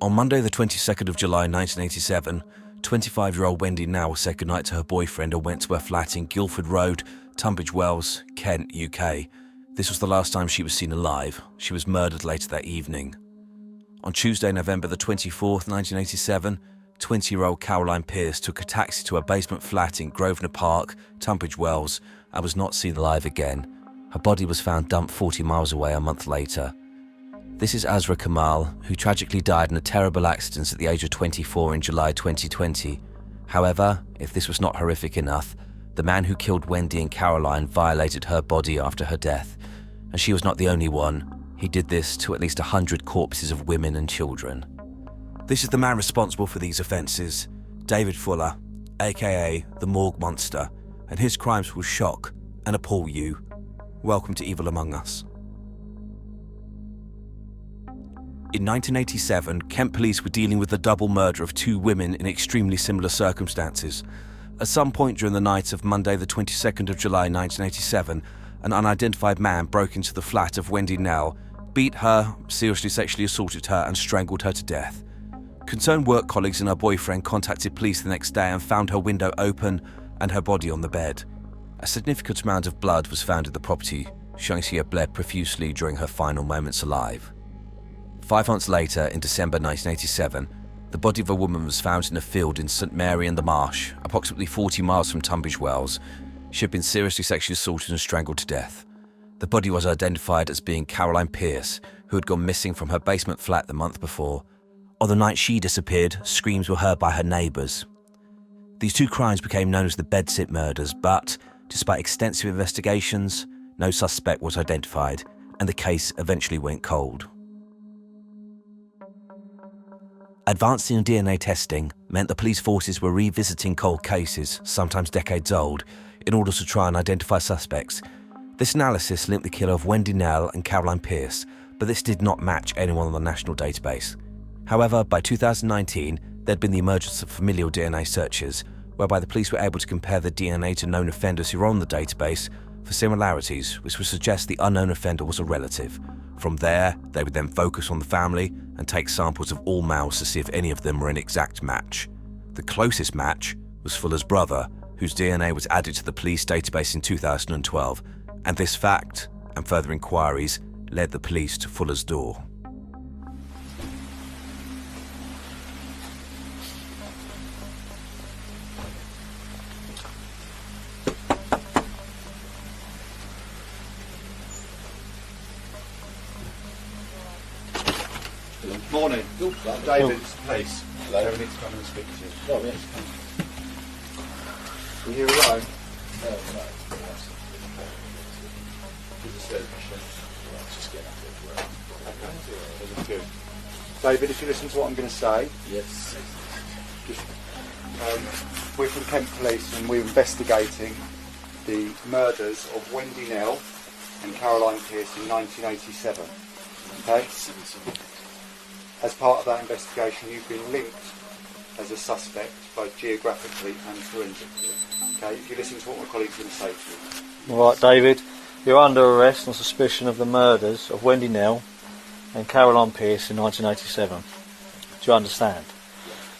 On Monday the 22nd of July 1987, 25-year-old Wendy Nell said goodnight to her boyfriend and went to her flat in Guildford Road, Tunbridge Wells, Kent, UK. This was the last time she was seen alive. She was murdered later that evening. On Tuesday, November the 24th, 1987, 20-year-old Caroline Pierce took a taxi to her basement flat in Grosvenor Park, Tunbridge Wells, and was not seen alive again. Her body was found dumped 40 miles away a month later. This is Azra Kamal, who tragically died in a terrible accident at the age of 24 in July 2020. However, if this was not horrific enough, the man who killed Wendy and Caroline violated her body after her death, and she was not the only one. He did this to at least 100 corpses of women and children. This is the man responsible for these offences, David Fuller, aka the Morgue Monster, and his crimes will shock and appall you. Welcome to Evil Among Us. In 1987, Kent police were dealing with the double murder of two women in extremely similar circumstances. At some point during the night of Monday the 22nd of July 1987, an unidentified man broke into the flat of Wendy Nell, beat her, seriously sexually assaulted her and strangled her to death. Concerned work colleagues and her boyfriend contacted police the next day and found her window open and her body on the bed. A significant amount of blood was found at the property, showing she had bled profusely during her final moments alive. 5 months later, in December 1987, the body of a woman was found in a field in St Mary in the Marsh, approximately 40 miles from Tunbridge Wells. She had been seriously sexually assaulted and strangled to death. The body was identified as being Caroline Pierce, who had gone missing from her basement flat the month before. On the night she disappeared, screams were heard by her neighbours. These two crimes became known as the bedsit murders, but despite extensive investigations, no suspect was identified, and the case eventually went cold. Advancing DNA testing meant the police forces were revisiting cold cases, sometimes decades old, in order to try and identify suspects. This analysis linked the killer of Wendy Nell and Caroline Pierce, but this did not match anyone on the national database. However, by 2019, there had been the emergence of familial DNA searches, whereby the police were able to compare the DNA to known offenders who were on the database for similarities, which would suggest the unknown offender was a relative. From there, they would then focus on the family and take samples of all males to see if any of them were an exact match. The closest match was Fuller's brother, whose DNA was added to the police database in 2012, and this fact, and further inquiries, led the police to Fuller's door. Morning. David's place. Hello. I need to come and speak to you. Oh, yes. Are you alone? No. Okay. Good. David, if you listen to what I'm going to say. Yes. We're from Kent Police and we're investigating the murders of Wendy Nell and Caroline Pierce in 1987. Okay? As part of that investigation, you've been linked as a suspect, both geographically and forensically. Okay, if you listen to what my colleague's going to say to you. All right, David, you're under arrest on suspicion of the murders of Wendy Nell and Caroline Pierce in 1987. Do you understand?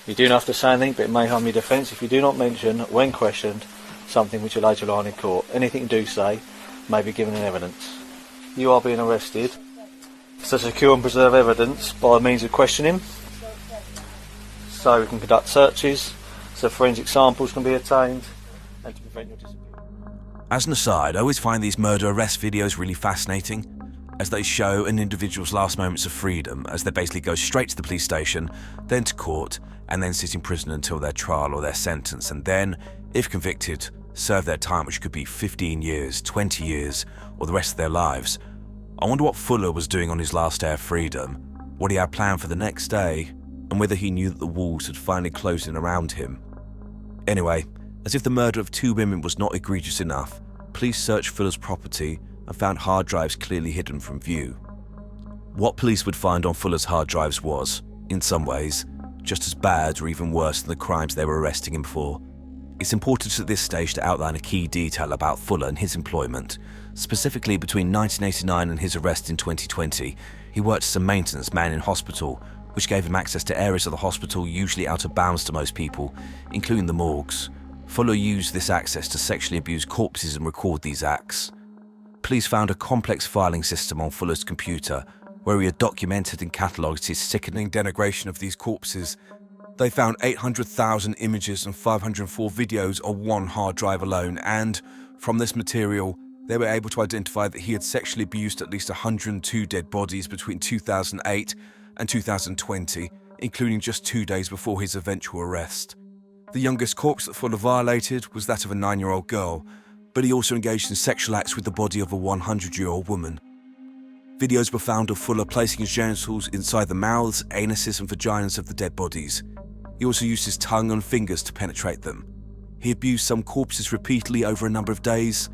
You do not have to say anything, but it may harm your defence if you do not mention, when questioned, something which will later lie in court. Anything you do say may be given in evidence. You are being arrested to secure and preserve evidence by means of questioning, so we can conduct searches, so forensic samples can be obtained, and to prevent your disappearance. As an aside, I always find these murder arrest videos really fascinating, as they show an individual's last moments of freedom, as they basically go straight to the police station, then to court, and then sit in prison until their trial or their sentence, and then, if convicted, serve their time, which could be 15 years, 20 years, or the rest of their lives. I wonder what Fuller was doing on his last day of freedom, what he had planned for the next day, and whether he knew that the walls had finally closed in around him. Anyway, as if the murder of two women was not egregious enough, police searched Fuller's property and found hard drives clearly hidden from view. What police would find on Fuller's hard drives was, in some ways, just as bad or even worse than the crimes they were arresting him for. It's important at this stage to outline a key detail about Fuller and his employment. Specifically, between 1989 and his arrest in 2020, he worked as a maintenance man in hospital, which gave him access to areas of the hospital usually out of bounds to most people, including the morgues. Fuller used this access to sexually abuse corpses and record these acts. Police found a complex filing system on Fuller's computer, where he had documented and catalogued his sickening denigration of these corpses. They found 800,000 images and 504 videos on one hard drive alone, and from this material, they were able to identify that he had sexually abused at least 102 dead bodies between 2008 and 2020, including just 2 days before his eventual arrest. The youngest corpse that Fuller violated was that of a 9-year-old girl, but he also engaged in sexual acts with the body of a 100-year-old woman. Videos were found of Fuller placing his genitals inside the mouths, anuses and vaginas of the dead bodies. He also used his tongue and fingers to penetrate them. He abused some corpses repeatedly over a number of days.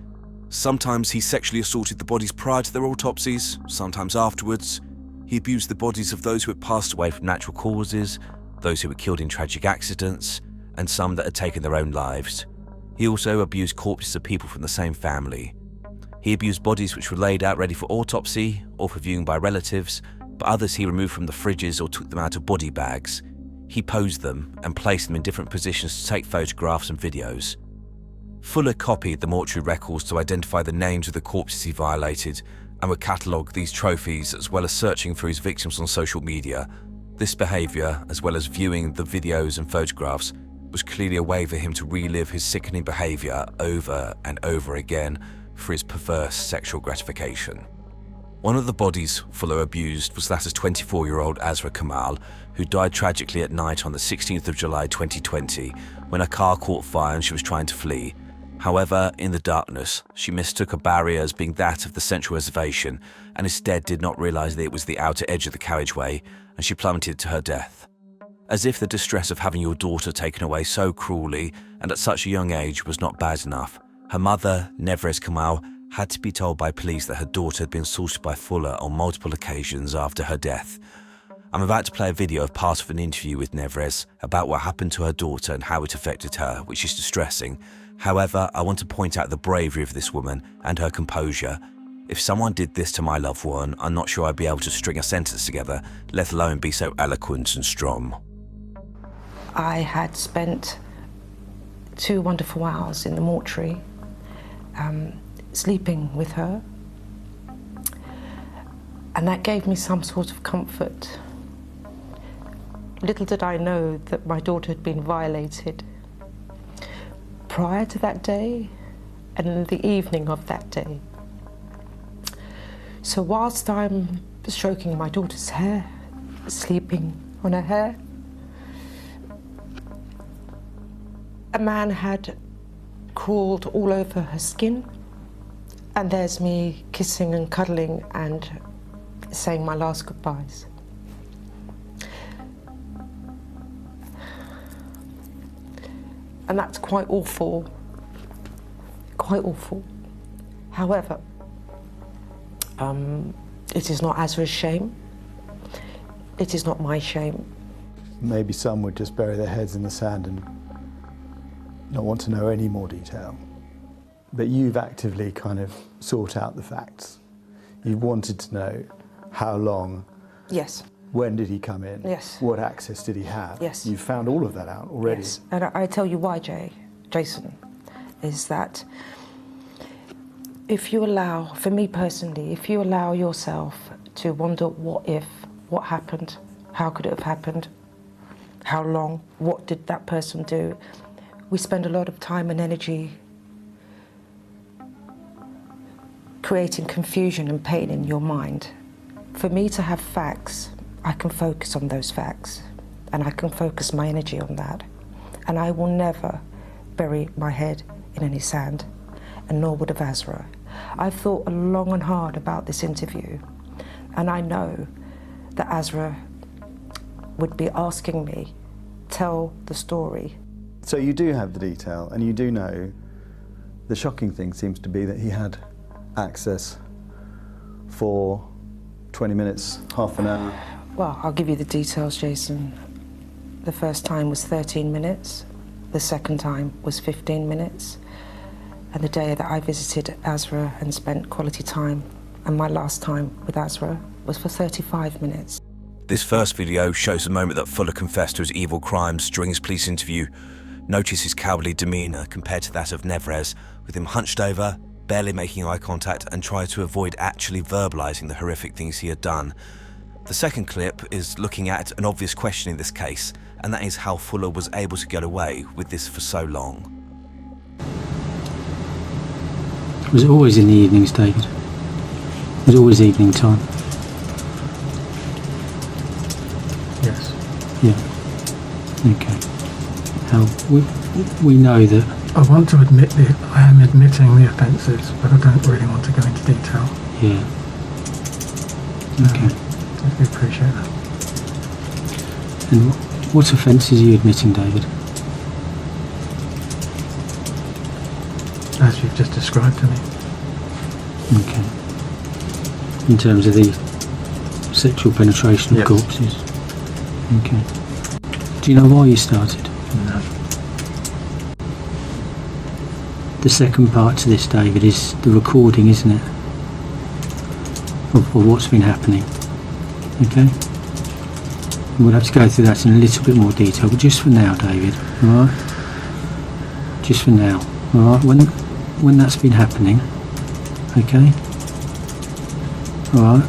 Sometimes he sexually assaulted the bodies prior to their autopsies, sometimes afterwards. He abused the bodies of those who had passed away from natural causes, those who were killed in tragic accidents, and some that had taken their own lives. He also abused corpses of people from the same family. He abused bodies which were laid out ready for autopsy or for viewing by relatives, but others he removed from the fridges or took them out of body bags. He posed them and placed them in different positions to take photographs and videos. Fuller copied the mortuary records to identify the names of the corpses he violated and would catalogue these trophies, as well as searching for his victims on social media. This behaviour, as well as viewing the videos and photographs, was clearly a way for him to relive his sickening behaviour over and over again for his perverse sexual gratification. One of the bodies Fuller abused was that of 24-year-old Azra Kamal, who died tragically at night on the 16th of July 2020 when a car caught fire and she was trying to flee. However, in the darkness, she mistook a barrier as being that of the central reservation and instead did not realise that it was the outer edge of the carriageway, and she plummeted to her death. As if the distress of having your daughter taken away so cruelly and at such a young age was not bad enough, her mother, Nevrez Kamal, had to be told by police that her daughter had been assaulted by Fuller on multiple occasions after her death. I'm about to play a video of part of an interview with Nevrez about what happened to her daughter and how it affected her, which is distressing. However, I want to point out the bravery of this woman and her composure. If someone did this to my loved one, I'm not sure I'd be able to string a sentence together, let alone be so eloquent and strong. I had spent 2 wonderful hours in the mortuary, sleeping with her, and that gave me some sort of comfort. Little did I know that my daughter had been violated prior to that day and in the evening of that day. So whilst I'm stroking my daughter's hair, sleeping on her hair, a man had crawled all over her skin, and there's me kissing and cuddling and saying my last goodbyes. And that's quite awful, quite awful. However, it is not Azra's shame. It is not my shame. Maybe some would just bury their heads in the sand and not want to know any more detail. But you've actively kind of sought out the facts. You wanted to know how long. Yes. When did he come in? Yes. What access did he have? Yes. You found all of that out already. Yes. And I tell you why, Jason, is that if you allow, for me personally, if you allow yourself to wonder what if, what happened, how could it have happened, how long, what did that person do, we spend a lot of time and energy creating confusion and pain in your mind. For me to have facts, I can focus on those facts and I can focus my energy on that. And I will never bury my head in any sand, and nor would have Azra. I've thought long and hard about this interview, and I know that Azra would be asking me, tell the story. So you do have the detail, and you do know the shocking thing seems to be that he had access for 20 minutes, half an hour. Well, I'll give you the details, Jason. The first time was 13 minutes, The second time was 15 minutes. And the day that I visited Azra and spent quality time, and my last time with Azra, was for 35 minutes. This first video shows the moment that Fuller confessed to his evil crimes during his police interview. Notice his cowardly demeanour compared to that of Nevrez, with him hunched over, barely making eye contact, and trying to avoid actually verbalising the horrific things he had done. The second clip is looking at an obvious question in this case, and that is how Fuller was able to get away with this for so long. Was it always in the evenings, David? Was it always evening time? Yes. Yeah. Okay. How we know that. I want to admit I am admitting the offences, but I don't really want to go into detail. Yeah. Okay. I appreciate that. And what offences are you admitting, David? As you've just described to me. Okay. In terms of the sexual penetration of Yes. corpses? Okay. Do you know why you started? No. The second part to this, David, is the recording, isn't it? Of what's been happening. Okay? We'll have to go through that in a little bit more detail, but just for now, David, alright? Just for now, alright? When that's been happening, okay? Alright?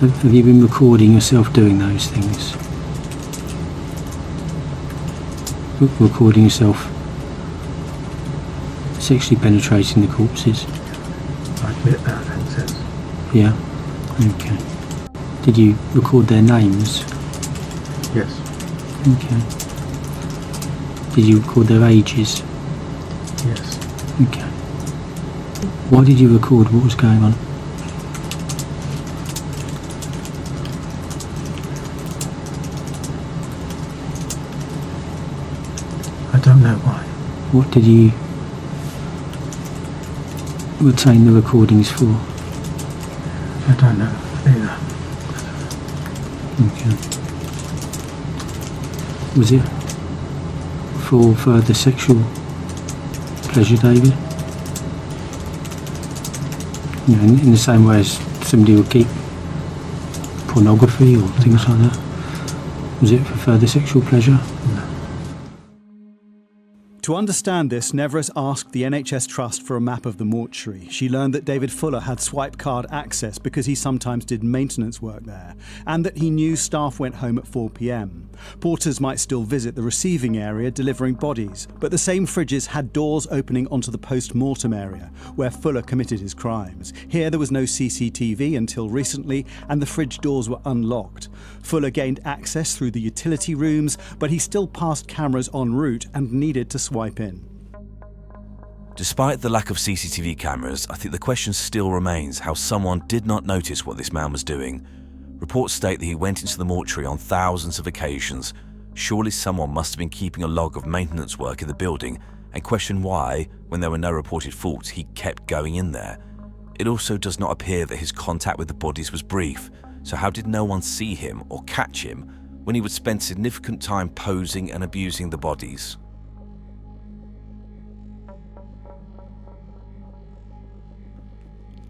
Have you been recording yourself doing those things? Recording yourself sexually penetrating the corpses? I admit that offences. Yeah? Okay. Did you record their names? Yes. Okay. Did you record their ages? Yes. Okay. Why did you record what was going on? I don't know why. What did you retain the recordings for? I don't know either. Okay. Was it for further sexual pleasure, David? You know, in the same way as somebody would keep pornography or things like that? Was it for further sexual pleasure? No. To understand this, Nevrez asked the NHS Trust for a map of the mortuary. She learned that David Fuller had swipe card access because he sometimes did maintenance work there, and that he knew staff went home at 4 p.m. Porters might still visit the receiving area delivering bodies, but the same fridges had doors opening onto the post-mortem area, where Fuller committed his crimes. Here there was no CCTV until recently, and the fridge doors were unlocked. Fuller gained access through the utility rooms, but he still passed cameras en route and needed to swipe in. Despite the lack of CCTV cameras, I think the question still remains how someone did not notice what this man was doing. Reports state that he went into the mortuary on thousands of occasions. Surely someone must have been keeping a log of maintenance work in the building and question why, when there were no reported faults, he kept going in there. It also does not appear that his contact with the bodies was brief, so how did no one see him or catch him when he would spend significant time posing and abusing the bodies?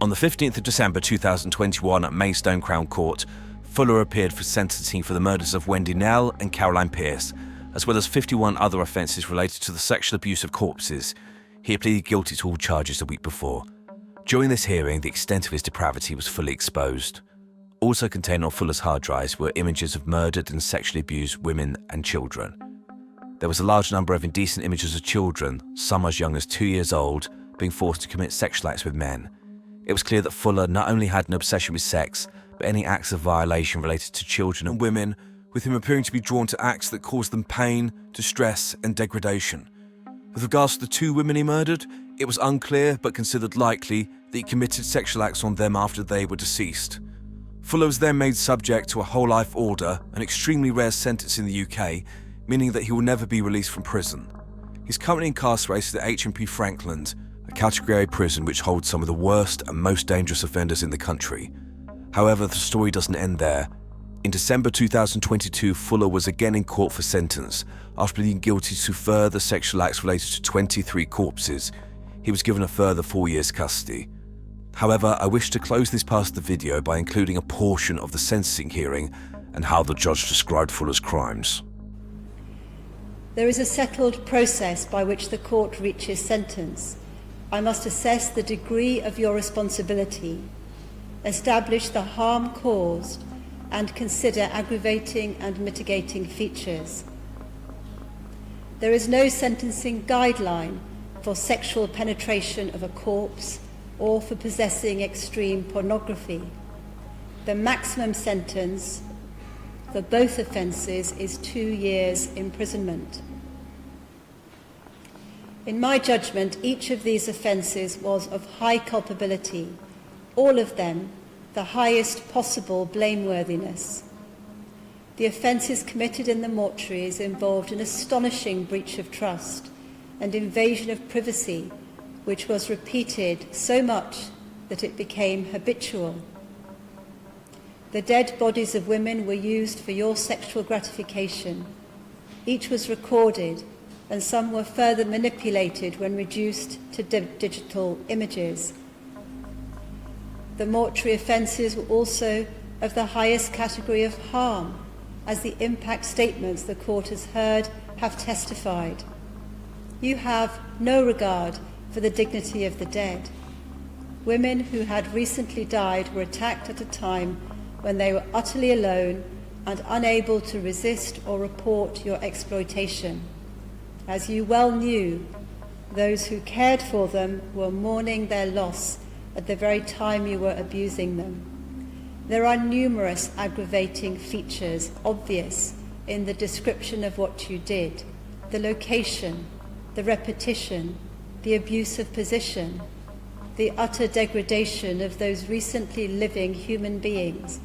On the 15th of December 2021 at Maidstone Crown Court, Fuller appeared for sentencing for the murders of Wendy Nell and Caroline Pierce, as well as 51 other offences related to the sexual abuse of corpses. He had pleaded guilty to all charges a week before. During this hearing, the extent of his depravity was fully exposed. Also contained on Fuller's hard drives were images of murdered and sexually abused women and children. There was a large number of indecent images of children, some as young as 2 years old, being forced to commit sexual acts with men. It was clear that Fuller not only had an obsession with sex, but any acts of violation related to children and women, with him appearing to be drawn to acts that caused them pain, distress, and degradation. With regards to the 2 women he murdered, it was unclear but considered likely that he committed sexual acts on them after they were deceased. Fuller was then made subject to a whole life order, an extremely rare sentence in the UK, meaning that he will never be released from prison. He's currently incarcerated at HMP Frankland, a category A prison which holds some of the worst and most dangerous offenders in the country. However, the story doesn't end there. In December 2022, Fuller was again in court for sentence. After pleading guilty to further sexual acts related to 23 corpses, he was given a further 4 years custody. However, I wish to close this part of the video by including a portion of the sentencing hearing and how the judge described Fuller's crimes. There is a settled process by which the court reaches sentence. I must assess the degree of your responsibility, establish the harm caused, and consider aggravating and mitigating features. There is no sentencing guideline for sexual penetration of a corpse or for possessing extreme pornography. The maximum sentence for both offences is 2 years imprisonment. In my judgment, each of these offences was of high culpability, all of them the highest possible blameworthiness. The offences committed in the mortuaries involved an astonishing breach of trust and invasion of privacy, which was repeated so much that it became habitual. The dead bodies of women were used for your sexual gratification. Each was recorded, and some were further manipulated when reduced to digital images. The mortuary offences were also of the highest category of harm, as the impact statements the court has heard have testified. You have no regard for the dignity of the dead. Women who had recently died were attacked at a time when they were utterly alone and unable to resist or report your exploitation. As you well knew, those who cared for them were mourning their loss at the very time you were abusing them. There are numerous aggravating features obvious in the description of what you did: the location, the repetition, the abuse of position, the utter degradation of those recently living human beings,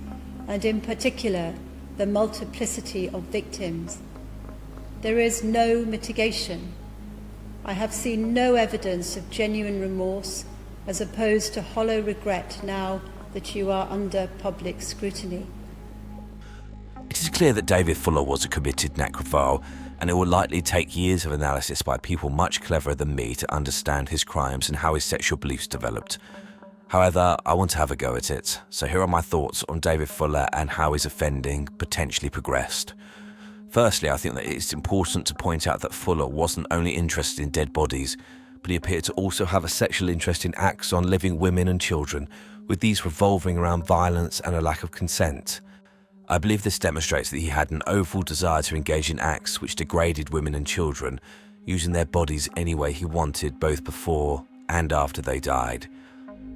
and in particular, the multiplicity of victims. There is no mitigation. I have seen no evidence of genuine remorse, as opposed to hollow regret now that you are under public scrutiny. It is clear that David Fuller was a committed necrophile, and it will likely take years of analysis by people much cleverer than me to understand his crimes and how his sexual beliefs developed. However, I want to have a go at it, so here are my thoughts on David Fuller and how his offending potentially progressed. Firstly, I think that it's important to point out that Fuller wasn't only interested in dead bodies, but he appeared to also have a sexual interest in acts on living women and children, with these revolving around violence and a lack of consent. I believe this demonstrates that he had an overall desire to engage in acts which degraded women and children, using their bodies any way he wanted, both before and after they died.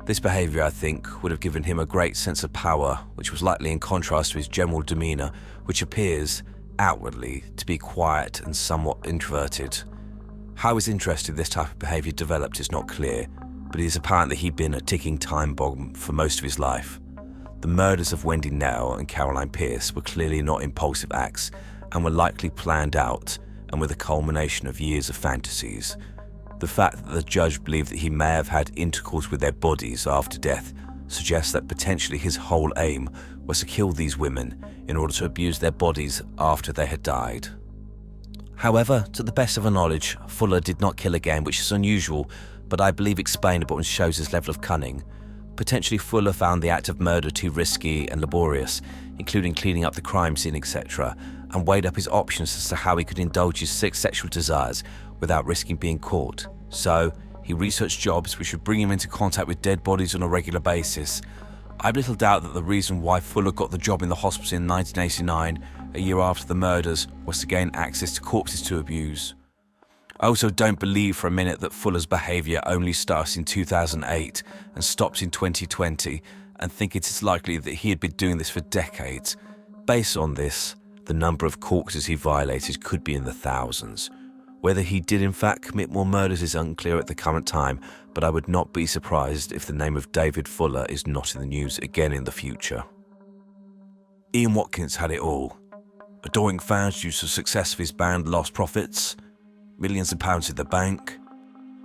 This behaviour, I think, would have given him a great sense of power, which was likely in contrast to his general demeanour, which appears, outwardly, to be quiet and somewhat introverted. How his interest in this type of behaviour developed is not clear, but it is apparent that he'd been a ticking time bomb for most of his life. The murders of Wendy Nell and Caroline Pierce were clearly not impulsive acts and were likely planned out and were the culmination of years of fantasies. The fact that the judge believed that he may have had intercourse with their bodies after death suggests that potentially his whole aim was to kill these women in order to abuse their bodies after they had died. However, to the best of our knowledge, Fuller did not kill again, which is unusual, but I believe explainable and shows his level of cunning. Potentially Fuller found the act of murder too risky and laborious, including cleaning up the crime scene, etc., and weighed up his options as to how he could indulge his sick sexual desires without risking being caught. So, he researched jobs which would bring him into contact with dead bodies on a regular basis. I have little doubt that the reason why Fuller got the job in the hospital in 1989, a year after the murders, was to gain access to corpses to abuse. I also don't believe for a minute that Fuller's behaviour only started in 2008 and stopped in 2020, and think it is likely that he had been doing this for decades. Based on this, the number of corpses he violated could be in the thousands. Whether he did in fact commit more murders is unclear at the current time, but I would not be surprised if the name of David Fuller is not in the news again in the future. Ian Watkins had it all. Adoring fans due to the success of his band Lost Prophets, millions of pounds in the bank,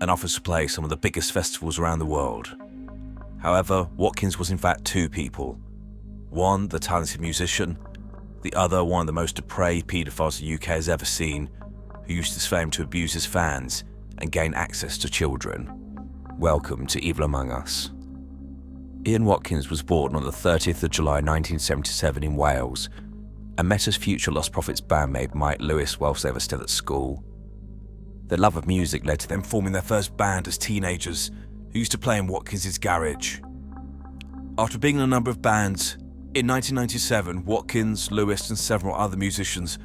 and offers to play some of the biggest festivals around the world. However, Watkins was in fact two people. One, the talented musician, the other one of the most depraved paedophiles the UK has ever seen, who used his fame to abuse his fans and gain access to children. Welcome to Evil Among Us. Ian Watkins was born on the 30th of July 1977 in Wales and met his future Lost Prophets bandmate Mike Lewis whilst they were still at school. Their love of music led to them forming their first band as teenagers, who used to play in Watkins' garage. After being in a number of bands, in 1997 Watkins, Lewis and several other musicians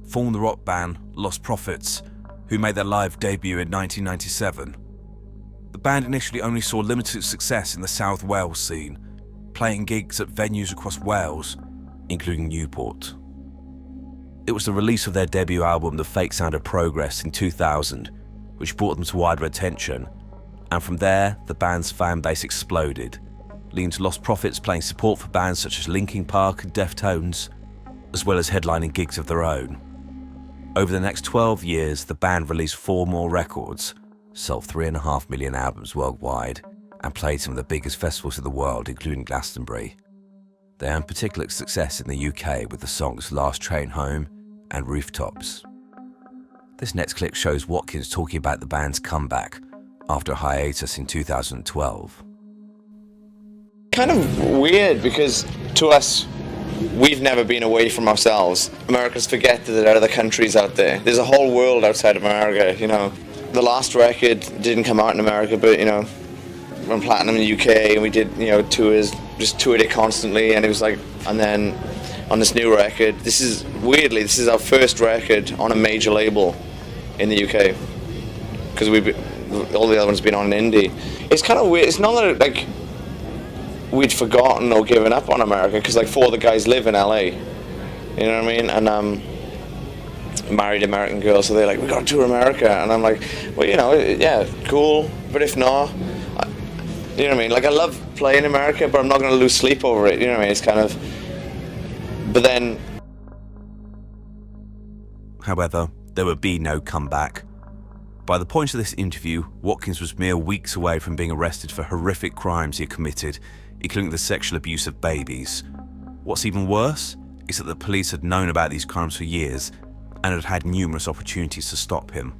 formed the rock band Lost Prophets, who made their live debut in 1997. The band initially only saw limited success in the South Wales scene, playing gigs at venues across Wales, including Newport. It was the release of their debut album The Fake Sound of Progress in 2000, which brought them to wider attention, and from there the band's fan base exploded, leading to Lost Prophets playing support for bands such as Linkin Park and Deftones, as well as headlining gigs of their own. Over the next 12 years, the band released 4 more records, sold 3.5 million albums worldwide, and played some of the biggest festivals in the world, including Glastonbury. They earned particular success in the UK with the songs Last Train Home and Rooftops. This next clip shows Watkins talking about the band's comeback after a hiatus in 2012. Kind of weird because to us, we've never been away from ourselves. Americans forget that there are other countries out there. There's a whole world outside of America, you know. The last record didn't come out in America, but, you know, went platinum in the UK and we did, you know, tours, just toured it constantly, and it was like, and then on this new record, this is our first record on a major label in the UK, because all the other ones have been on in indie. It's kind of weird. It's not that, like, we'd forgotten or given up on America, because like 4 of the guys live in LA, you know what I mean, and married American girl, so they're like, we got to tour America, and I'm like, well, you know, yeah, cool, but if not, you know what I mean, like I love playing America, but I'm not going to lose sleep over it, you know what I mean, it's kind of, but then. However, there would be no comeback. By the point of this interview, Watkins was mere weeks away from being arrested for horrific crimes he had committed, including the sexual abuse of babies. What's even worse is that the police had known about these crimes for years and had had numerous opportunities to stop him.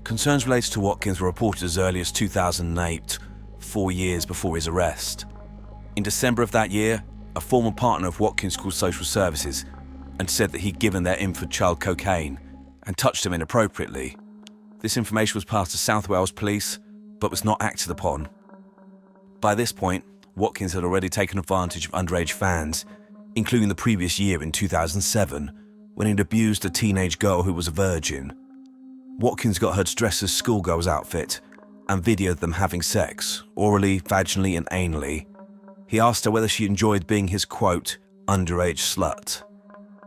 Concerns related to Watkins were reported as early as 2008, 4 years before his arrest. In December of that year, a former partner of Watkins called social services and said that he'd given their infant child cocaine and touched him inappropriately. This information was passed to South Wales Police, but was not acted upon. By this point, Watkins had already taken advantage of underage fans, including the previous year in 2007, when he'd abused a teenage girl who was a virgin. Watkins got her to dress as schoolgirl's outfit and videoed them having sex, orally, vaginally and anally. He asked her whether she enjoyed being his, quote, underage slut.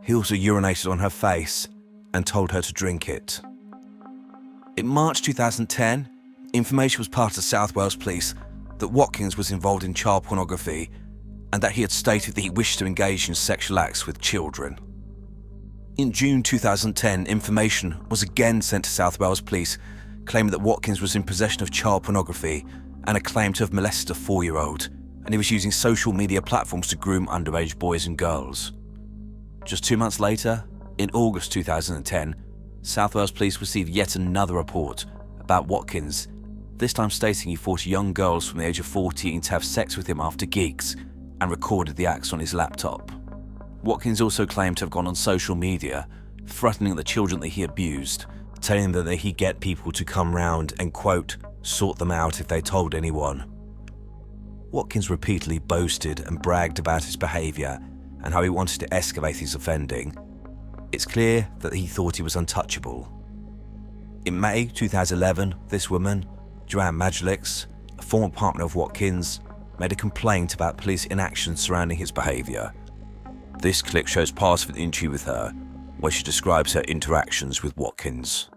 He also urinated on her face and told her to drink it. In March 2010, information was passed to South Wales Police that Watkins was involved in child pornography and that he had stated that he wished to engage in sexual acts with children. In June 2010, information was again sent to South Wales Police claiming that Watkins was in possession of child pornography and had claimed to have molested a 4-year-old, and he was using social media platforms to groom underage boys and girls. Just 2 months later, in August 2010, South Wales Police received yet another report about Watkins, this time stating he forced young girls from the age of 14 to have sex with him after gigs and recorded the acts on his laptop. Watkins also claimed to have gone on social media, threatening the children that he abused, telling them that he'd get people to come round and, quote, sort them out if they told anyone. Watkins repeatedly boasted and bragged about his behaviour and how he wanted to escalate his offending. It's clear that he thought he was untouchable. In May 2011, this woman, Joanne Majalix, a former partner of Watkins, made a complaint about police inaction surrounding his behaviour. This clip shows parts of an interview with her, where she describes her interactions with Watkins.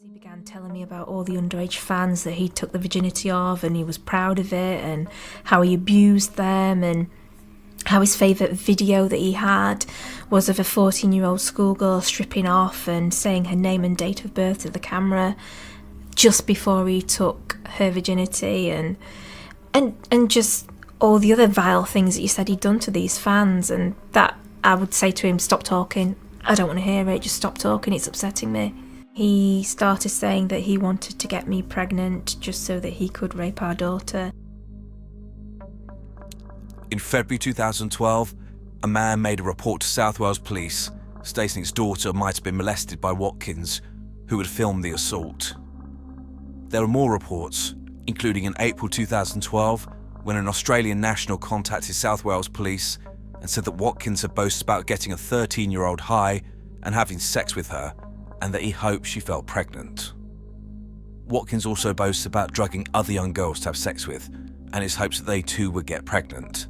He began telling me about all the underage fans that he took the virginity of, and he was proud of it, and how he abused them, and how his favourite video that he had was of a 14-year-old schoolgirl stripping off and saying her name and date of birth to the camera just before he took her virginity, and just all the other vile things that you said he'd done to these fans, and that I would say to him, stop talking. I don't want to hear it, just stop talking, it's upsetting me. He started saying that he wanted to get me pregnant just so that he could rape our daughter. In February 2012, a man made a report to South Wales Police stating his daughter might have been molested by Watkins, who had filmed the assault. There are more reports, including in April 2012, when an Australian national contacted South Wales Police and said that Watkins had boasted about getting a 13-year-old high and having sex with her, and that he hoped she fell pregnant. Watkins also boasts about drugging other young girls to have sex with, and his hopes that they too would get pregnant.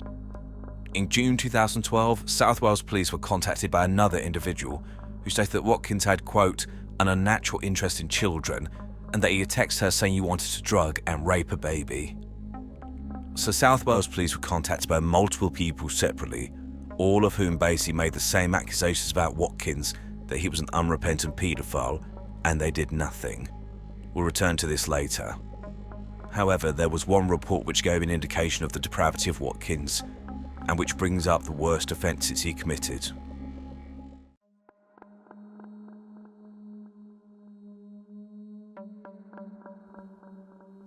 In June 2012, South Wales Police were contacted by another individual who stated that Watkins had, quote, an unnatural interest in children, and that he had texted her saying he wanted to drug and rape a baby. So South Wales Police were contacted by multiple people separately, all of whom basically made the same accusations about Watkins, that he was an unrepentant paedophile, and they did nothing. We'll return to this later. However, there was one report which gave an indication of the depravity of Watkins, and which brings up the worst offences he committed.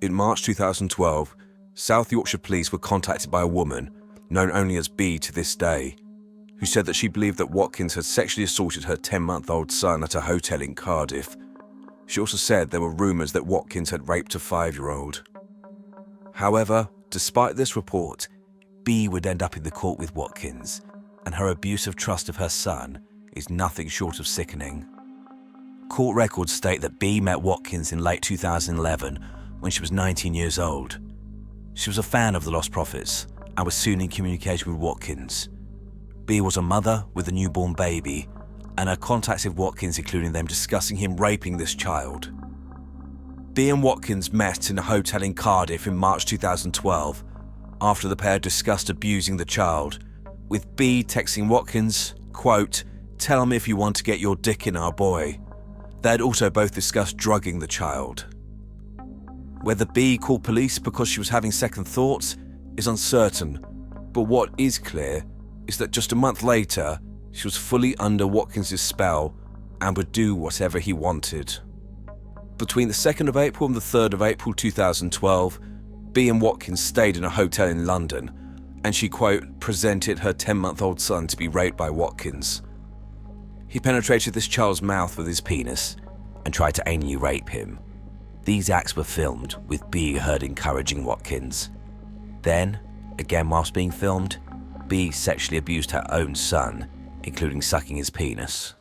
In March 2012, South Yorkshire Police were contacted by a woman, known only as B to this day, who said that she believed that Watkins had sexually assaulted her 10-month-old son at a hotel in Cardiff. She also said there were rumours that Watkins had raped a 5-year-old. However, despite this report, B would end up in the court with Watkins, and her abusive trust of her son is nothing short of sickening. Court records state that B met Watkins in late 2011 when she was 19 years old. She was a fan of the Lost Prophets and was soon in communication with Watkins. B was a mother with a newborn baby, and her contacts with Watkins including them discussing him raping this child. B and Watkins met in a hotel in Cardiff in March 2012 after the pair discussed abusing the child, with B texting Watkins, quote, tell me if you want to get your dick in our boy. They had also both discussed drugging the child. Whether B called police because she was having second thoughts is uncertain, but what is clear is that just a month later, she was fully under Watkins' spell and would do whatever he wanted. Between the 2nd of April and the 3rd of April 2012, B and Watkins stayed in a hotel in London, and she, quote, presented her 10-month-old son to be raped by Watkins. He penetrated this child's mouth with his penis and tried to anally rape him. These acts were filmed, with B heard encouraging Watkins. Then, again whilst being filmed, B sexually abused her own son, including sucking his penis.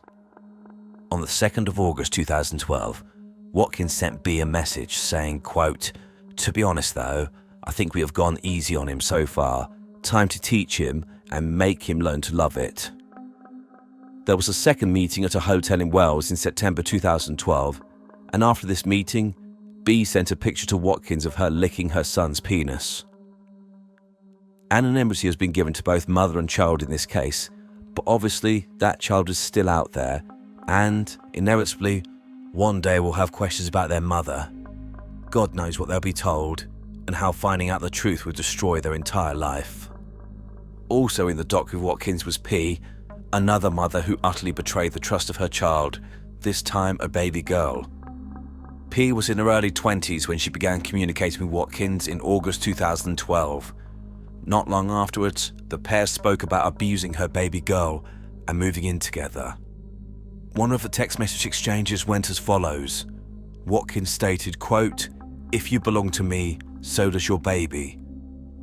On the 2nd of August 2012, Watkins sent B a message saying, quote, to be honest though, I think we have gone easy on him so far. Time to teach him and make him learn to love it. There was a second meeting at a hotel in Wales in September 2012, and after this meeting, B sent a picture to Watkins of her licking her son's penis. Anonymity has been given to both mother and child in this case, but obviously that child is still out there, and, inevitably, one day we'll have questions about their mother. God knows what they'll be told, and how finding out the truth would destroy their entire life. Also in the dock with Watkins was P, another mother who utterly betrayed the trust of her child, this time a baby girl. P was in her early 20s when she began communicating with Watkins in August 2012. Not long afterwards, the pair spoke about abusing her baby girl and moving in together. One of the text message exchanges went as follows. Watkins stated, quote, if you belong to me, so does your baby.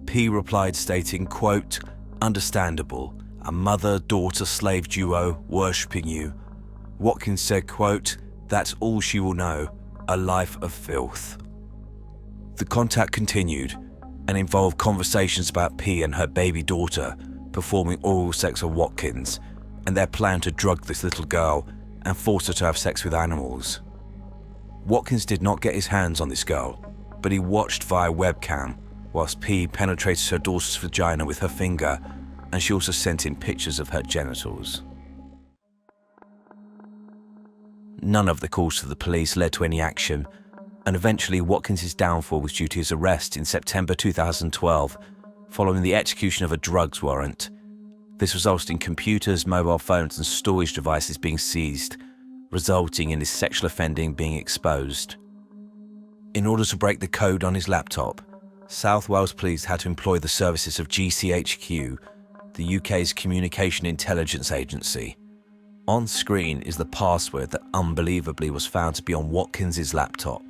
P replied stating, quote, understandable, a mother-daughter slave duo worshipping you. Watkins said, quote, that's all she will know, a life of filth. The contact continued and involved conversations about P and her baby daughter performing oral sex on Watkins and their plan to drug this little girl and force her to have sex with animals. Watkins did not get his hands on this girl, but he watched via webcam whilst P penetrated her daughter's vagina with her finger, and she also sent in pictures of her genitals. None of the calls to the police led to any action, and eventually Watkins' downfall was due to his arrest in September 2012 following the execution of a drugs warrant. This resulted in computers, mobile phones and storage devices being seized, resulting in his sexual offending being exposed. In order to break the code on his laptop, South Wales Police had to employ the services of GCHQ, the UK's communication intelligence agency. On screen is the password that unbelievably was found to be on Watkins's laptop.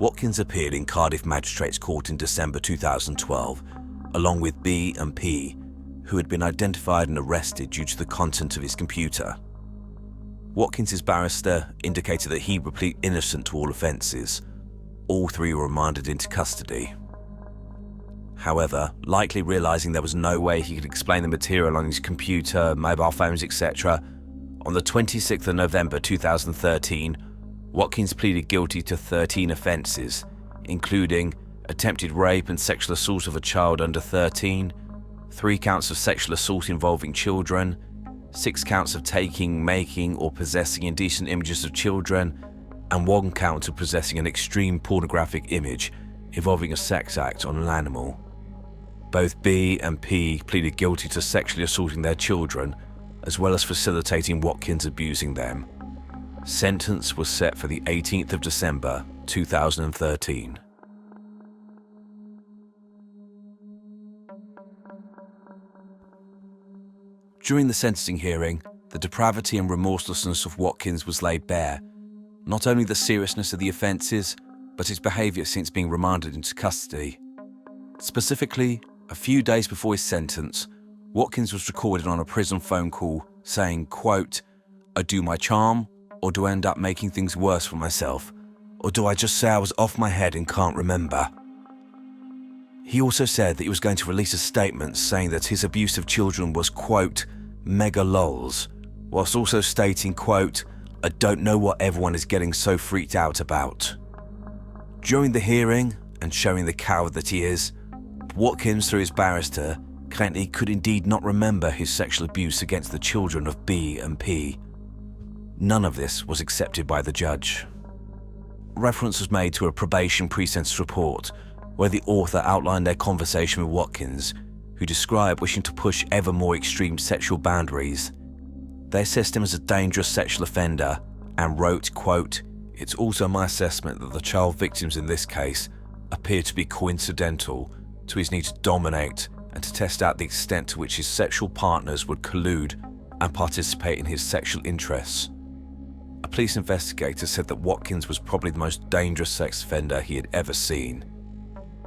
Watkins appeared in Cardiff Magistrates Court in December 2012, along with B and P, who had been identified and arrested due to the content of his computer. Watkins's barrister indicated that he would plead innocent to all offences. All three were remanded into custody. However, likely realising there was no way he could explain the material on his computer, mobile phones, etc., on the 26th of November 2013, Watkins pleaded guilty to 13 offences, including attempted rape and sexual assault of a child under 13, 3 counts of sexual assault involving children, 6 counts of taking, making or possessing indecent images of children, and 1 count of possessing an extreme pornographic image involving a sex act on an animal. Both B and P pleaded guilty to sexually assaulting their children, as well as facilitating Watkins abusing them. Sentence was set for the 18th of December 2013. During the sentencing hearing, the depravity and remorselessness of Watkins was laid bare. Not only the seriousness of the offences, but his behaviour since being remanded into custody. Specifically, a few days before his sentence, Watkins was recorded on a prison phone call saying, quote, "I do my charm, or do I end up making things worse for myself? Or do I just say I was off my head and can't remember?" He also said that he was going to release a statement saying that his abuse of children was, quote, "mega lols," whilst also stating, quote, "I don't know what everyone is getting so freaked out about." During the hearing, and showing the coward that he is, Watkins, through his barrister, claimed he could indeed not remember his sexual abuse against the children of B and P. None of this was accepted by the judge. Reference was made to a probation pre-sentence report where the author outlined their conversation with Watkins, who described wishing to push ever more extreme sexual boundaries. They assessed him as a dangerous sexual offender and wrote, quote, "It's also my assessment that the child victims in this case appear to be coincidental to his need to dominate and to test out the extent to which his sexual partners would collude and participate in his sexual interests." A police investigator said that Watkins was probably the most dangerous sex offender he had ever seen.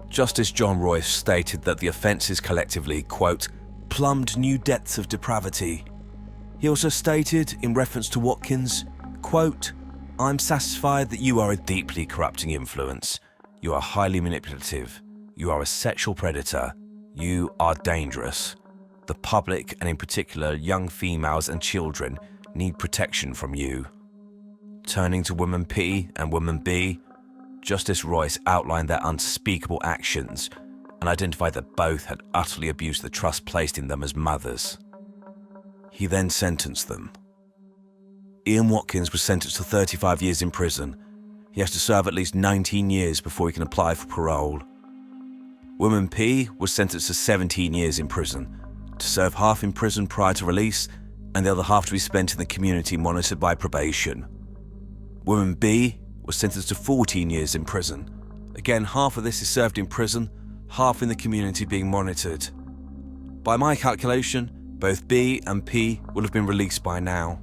Justice John Royce stated that the offences collectively, quote, "plumbed new depths of depravity." He also stated, in reference to Watkins, quote, "I'm satisfied that you are a deeply corrupting influence. You are highly manipulative. You are a sexual predator. You are dangerous. The public, and in particular young females and children, need protection from you." Turning to woman P and woman B, Justice Royce outlined their unspeakable actions and identified that both had utterly abused the trust placed in them as mothers. He then sentenced them. Ian Watkins was sentenced to 35 years in prison. He has to serve at least 19 years before he can apply for parole. Woman P was sentenced to 17 years in prison, to serve half in prison prior to release and the other half to be spent in the community monitored by probation. Woman B was sentenced to 14 years in prison. Again, half of this is served in prison, half in the community being monitored. By my calculation, both B and P will have been released by now.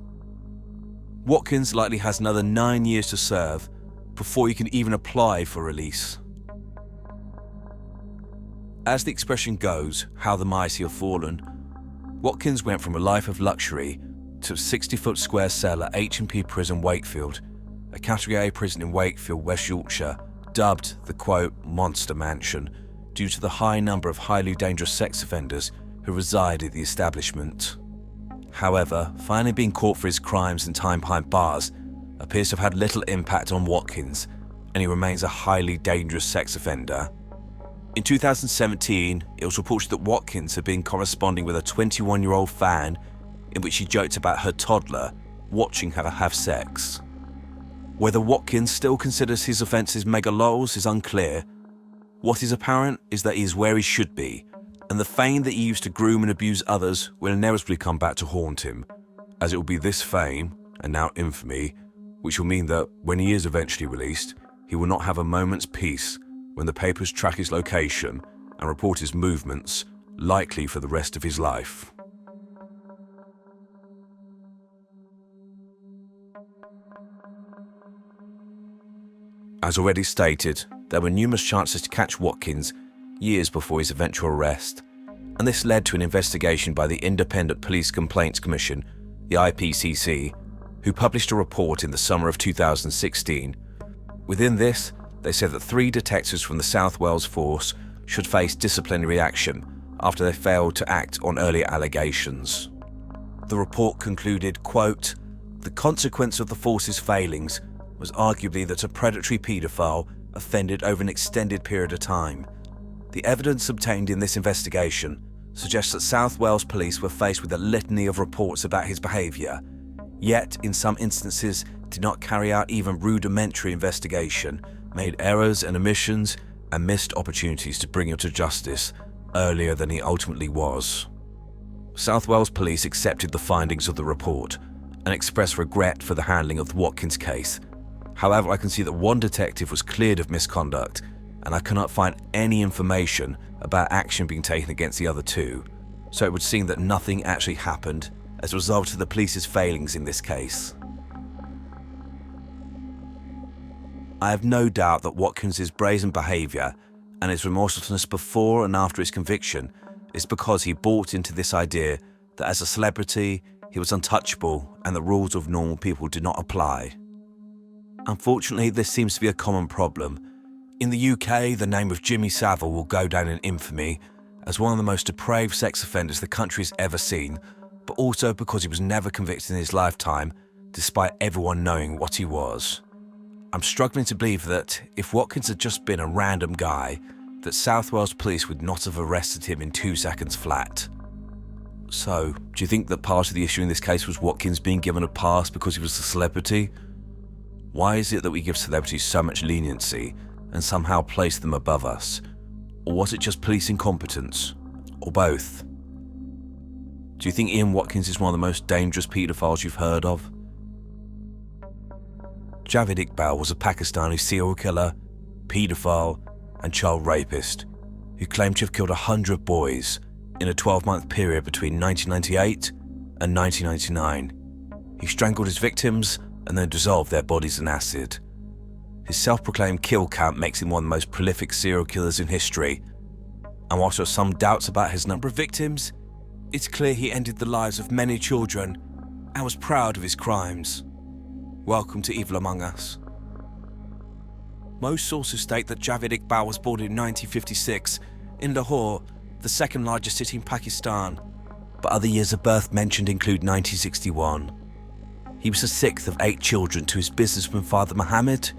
Watkins likely has another 9 years to serve before he can even apply for release. As the expression goes, how the mighty have fallen, Watkins went from a life of luxury to a 60-foot square cell at H&P Prison, Wakefield, a Category A prison in Wakefield, West Yorkshire, dubbed the, quote, "monster mansion," due to the high number of highly dangerous sex offenders who reside at the establishment. However, finally being caught for his crimes and time behind bars appears to have had little impact on Watkins, and he remains a highly dangerous sex offender. In 2017, it was reported that Watkins had been corresponding with a 21-year-old fan in which he joked about her toddler watching her have sex. Whether Watkins still considers his offences mega lols is unclear. What is apparent is that he is where he should be, and the fame that he used to groom and abuse others will inevitably come back to haunt him, as it will be this fame, and now infamy, which will mean that when he is eventually released, he will not have a moment's peace when the papers track his location and report his movements, likely for the rest of his life. As already stated, there were numerous chances to catch Watkins years before his eventual arrest, and this led to an investigation by the Independent Police Complaints Commission, the IPCC, who published a report in the summer of 2016. Within this, they said that 3 detectives from the South Wales force should face disciplinary action after they failed to act on earlier allegations. The report concluded, quote, "The consequence of the force's failings was arguably that a predatory paedophile offended over an extended period of time. The evidence obtained in this investigation suggests that South Wales police were faced with a litany of reports about his behaviour, yet in some instances did not carry out even rudimentary investigation, made errors and omissions, and missed opportunities to bring him to justice earlier than he ultimately was." South Wales police accepted the findings of the report and expressed regret for the handling of the Watkins case. However, I can see that one detective was cleared of misconduct, and I cannot find any information about action being taken against the other 2, so it would seem that nothing actually happened as a result of the police's failings in this case. I have no doubt that Watkins' brazen behaviour and his remorselessness before and after his conviction is because he bought into this idea that as a celebrity he was untouchable and the rules of normal people did not apply. Unfortunately, this seems to be a common problem. In the UK, the name of Jimmy Savile will go down in infamy as one of the most depraved sex offenders the country has ever seen, but also because he was never convicted in his lifetime, despite everyone knowing what he was. I'm struggling to believe that if Watkins had just been a random guy, that South Wales police would not have arrested him in 2 seconds flat. So, do you think that part of the issue in this case was Watkins being given a pass because he was a celebrity? Why is it that we give celebrities so much leniency and somehow place them above us? Or was it just police incompetence? Or both? Do you think Ian Watkins is one of the most dangerous paedophiles you've heard of? Javed Iqbal was a Pakistani serial killer, paedophile and child rapist who claimed to have killed 100 boys in a 12-month period between 1998 and 1999. He strangled his victims and then dissolved their bodies in acid. His self-proclaimed kill count makes him one of the most prolific serial killers in history, and whilst there are some doubts about his number of victims, it's clear he ended the lives of many children and was proud of his crimes. Welcome to Evil Among Us. Most sources state that Javed Iqbal was born in 1956 in Lahore, the second largest city in Pakistan, but other years of birth mentioned include 1961. He was the 6th of 8 children to his businessman father Muhammad,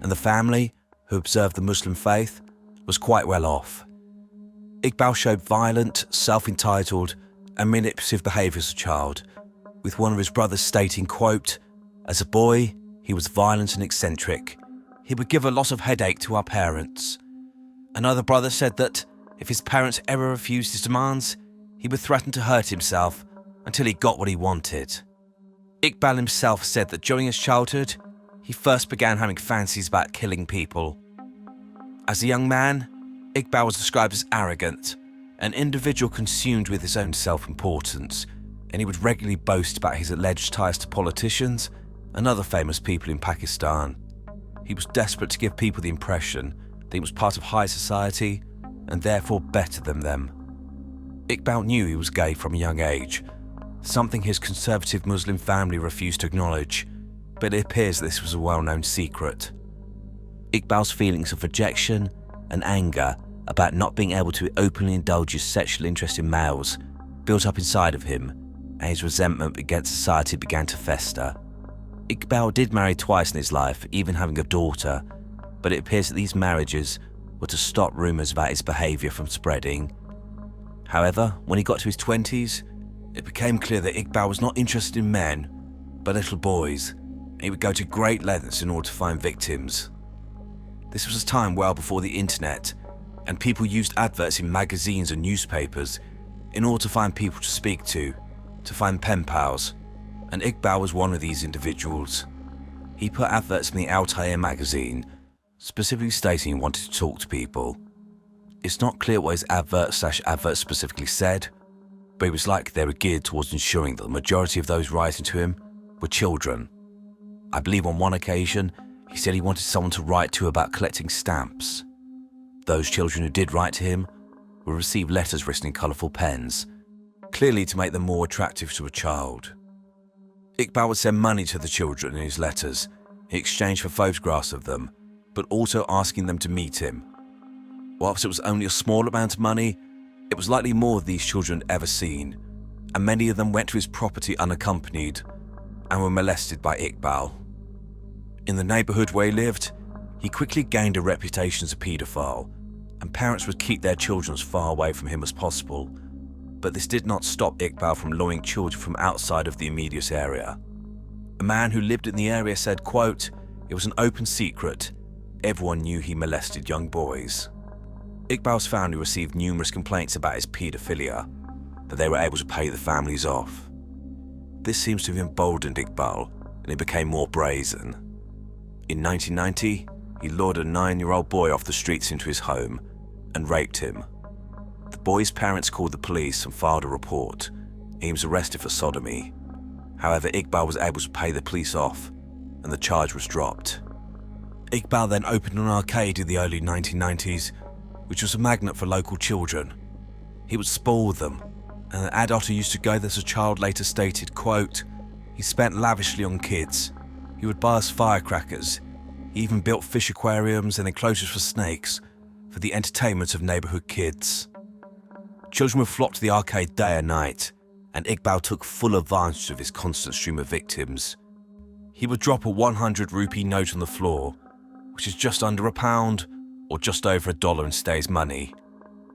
and the family, who observed the Muslim faith, was quite well off. Iqbal showed violent, self-entitled and manipulative behaviour as a child, with one of his brothers stating, quote, "As a boy, he was violent and eccentric. He would give a lot of headache to our parents." Another brother said that if his parents ever refused his demands, he would threaten to hurt himself until he got what he wanted. Iqbal himself said that during his childhood, he first began having fancies about killing people. As a young man, Iqbal was described as arrogant, an individual consumed with his own self-importance, and he would regularly boast about his alleged ties to politicians and other famous people in Pakistan. He was desperate to give people the impression that he was part of high society and therefore better than them. Iqbal knew he was gay from a young age, something his conservative Muslim family refused to acknowledge, but it appears this was a well-known secret. Iqbal's feelings of rejection and anger about not being able to openly indulge his sexual interest in males built up inside of him, and his resentment against society began to fester. Iqbal did marry twice in his life, even having a daughter, but it appears that these marriages were to stop rumours about his behaviour from spreading. However, when he got to his 20s, it became clear that Iqbal was not interested in men, but little boys, and he would go to great lengths in order to find victims. This was a time well before the internet, and people used adverts in magazines and newspapers in order to find people to speak to find pen pals, and Iqbal was one of these individuals. He put adverts in the Altair magazine, specifically stating he wanted to talk to people. It's not clear what his advert specifically said, but it was like they were geared towards ensuring that the majority of those writing to him were children. I believe on one occasion, he said he wanted someone to write to about collecting stamps. Those children who did write to him would receive letters written in colourful pens, clearly to make them more attractive to a child. Iqbal would send money to the children in his letters in exchange for photographs of them, but also asking them to meet him. Whilst it was only a small amount of money, it was likely more than these children had ever seen, and many of them went to his property unaccompanied and were molested by Iqbal. In the neighbourhood where he lived, he quickly gained a reputation as a paedophile, and parents would keep their children as far away from him as possible, but this did not stop Iqbal from luring children from outside of the immediate area. A man who lived in the area said, quote, "It was an open secret. Everyone knew he molested young boys." Iqbal's family received numerous complaints about his paedophilia, but they were able to pay the families off. This seems to have emboldened Iqbal, and he became more brazen. In 1990, he lured a 9-year-old boy off the streets into his home and raped him. The boy's parents called the police and filed a report, and he was arrested for sodomy. However, Iqbal was able to pay the police off, and the charge was dropped. Iqbal then opened an arcade in the early 1990s, which was a magnet for local children. He would spoil them, and an adult who used to go there as a child later stated, quote, "He spent lavishly on kids. He would buy us firecrackers. He even built fish aquariums and enclosures for snakes for the entertainment of neighbourhood kids." Children would flock to the arcade day and night, and Iqbal took full advantage of his constant stream of victims. He would drop a 100 rupee note on the floor, which is just under £1 or just over $1 in today's money.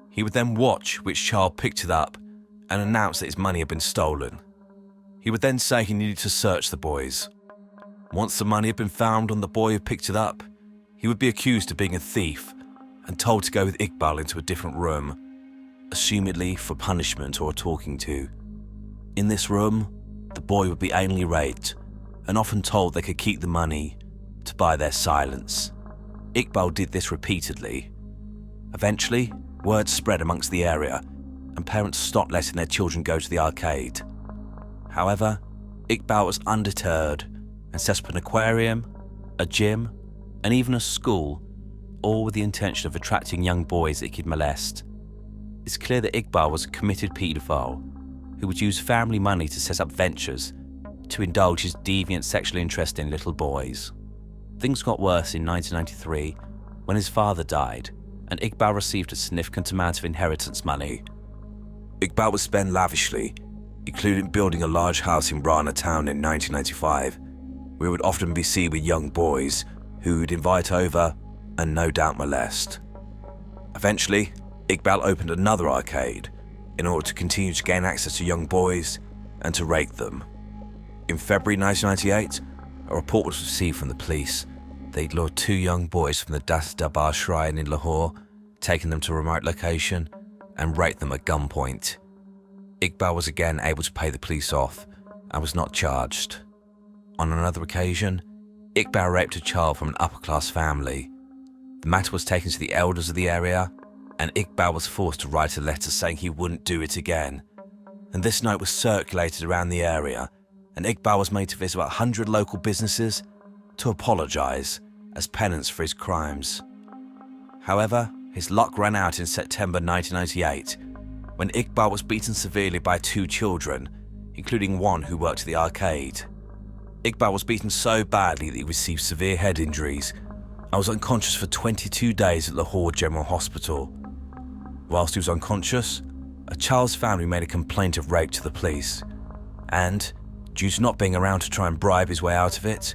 He would then watch which child picked it up and announce that his money had been stolen. He would then say he needed to search the boys. Once the money had been found on the boy who picked it up, he would be accused of being a thief and told to go with Iqbal into a different room, assumedly for punishment or a talking to. In this room, the boy would be anally raped and often told they could keep the money to buy their silence. Iqbal did this repeatedly. Eventually, word spread amongst the area and parents stopped letting their children go to the arcade. However, Iqbal was undeterred and set up an aquarium, a gym, and even a school, all with the intention of attracting young boys that he could molest. It's clear that Iqbal was a committed paedophile who would use family money to set up ventures to indulge his deviant sexual interest in little boys. Things got worse in 1993 when his father died and Iqbal received a significant amount of inheritance money. Iqbal would spend lavishly, including building a large house in Rana town in 1995, where he would often be seen with young boys who he'd invite over and no doubt molest. Eventually, Iqbal opened another arcade in order to continue to gain access to young boys and to rape them. In February 1998, a report was received from the police. They'd lured 2 young boys from the Das Darbar shrine in Lahore, taken them to a remote location, and raped them at gunpoint. Iqbal was again able to pay the police off and was not charged. On another occasion, Iqbal raped a child from an upper-class family. The matter was taken to the elders of the area, and Iqbal was forced to write a letter saying he wouldn't do it again. And this note was circulated around the area, and Iqbal was made to visit about 100 local businesses to apologise as penance for his crimes. However, his luck ran out in September 1998, when Iqbal was beaten severely by 2 children, including one who worked at the arcade. Iqbal was beaten so badly that he received severe head injuries and was unconscious for 22 days at Lahore General Hospital. Whilst he was unconscious, a child's family made a complaint of rape to the police, and, due to not being around to try and bribe his way out of it,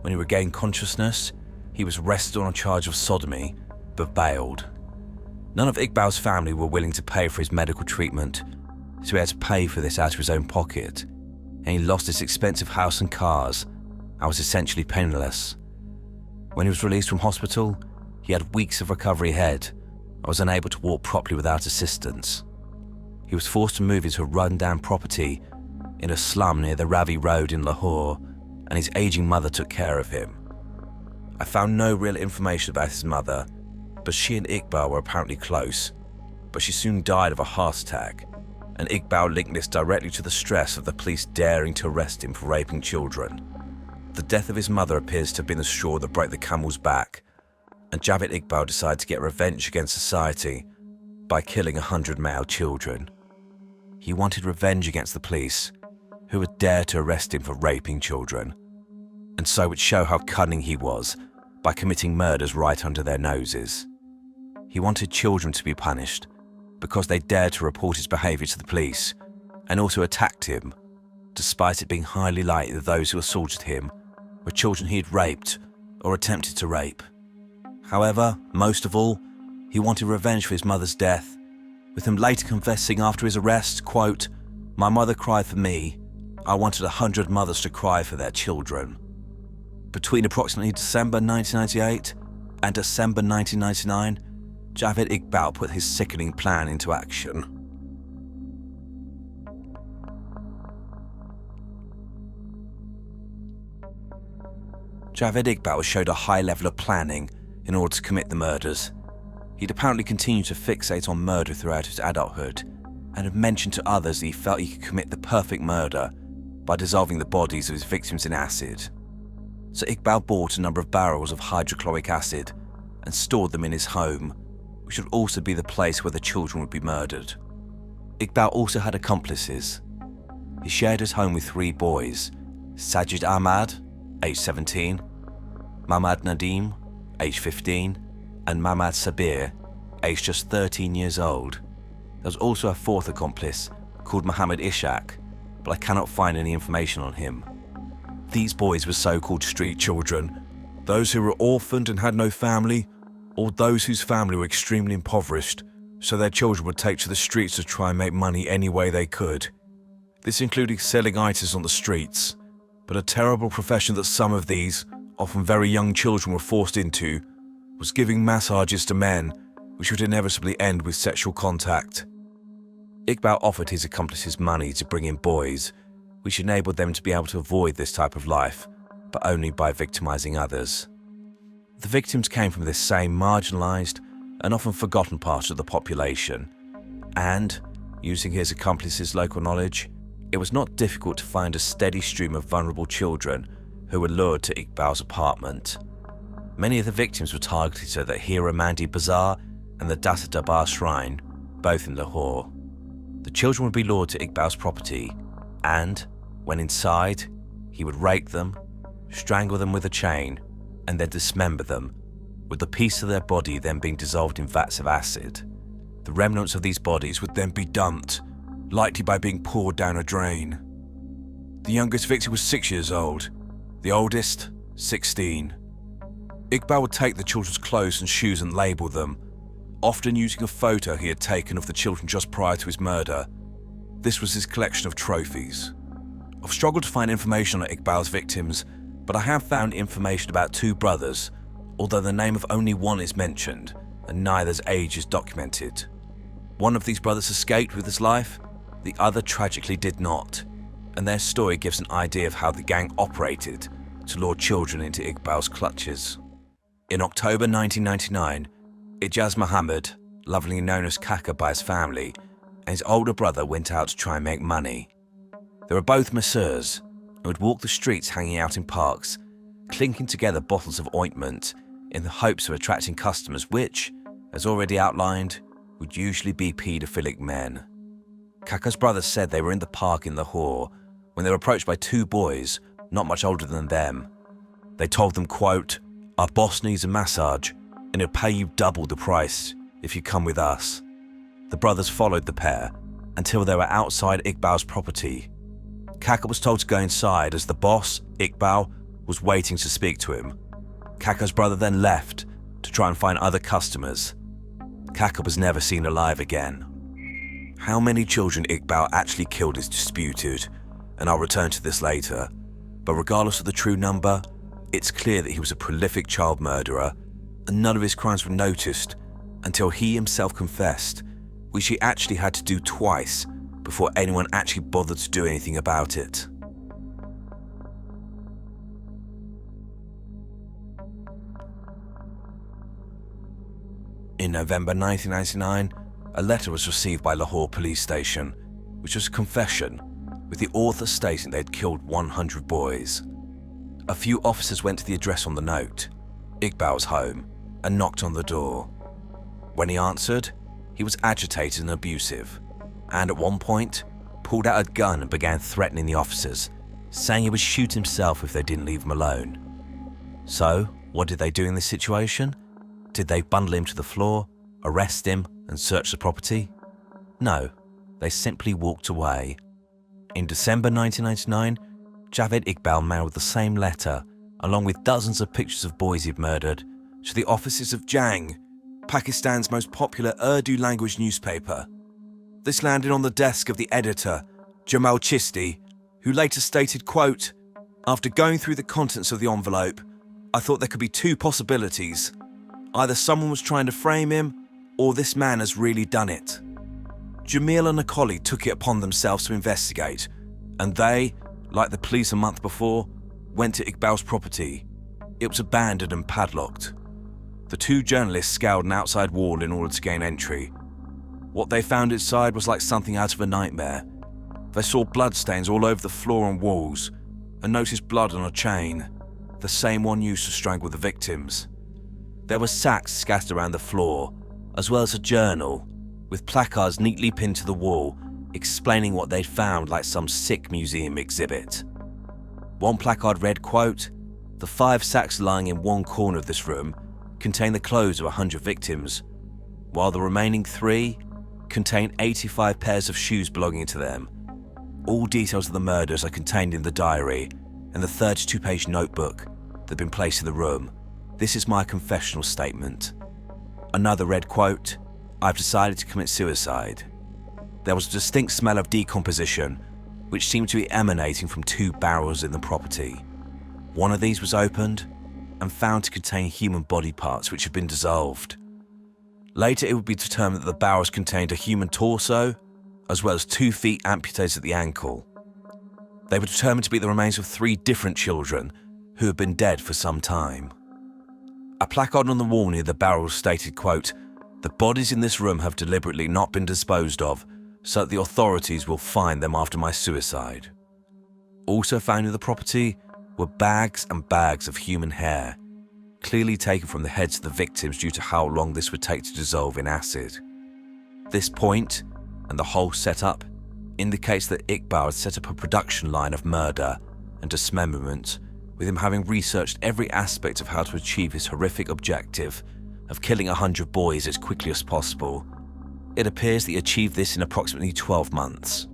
when he regained consciousness, he was arrested on a charge of sodomy, but bailed. None of Iqbal's family were willing to pay for his medical treatment, so he had to pay for this out of his own pocket. and he lost his expensive house and cars and was essentially penniless. When he was released from hospital, he had weeks of recovery ahead and was unable to walk properly without assistance. He was forced to move into a run-down property in a slum near the Ravi Road in Lahore, and his aging mother took care of him. I found no real information about his mother, but she and Iqbal were apparently close, but she soon died of a heart attack, and Iqbal linked this directly to the stress of the police daring to arrest him for raping children. The death of his mother appears to have been the straw that broke the camel's back, and Javed Iqbal decided to get revenge against society by killing 100 male children. He wanted revenge against the police, who would dare to arrest him for raping children, and so would show how cunning he was by committing murders right under their noses. He wanted children to be punished because they dared to report his behaviour to the police, and also attacked him, despite it being highly likely that those who assaulted him were children he had raped or attempted to rape. However, most of all, he wanted revenge for his mother's death, with him later confessing after his arrest, quote, "My mother cried for me. I wanted 100 mothers to cry for their children." Between approximately December 1998 and December 1999, Javed Iqbal put his sickening plan into action. Javed Iqbal showed a high level of planning in order to commit the murders. He'd apparently continued to fixate on murder throughout his adulthood, and had mentioned to others that he felt he could commit the perfect murder by dissolving the bodies of his victims in acid. So Iqbal bought a number of barrels of hydrochloric acid and stored them in his home, which would also be the place where the children would be murdered. Iqbal also had accomplices. He shared his home with 3 boys: Sajid Ahmad, age 17, Mamad Nadim, age 15, and Mamad Sabir, aged just 13 years old. There was also a 4th accomplice called Muhammad Ishaq, but I cannot find any information on him. These boys were so-called street children, those who were orphaned and had no family, or those whose family were extremely impoverished, so their children would take to the streets to try and make money any way they could. This included selling items on the streets, but a terrible profession that some of these, often very young children, were forced into was giving massages to men, which would inevitably end with sexual contact. Iqbal offered his accomplices money to bring in boys, which enabled them to be able to avoid this type of life, but only by victimizing others. The victims came from this same marginalized and often forgotten part of the population, and, using his accomplices' local knowledge, it was not difficult to find a steady stream of vulnerable children who were lured to Iqbal's apartment. Many of the victims were targeted at the Hira Mandi Bazaar and the Dasa Darbar Shrine, both in Lahore. The children would be lured to Iqbal's property, and, when inside, he would rape them, strangle them with a chain, and then dismember them, with the piece of their body then being dissolved in vats of acid. The remnants of these bodies would then be dumped, likely by being poured down a drain. The youngest victim was 6 years old, the oldest, 16. Iqbal would take the children's clothes and shoes and label them, often using a photo he had taken of the children just prior to his murder. This was his collection of trophies. I've struggled to find information on Iqbal's victims, but I have found information about 2 brothers, although the name of only one is mentioned, and neither's age is documented. One of these brothers escaped with his life, the other tragically did not, and their story gives an idea of how the gang operated to lure children into Iqbal's clutches. In October 1999, Ijaz Muhammad, lovingly known as Kaka by his family, and his older brother went out to try and make money. They were both masseurs and would walk the streets hanging out in parks, clinking together bottles of ointment in the hopes of attracting customers which, as already outlined, would usually be paedophilic men. Kaka's brother said they were in the park in Lahore when they were approached by 2 boys not much older than them. They told them, quote, "Our boss needs a massage and he'll pay you double the price if you come with us." The brothers followed the pair until they were outside Iqbal's property. Kaka was told to go inside as the boss, Iqbal, was waiting to speak to him. Kaka's brother then left to try and find other customers. Kaka was never seen alive again. How many children Iqbal actually killed is disputed, and I'll return to this later, but regardless of the true number, it's clear that he was a prolific child murderer, and none of his crimes were noticed until he himself confessed, which he actually had to do twice before anyone actually bothered to do anything about it. In November 1999, a letter was received by Lahore police station, which was a confession, with the author stating they'd killed 100 boys. A few officers went to the address on the note, Iqbal's home, and knocked on the door. When he answered, he was agitated and abusive, and at one point, pulled out a gun and began threatening the officers, saying he would shoot himself if they didn't leave him alone. So, what did they do in this situation? Did they bundle him to the floor, arrest him, and search the property? No, they simply walked away. In December 1999, Javed Iqbal mailed the same letter, along with dozens of pictures of boys he'd murdered, to the offices of Jang, Pakistan's most popular Urdu language newspaper. This landed on the desk of the editor, Jamal Chisti, who later stated, quote, "After going through the contents of the envelope, I thought there could be two possibilities. Either someone was trying to frame him, or this man has really done it." Jamil and a colleague took it upon themselves to investigate, and they, like the police a month before, went to Iqbal's property. It was abandoned and padlocked. The two journalists scaled an outside wall in order to gain entry. What they found inside was like something out of a nightmare. They saw bloodstains all over the floor and walls, and noticed blood on a chain, the same one used to strangle the victims. There were sacks scattered around the floor, as well as a journal, with placards neatly pinned to the wall, explaining what they'd found like some sick museum exhibit. One placard read, quote, "The 5 sacks lying in one corner of this room contain the clothes of 100 victims, while the remaining 3 contain 85 pairs of shoes belonging to them. All details of the murders are contained in the diary and the 32-page notebook that had been placed in the room. This is my confessional statement." Another read, quote, "I've decided to commit suicide." There was a distinct smell of decomposition, which seemed to be emanating from 2 barrels in the property. One of these was opened and found to contain human body parts which had been dissolved. Later, it would be determined that the barrels contained a human torso, as well as 2 feet amputated at the ankle. They were determined to be the remains of 3 different children who had been dead for some time. A placard on the wall near the barrels stated, quote, "The bodies in this room have deliberately not been disposed of, so that the authorities will find them after my suicide." Also found in the property were bags and bags of human hair, clearly taken from the heads of the victims due to how long this would take to dissolve in acid. This point, and the whole setup, indicates that Iqbal had set up a production line of murder and dismemberment, with him having researched every aspect of how to achieve his horrific objective of killing 100 boys as quickly as possible. It appears that he achieved this in approximately 12 months.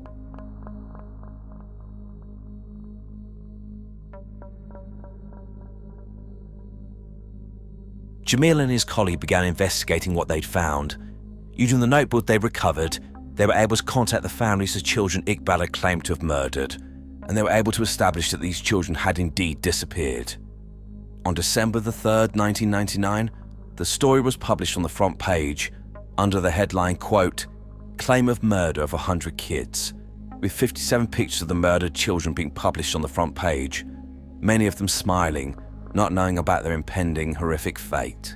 Jamil and his colleague began investigating what they'd found. Using the notebook they recovered, they were able to contact the families of children Iqbal had claimed to have murdered, and they were able to establish that these children had indeed disappeared. On December the 3rd, 1999, the story was published on the front page under the headline, quote, "Claim of murder of 100 kids," with 57 pictures of the murdered children being published on the front page, many of them smiling, not knowing about their impending horrific fate.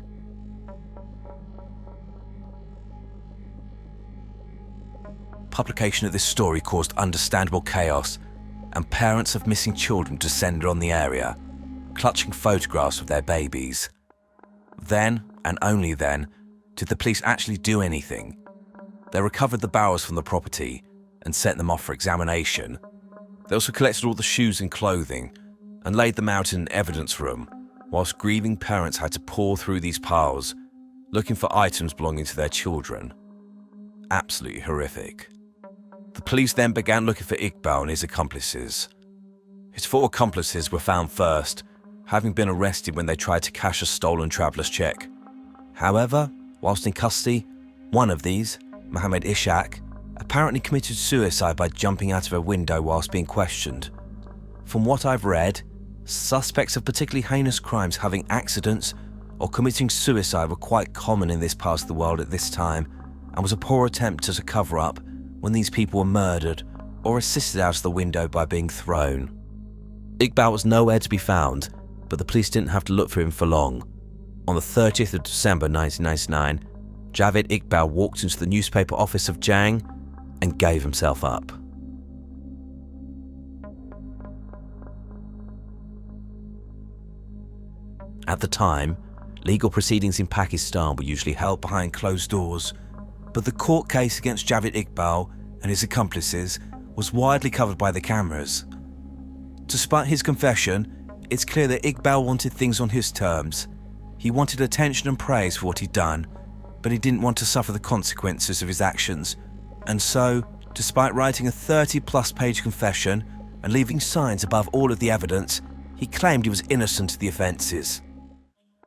Publication of this story caused understandable chaos, and parents of missing children descended on the area, clutching photographs of their babies. Then, and only then, did the police actually do anything. They recovered the barrels from the property and sent them off for examination. They also collected all the shoes and clothing and laid them out in an evidence room, whilst grieving parents had to pore through these piles, looking for items belonging to their children. Absolutely horrific. The police then began looking for Iqbal and his accomplices. His 4 accomplices were found first, having been arrested when they tried to cash a stolen traveller's check. However, whilst in custody, one of these, Mohammed Ishaq, apparently committed suicide by jumping out of a window whilst being questioned. From what I've read, suspects of particularly heinous crimes having accidents or committing suicide were quite common in this part of the world at this time, and was a poor attempt at a cover-up when these people were murdered or assisted out of the window by being thrown. Iqbal was nowhere to be found, but the police didn't have to look for him for long. On the 30th of December 1999, Javed Iqbal walked into the newspaper office of Jang and gave himself up. At the time, legal proceedings in Pakistan were usually held behind closed doors, but the court case against Javed Iqbal and his accomplices was widely covered by the cameras. Despite his confession, it's clear that Iqbal wanted things on his terms. He wanted attention and praise for what he'd done, but he didn't want to suffer the consequences of his actions. And so, despite writing a 30-plus page confession and leaving signs above all of the evidence, he claimed he was innocent of the offences.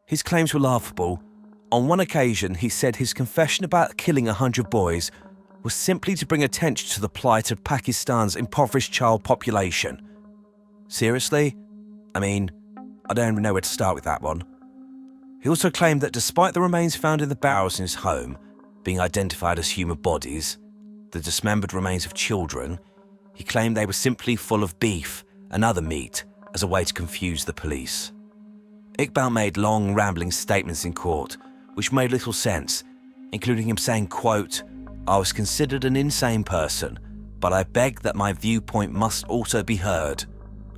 His claims were laughable. On one occasion, he said his confession about killing 100 boys was simply to bring attention to the plight of Pakistan's impoverished child population. Seriously? I mean, I don't even know where to start with that one. He also claimed that despite the remains found in the barrels in his home being identified as human bodies, the dismembered remains of children, he claimed they were simply full of beef and other meat as a way to confuse the police. Iqbal made long, rambling statements in court, which made little sense, including him saying, quote, "I was considered an insane person, but I beg that my viewpoint must also be heard.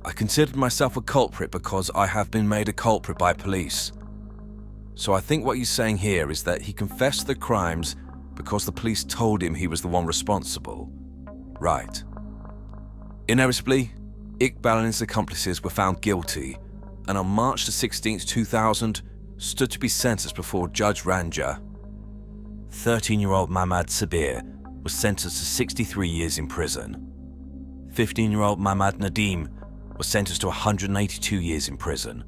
I considered myself a culprit because I have been made a culprit by police. So I think what he's saying here is that he confessed the crimes because the police told him he was the one responsible. Right." Inevitably, Iqbal and his accomplices were found guilty, and on March 16, 2000, stood to be sentenced before Judge Ranja. 13-year-old Mahmad Sabir was sentenced to 63 years in prison. 15-year-old Mahmad Nadim was sentenced to 182 years in prison.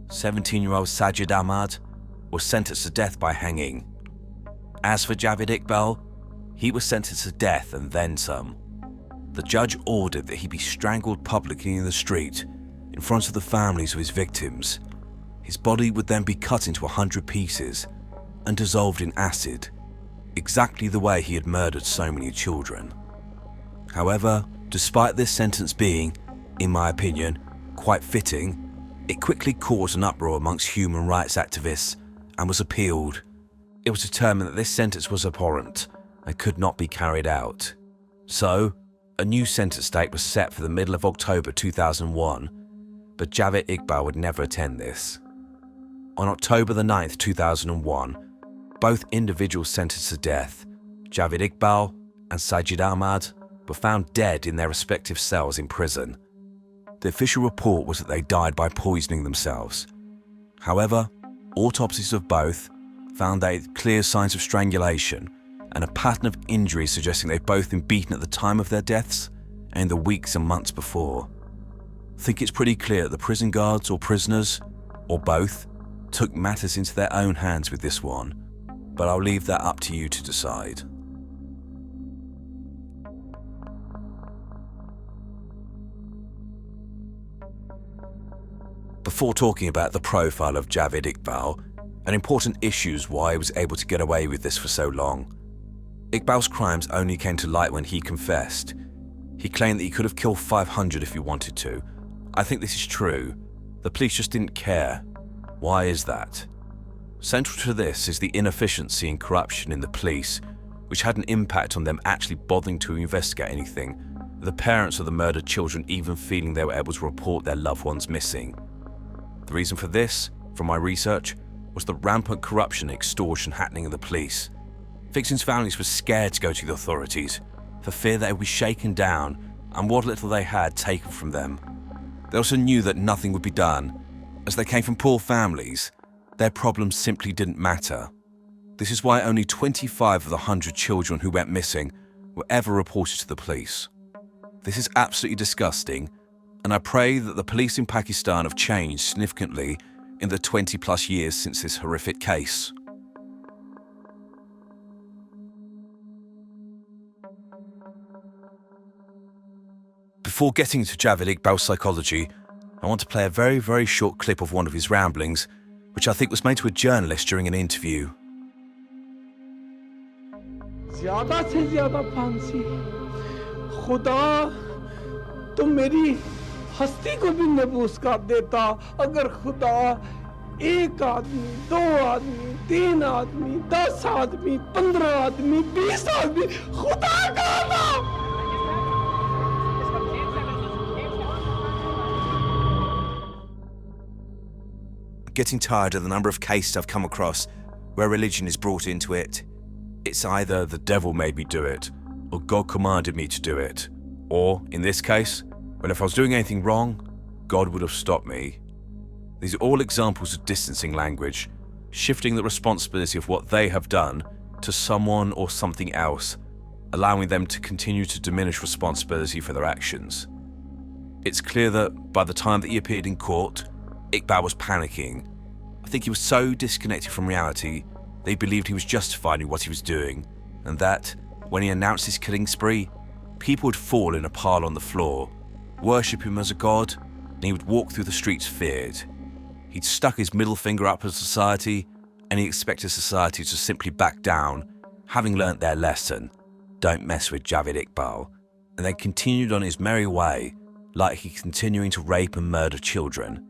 17-year-old Sajid Ahmad was sentenced to death by hanging. As for Javed Iqbal, he was sentenced to death and then some. The judge ordered that he be strangled publicly in the street in front of the families of his victims. His body would then be cut into 100 pieces and dissolved in acid, exactly the way he had murdered so many children. However, despite this sentence being, in my opinion, quite fitting, it quickly caused an uproar amongst human rights activists and was appealed. It was determined that this sentence was abhorrent and could not be carried out. So, a new sentence date was set for the middle of October 2001, but Javed Iqbal would never attend this. On October the 9th, 2001, both individuals sentenced to death, Javed Iqbal and Sajid Ahmad, were found dead in their respective cells in prison. The official report was that they died by poisoning themselves. However, autopsies of both found they had clear signs of strangulation and a pattern of injuries suggesting they'd both been beaten at the time of their deaths and in the weeks and months before. I think it's pretty clear that the prison guards or prisoners, or both, took matters into their own hands with this one, but I'll leave that up to you to decide. Before talking about the profile of Javed Iqbal, an important issue is why he was able to get away with this for so long. Iqbal's crimes only came to light when he confessed. He claimed that he could have killed 500 if he wanted to. I think this is true. The police just didn't care. Why is that? Central to this is the inefficiency and corruption in the police, which had an impact on them actually bothering to investigate anything, the parents of the murdered children even feeling they were able to report their loved ones missing. The reason for this, from my research, was the rampant corruption and extortion happening in the police. Victims' families were scared to go to the authorities, for fear they would be shaken down and what little they had taken from them. They also knew that nothing would be done. As they came from poor families, their problems simply didn't matter. This is why only 25 of the 100 children who went missing were ever reported to the police. This is absolutely disgusting, and I pray that the police in Pakistan have changed significantly in the 20+ years since this horrific case. Before getting to Javid Iqbal's psychology, I want to play a very, very short clip of one of his ramblings, which I think was made to a journalist during an interview. ज़्यादा से ज़्यादा फांसी खुदा तो मेरी हस्ती को भी नबूस कर देता अगर खुदा एक आदमी, दो आदमी, 3 आदमी, 10 आदमी, 15 आदमी, 20 आदमी खुदा का नाम। Getting tired of the number of cases I've come across where religion is brought into it. It's either the devil made me do it, or God commanded me to do it. Or, in this case, well, if I was doing anything wrong, God would have stopped me. These are all examples of distancing language, shifting the responsibility of what they have done to someone or something else, allowing them to continue to diminish responsibility for their actions. It's clear that by the time that he appeared in court, Iqbal was panicking. I think he was so disconnected from reality, they believed he was justified in what he was doing, and that, when he announced his killing spree, people would fall in a pile on the floor, worship him as a god, and he would walk through the streets feared. He'd stuck his middle finger up at society, and he expected society to simply back down, having learnt their lesson, don't mess with Javid Iqbal, and then continued on his merry way, like he continuing to rape and murder children.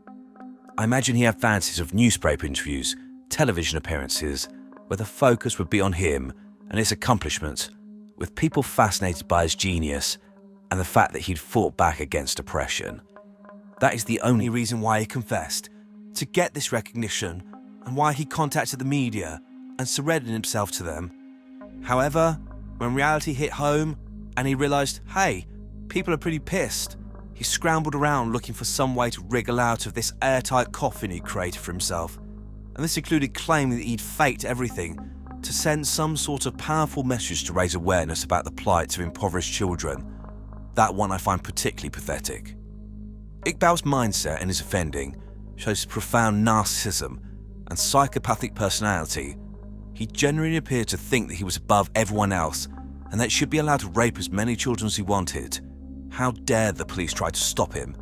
I imagine he had fancies of newspaper interviews, television appearances, where the focus would be on him and his accomplishments, with people fascinated by his genius and the fact that he'd fought back against oppression. That is the only reason why he confessed, to get this recognition, and why he contacted the media and surrendered himself to them. However, when reality hit home and he realised, hey, people are pretty pissed, he scrambled around looking for some way to wriggle out of this airtight coffin he created for himself. And this included claiming that he'd faked everything to send some sort of powerful message to raise awareness about the plight of impoverished children. That one I find particularly pathetic. Iqbal's mindset in his offending shows profound narcissism and psychopathic personality. He genuinely appeared to think that he was above everyone else and that he should be allowed to rape as many children as he wanted. How dare the police try to stop him?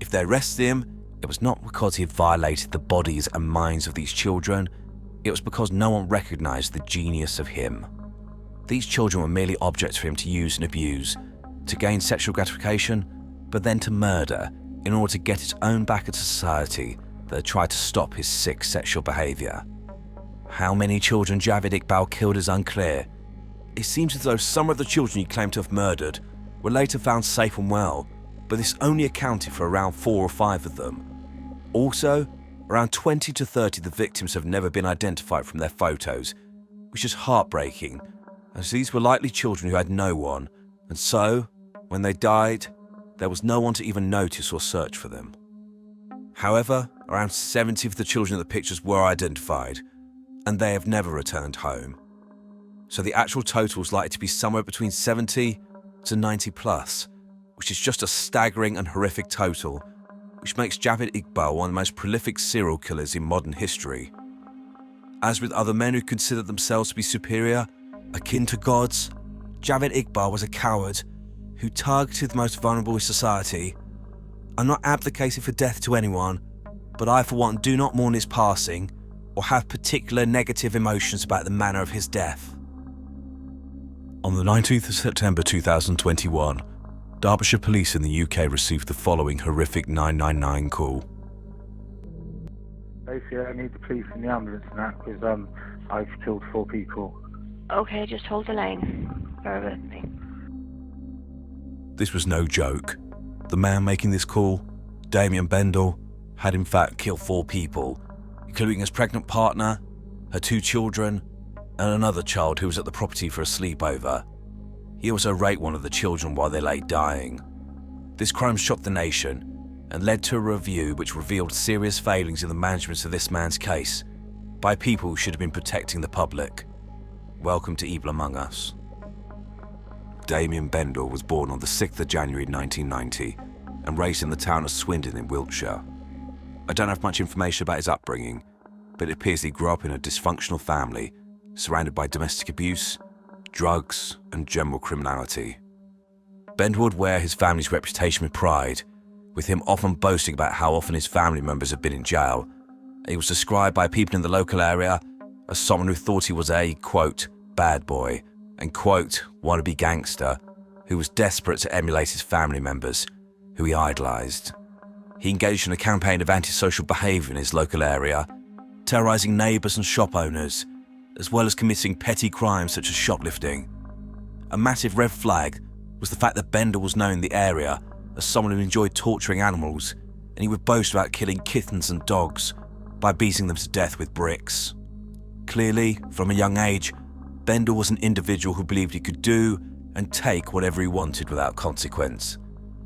If they arrested him, it was not because he had violated the bodies and minds of these children, it was because no one recognised the genius of him. These children were merely objects for him to use and abuse, to gain sexual gratification, but then to murder in order to get its own back at society that had tried to stop his sick sexual behaviour. How many children Javid Iqbal killed is unclear. It seems as though some of the children he claimed to have murdered were later found safe and well, but this only accounted for around 4 or 5 of them. Also, around 20 to 30 of the victims have never been identified from their photos, which is heartbreaking, as these were likely children who had no one, and so, when they died, there was no one to even notice or search for them. However, around 70 of the children in the pictures were identified, and they have never returned home. So the actual total is likely to be somewhere between 70 to 90 plus, which is just a staggering and horrific total, which makes Javid Iqbal one of the most prolific serial killers in modern history. As with other men who considered themselves to be superior, akin to gods, Javid Iqbal was a coward who targeted the most vulnerable in society. I'm not advocating for death to anyone, but I for one do not mourn his passing or have particular negative emotions about the manner of his death. On the 19th of September 2021, Derbyshire Police in the UK received the following horrific 999 call. Basically, I need the police and the ambulance and that because I've killed 4 people. Okay, just hold the line. Bear with me. This was no joke. The man making this call, Damien Bendel, had in fact killed 4 people, including his pregnant partner, her 2 children, and another child who was at the property for a sleepover. He also raped one of the children while they lay dying. This crime shocked the nation and led to a review which revealed serious failings in the management of this man's case by people who should have been protecting the public. Welcome to Evil Among Us. Damien Bendel was born on the 6th of January 1990 and raised in the town of Swindon in Wiltshire. I don't have much information about his upbringing, but it appears he grew up in a dysfunctional family surrounded by domestic abuse, drugs, and general criminality. Bender would wear his family's reputation with pride, with him often boasting about how often his family members had been in jail. He was described by people in the local area as someone who thought he was a, quote, bad boy, and, quote, wannabe gangster, who was desperate to emulate his family members, who he idolised. He engaged in a campaign of antisocial behaviour in his local area, terrorising neighbours and shop owners, as well as committing petty crimes such as shoplifting. A massive red flag was the fact that Bender was known in the area as someone who enjoyed torturing animals, and he would boast about killing kittens and dogs by beating them to death with bricks. Clearly, from a young age, Bender was an individual who believed he could do and take whatever he wanted without consequence.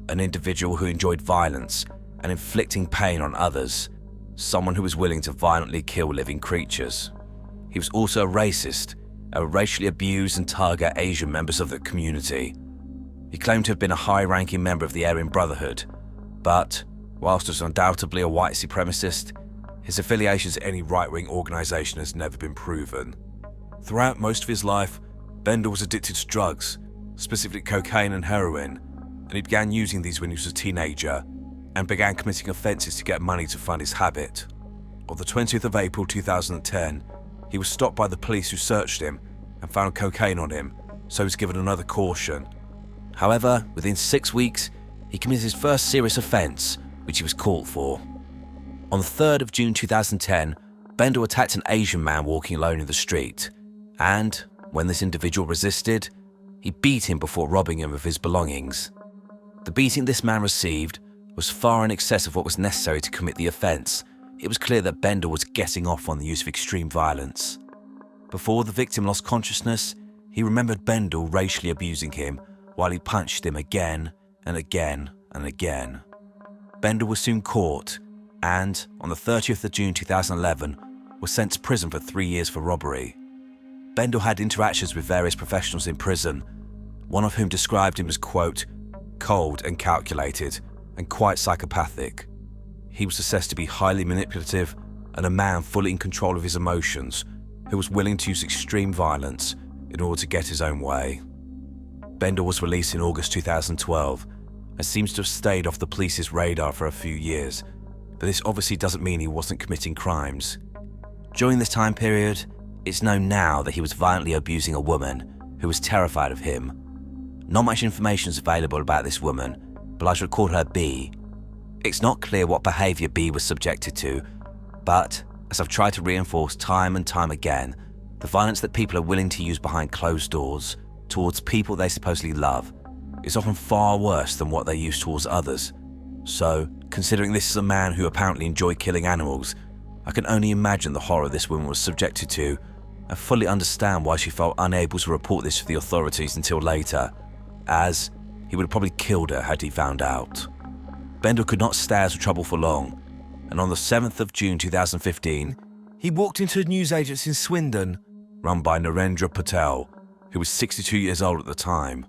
An individual who enjoyed violence and inflicting pain on others. Someone who was willing to violently kill living creatures. He was also a racist and would racially abuse and target Asian members of the community. He claimed to have been a high-ranking member of the Aryan Brotherhood, but, whilst he was undoubtedly a white supremacist, his affiliations to any right-wing organisation has never been proven. Throughout most of his life, Bender was addicted to drugs, specifically cocaine and heroin, and he began using these when he was a teenager, and began committing offences to get money to fund his habit. On the 20th of April 2010, he was stopped by the police who searched him and found cocaine on him, so he was given another caution. However, within 6 weeks, he committed his first serious offence, which he was caught for. On the 3rd of June 2010, Bender attacked an Asian man walking alone in the street, and, when this individual resisted, he beat him before robbing him of his belongings. The beating this man received was far in excess of what was necessary to commit the offence. It was clear that Bender was getting off on the use of extreme violence. Before the victim lost consciousness, he remembered Bender racially abusing him while he punched him again and again and again. Bender was soon caught and, on the 30th of June 2011, was sent to prison for 3 years for robbery. Bender had interactions with various professionals in prison, one of whom described him as, quote, cold and calculated and quite psychopathic. He was assessed to be highly manipulative and a man fully in control of his emotions, who was willing to use extreme violence in order to get his own way. Bender was released in August 2012 and seems to have stayed off the police's radar for a few years, but this obviously doesn't mean he wasn't committing crimes. During this time period, it's known now that he was violently abusing a woman who was terrified of him. Not much information is available about this woman, but I shall call her B. It's not clear what behaviour B was subjected to, but, as I've tried to reinforce time and time again, the violence that people are willing to use behind closed doors towards people they supposedly love is often far worse than what they use towards others. So, considering this is a man who apparently enjoyed killing animals, I can only imagine the horror this woman was subjected to and fully understand why she felt unable to report this to the authorities until later, as he would have probably killed her had he found out. Bender could not stay out of trouble for long, and on the 7th of June 2015, he walked into a newsagent's in Swindon, run by Narendra Patel, who was 62 years old at the time.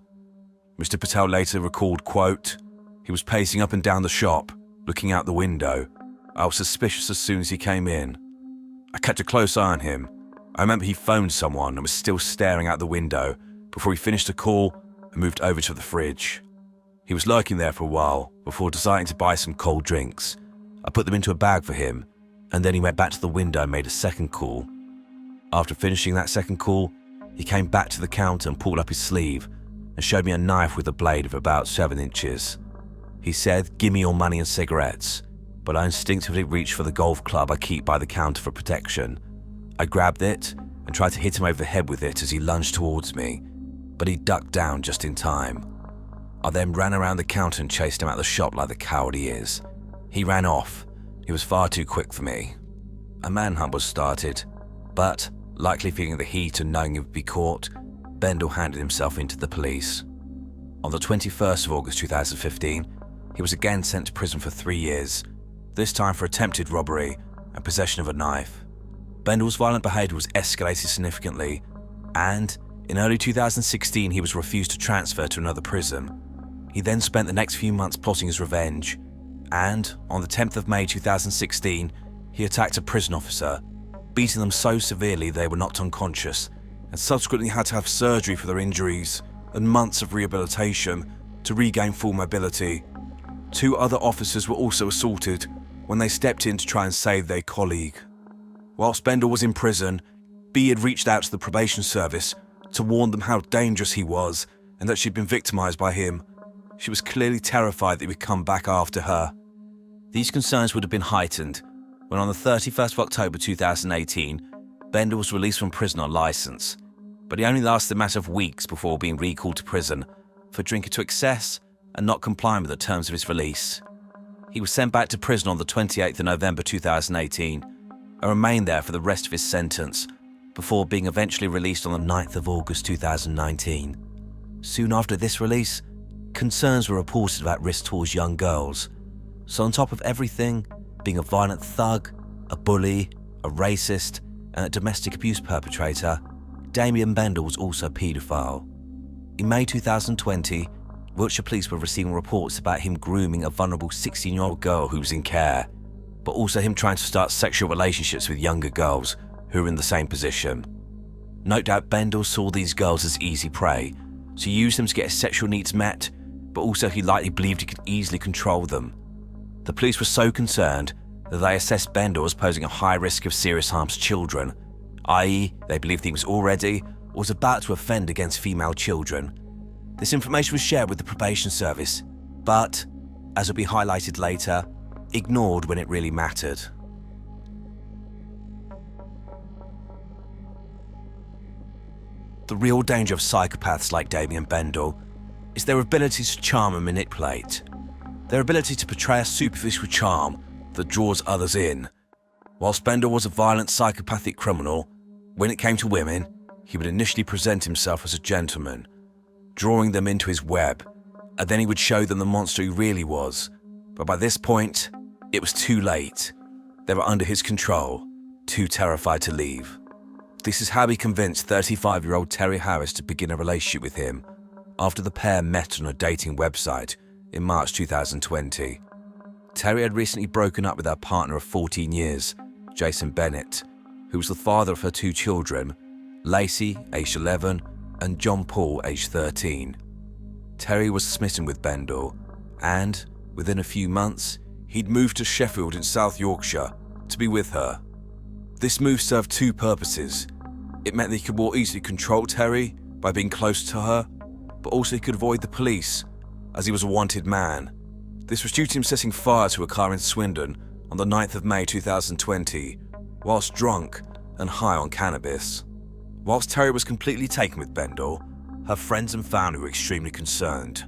Mr. Patel later recalled, quote, he was pacing up and down the shop, looking out the window. I was suspicious as soon as he came in. I kept a close eye on him. I remember he phoned someone and was still staring out the window before he finished a call and moved over to the fridge. He was lurking there for a while before deciding to buy some cold drinks. I put them into a bag for him, and then he went back to the window and made a second call. After finishing that second call, he came back to the counter and pulled up his sleeve and showed me a knife with a blade of about 7 inches. He said, "Give me your money and cigarettes," but I instinctively reached for the golf club I keep by the counter for protection. I grabbed it and tried to hit him over the head with it as he lunged towards me, but he ducked down just in time. I then ran around the counter and chased him out of the shop like the coward he is. He ran off. He was far too quick for me. A manhunt was started, but, likely feeling the heat and knowing he would be caught, Bender handed himself in to the police. On the 21st of August 2015, he was again sent to prison for 3 years, this time for attempted robbery and possession of a knife. Bender's violent behaviour was escalated significantly, and in early 2016 he was refused to transfer to another prison. He then spent the next few months plotting his revenge, and on the 10th of May 2016, he attacked a prison officer, beating them so severely they were knocked unconscious, and subsequently had to have surgery for their injuries and months of rehabilitation to regain full mobility. 2 other officers were also assaulted when they stepped in to try and save their colleague. Whilst Bendel was in prison, B had reached out to the probation service to warn them how dangerous he was and that she'd been victimised by him. She was clearly terrified that he would come back after her. These concerns would have been heightened when on the 31st of October 2018, Bendel was released from prison on licence, but he only lasted a matter of weeks before being recalled to prison for drinking to excess and not complying with the terms of his release. He was sent back to prison on the 28th of November 2018 and remained there for the rest of his sentence before being eventually released on the 9th of August 2019. Soon after this release, concerns were reported about risks towards young girls. So on top of everything, being a violent thug, a bully, a racist, and a domestic abuse perpetrator, Damien Bendel was also a paedophile. In May 2020, Wiltshire police were receiving reports about him grooming a vulnerable 16-year-old girl who was in care, but also him trying to start sexual relationships with younger girls who were in the same position. No doubt Bendel saw these girls as easy prey, so he used them to get his sexual needs met, but also he likely believed he could easily control them. The police were so concerned that they assessed Bendel as posing a high risk of serious harm to children, i.e. they believed he was already or was about to offend against female children. This information was shared with the probation service, but, as will be highlighted later, ignored when it really mattered. The real danger of psychopaths like Damien Bendel is their ability to charm and manipulate. Their ability to portray a superficial charm that draws others in. Whilst Bendel was a violent psychopathic criminal, when it came to women, he would initially present himself as a gentleman, drawing them into his web, and then he would show them the monster he really was. But by this point, it was too late. They were under his control, too terrified to leave. This is how he convinced 35-year-old Terry Harris to begin a relationship with him after the pair met on a dating website in March 2020. Terry had recently broken up with her partner of 14 years, Jason Bennett, who was the father of her 2 children, Lacey, aged 11, and John Paul, aged 13. Terry was smitten with Bendel, and, within a few months, he'd moved to Sheffield in South Yorkshire to be with her. This move served 2 purposes. It meant that he could more easily control Terry by being close to her, but also he could avoid the police, as he was a wanted man. This was due to him setting fire to a car in Swindon on the 9th of May 2020, whilst drunk and high on cannabis. Whilst Terry was completely taken with Bendel, her friends and family were extremely concerned.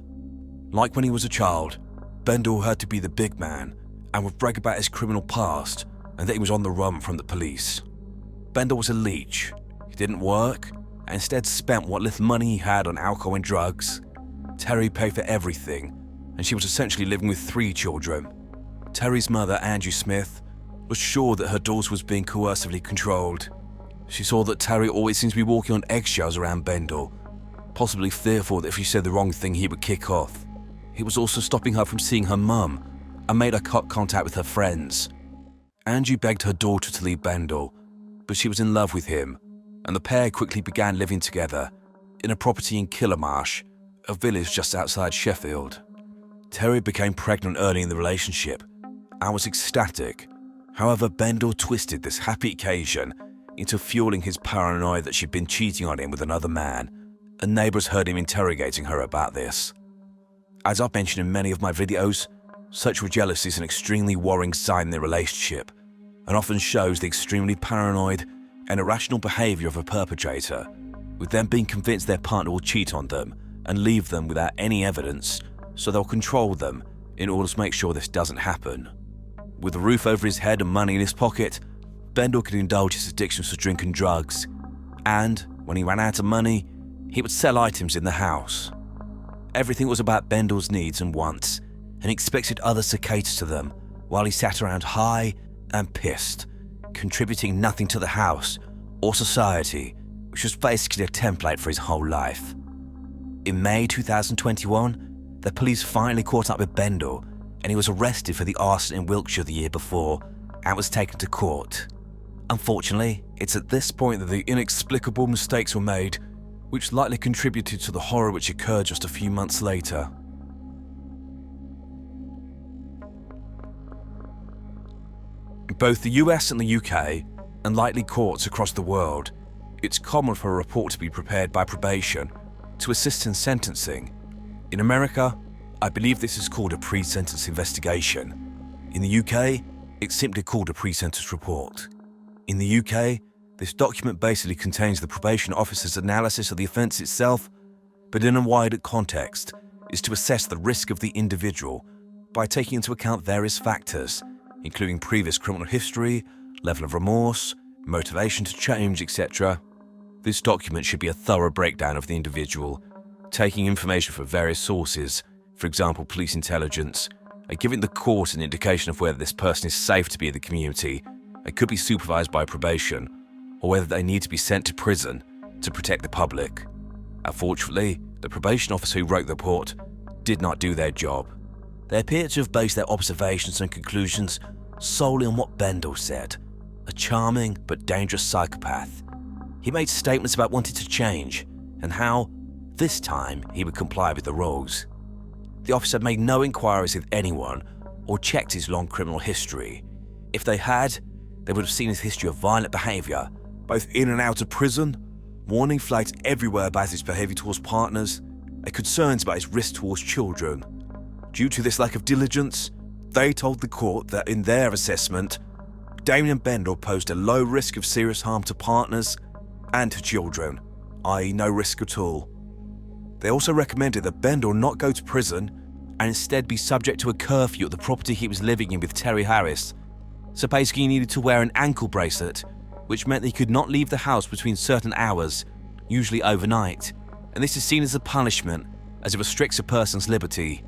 Like when he was a child, Bendel had to be the big man and would brag about his criminal past and that he was on the run from the police. Bendel was a leech. He didn't work and instead spent what little money he had on alcohol and drugs. Terry paid for everything, and she was essentially living with 3 children. Terry's mother, Angie Smith, was sure that her daughter was being coercively controlled. She saw that Terry always seemed to be walking on eggshells around Bendel, possibly fearful that if she said the wrong thing he would kick off. He was also stopping her from seeing her mum and made her cut contact with her friends. Angie begged her daughter to leave Bendel, but she was in love with him, and the pair quickly began living together in a property in Killarmarsh, a village just outside Sheffield. Terry became pregnant early in the relationship and was ecstatic. However, Bendel twisted this happy occasion into fueling his paranoia that she'd been cheating on him with another man, and neighbours heard him interrogating her about this. As I've mentioned in many of my videos, sexual jealousy is an extremely worrying sign in their relationship, and often shows the extremely paranoid and irrational behaviour of a perpetrator, with them being convinced their partner will cheat on them and leave them without any evidence, so they'll control them in order to make sure this doesn't happen. With a roof over his head and money in his pocket, Bendel could indulge his addictions to drink and drugs, and when he ran out of money, he would sell items in the house. Everything was about Bendel's needs and wants, and he expected others to cater to them while he sat around high and pissed, contributing nothing to the house or society, which was basically a template for his whole life. In May 2021, the police finally caught up with Bendel, and he was arrested for the arson in Wiltshire the year before and was taken to court. Unfortunately, it's at this point that the inexplicable mistakes were made, which likely contributed to the horror which occurred just a few months later. both the US and the UK, and likely courts across the world, it's common for a report to be prepared by probation to assist in sentencing. In America, I believe this is called a pre-sentence investigation. In the UK, it's simply called a pre-sentence report. In the UK, this document basically contains the probation officer's analysis of the offence itself, but in a wider context is to assess the risk of the individual by taking into account various factors, including previous criminal history, level of remorse, motivation to change, etc. This document should be a thorough breakdown of the individual, taking information from various sources, for example police intelligence, and giving the court an indication of whether this person is safe to be in the community and could be supervised by probation, or whether they need to be sent to prison to protect the public. Unfortunately, the probation officer who wrote the report did not do their job. They appear to have based their observations and conclusions solely on what Bendel said, a charming but dangerous psychopath. He made statements about wanting to change and how, this time, he would comply with the rules. The officer made no inquiries with anyone or checked his long criminal history. If they had, they would have seen his history of violent behaviour, both in and out of prison, warning flags everywhere about his behaviour towards partners, and concerns about his risk towards children. Due to this lack of diligence, they told the court that in their assessment, Damien Bendel posed a low risk of serious harm to partners and to children, i.e. no risk at all. They also recommended that Bendel not go to prison and instead be subject to a curfew at the property he was living in with Terry Harris. So basically he needed to wear an ankle bracelet, which meant that he could not leave the house between certain hours, usually overnight, and this is seen as a punishment as it restricts a person's liberty.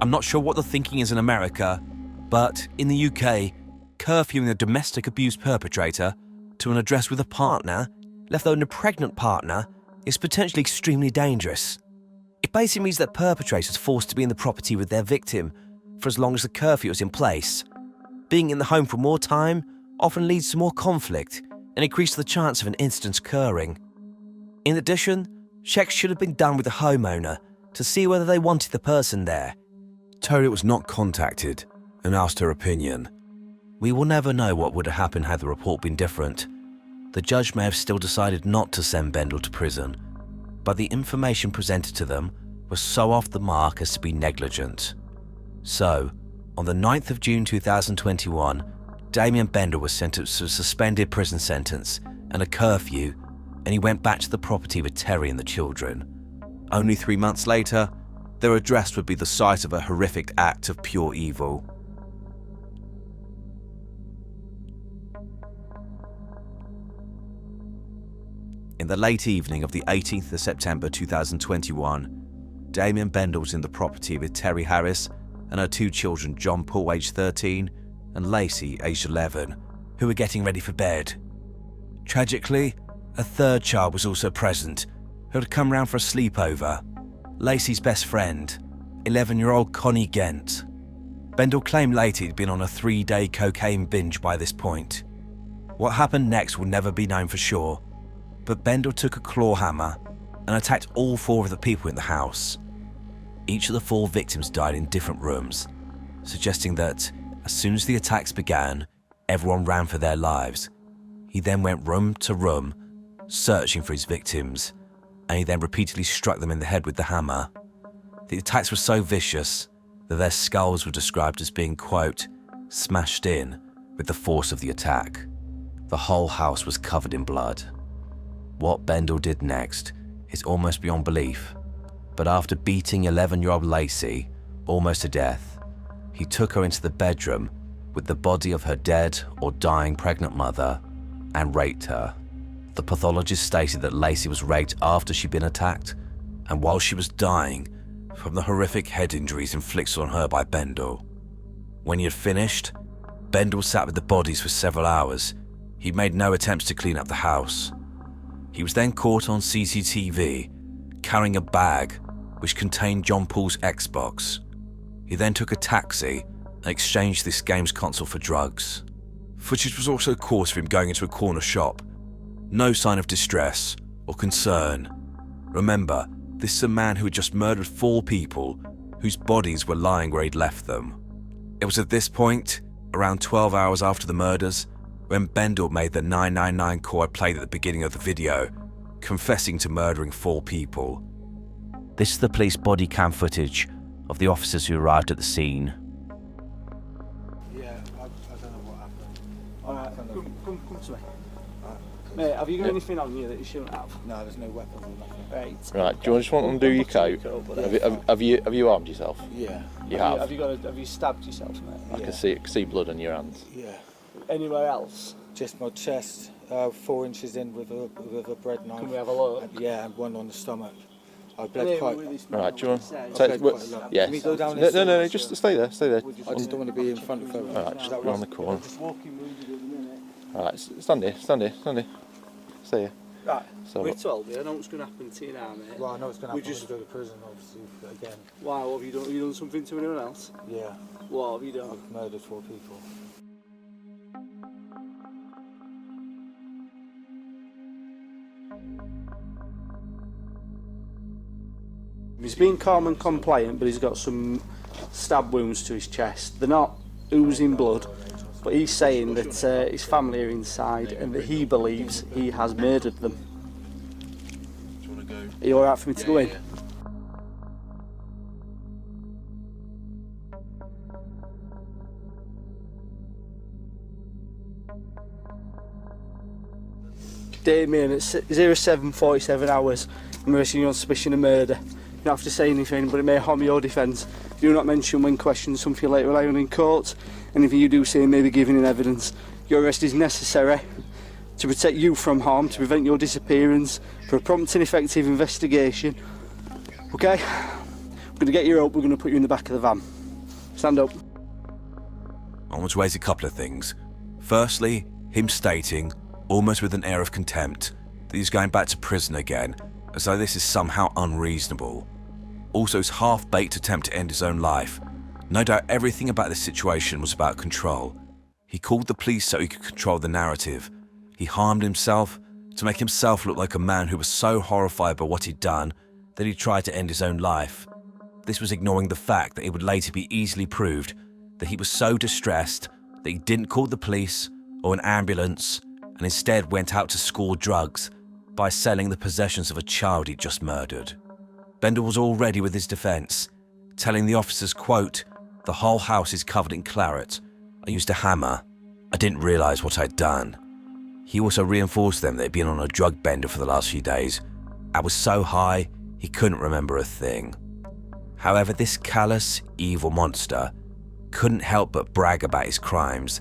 I'm not sure what the thinking is in America, but in the UK, curfewing a domestic abuse perpetrator to an address with a partner, let alone a pregnant partner, is potentially extremely dangerous. It basically means that perpetrators are forced to be in the property with their victim for as long as the curfew is in place. Being in the home for more time often leads to more conflict and increases the chance of an incident occurring. In addition, checks should have been done with the homeowner to see whether they wanted the person there. Terry was not contacted and asked her opinion. We will never know what would have happened had the report been different. The judge may have still decided not to send Bendel to prison, but the information presented to them was so off the mark as to be negligent. So, on the 9th of June 2021, Damien Bendel was sentenced to a suspended prison sentence and a curfew, and he went back to the property with Terry and the children. Only 3 months later, their address would be the site of a horrific act of pure evil. In the late evening of the 18th of September 2021, Damien Bendel was in the property with Terry Harris and her 2 children, John Paul, aged 13, and Lacey, aged 11, who were getting ready for bed. Tragically, a 3rd child was also present, who had come round for a sleepover, Lacey's best friend, 11-year-old Connie Gent. Bendel claimed later he'd been on a 3-day cocaine binge by this point. What happened next will never be known for sure, but Bendel took a claw hammer and attacked all 4 of the people in the house. Each of the 4 victims died in different rooms, suggesting that as soon as the attacks began, everyone ran for their lives. He then went room to room, searching for his victims, and he then repeatedly struck them in the head with the hammer. The attacks were so vicious that their skulls were described as being, quote, smashed in with the force of the attack. The whole house was covered in blood. What Bendel did next is almost beyond belief, but after beating 11-year-old Lacey almost to death, he took her into the bedroom with the body of her dead or dying pregnant mother and raped her. The pathologist stated that Lacey was raped after she'd been attacked and while she was dying from the horrific head injuries inflicted on her by Bendel. When he had finished, Bendel sat with the bodies for several hours. He made no attempts to clean up the house. He was then caught on CCTV carrying a bag which contained John Paul's Xbox. He then took a taxi and exchanged this game's console for drugs. Footage was also caught of him going into a corner shop. No sign of distress or concern. Remember, this is a man who had just murdered 4 people whose bodies were lying where he'd left them. It was at this point around 12 hours after the murders, when Bendel made the 999 call I played at the beginning of the video, confessing to murdering 4 people. This is the police body cam footage of the officers who arrived at the scene. Yeah, I don't know what happened. Alright, come to me. Mate, have you got anything on you that you shouldn't have? No, there's no weapons or nothing. Right. Right, do you just want to undo your coat? Have you armed yourself? Yeah. You have? Have you stabbed yourself, mate? I can see blood on your hands. Yeah. Anywhere else? Just my chest, 4 inches in with a bread knife. Can we have a look? Yeah, and one on the stomach. I bled quite. Right, do you want? Yeah. Can we go down this? No, just stay there. I just don't want to be in front of her. Alright, just round the corner. Just walking wounded at the minute. Alright, stand here. Stay here. Right, So, we're told you, I know what's going to happen to you now, mate. Well, I know it's going to happen just when you go to prison, obviously, but again. Why, what have you done? Have you done something to anyone else? Yeah. What have you done? I've murdered 4 people. He's been calm and compliant, but he's got some stab wounds to his chest. They're not oozing blood, but he's saying that his family are inside and that he believes he has murdered them. Are you alright for me to go in? Damien, at 07:47 hours, I'm arresting you on suspicion of murder. You don't have to say anything, but it may harm your defence. Do not mention when questioned something later rely on in court. Anything you do say may be given in evidence. Your arrest is necessary to protect you from harm, to prevent your disappearance, for a prompt and effective investigation. Okay? We're going to get you up, we're going to put you in the back of the van. Stand up. I want to raise a couple of things. Firstly, him stating, almost with an air of contempt, that he's going back to prison again, as though this is somehow unreasonable. Also, his half-baked attempt to end his own life. No doubt everything about this situation was about control. He called the police so he could control the narrative. He harmed himself to make himself look like a man who was so horrified by what he'd done that he tried to end his own life. This was ignoring the fact that it would later be easily proved that he was so distressed that he didn't call the police or an ambulance and instead went out to score drugs by selling the possessions of a child he'd just murdered. Bendel was all ready with his defence, telling the officers, quote, "The whole house is covered in claret. I used a hammer. I didn't realise what I'd done." He also reinforced them that he'd been on a drug bender for the last few days. I was so high, he couldn't remember a thing. However, this callous, evil monster couldn't help but brag about his crimes,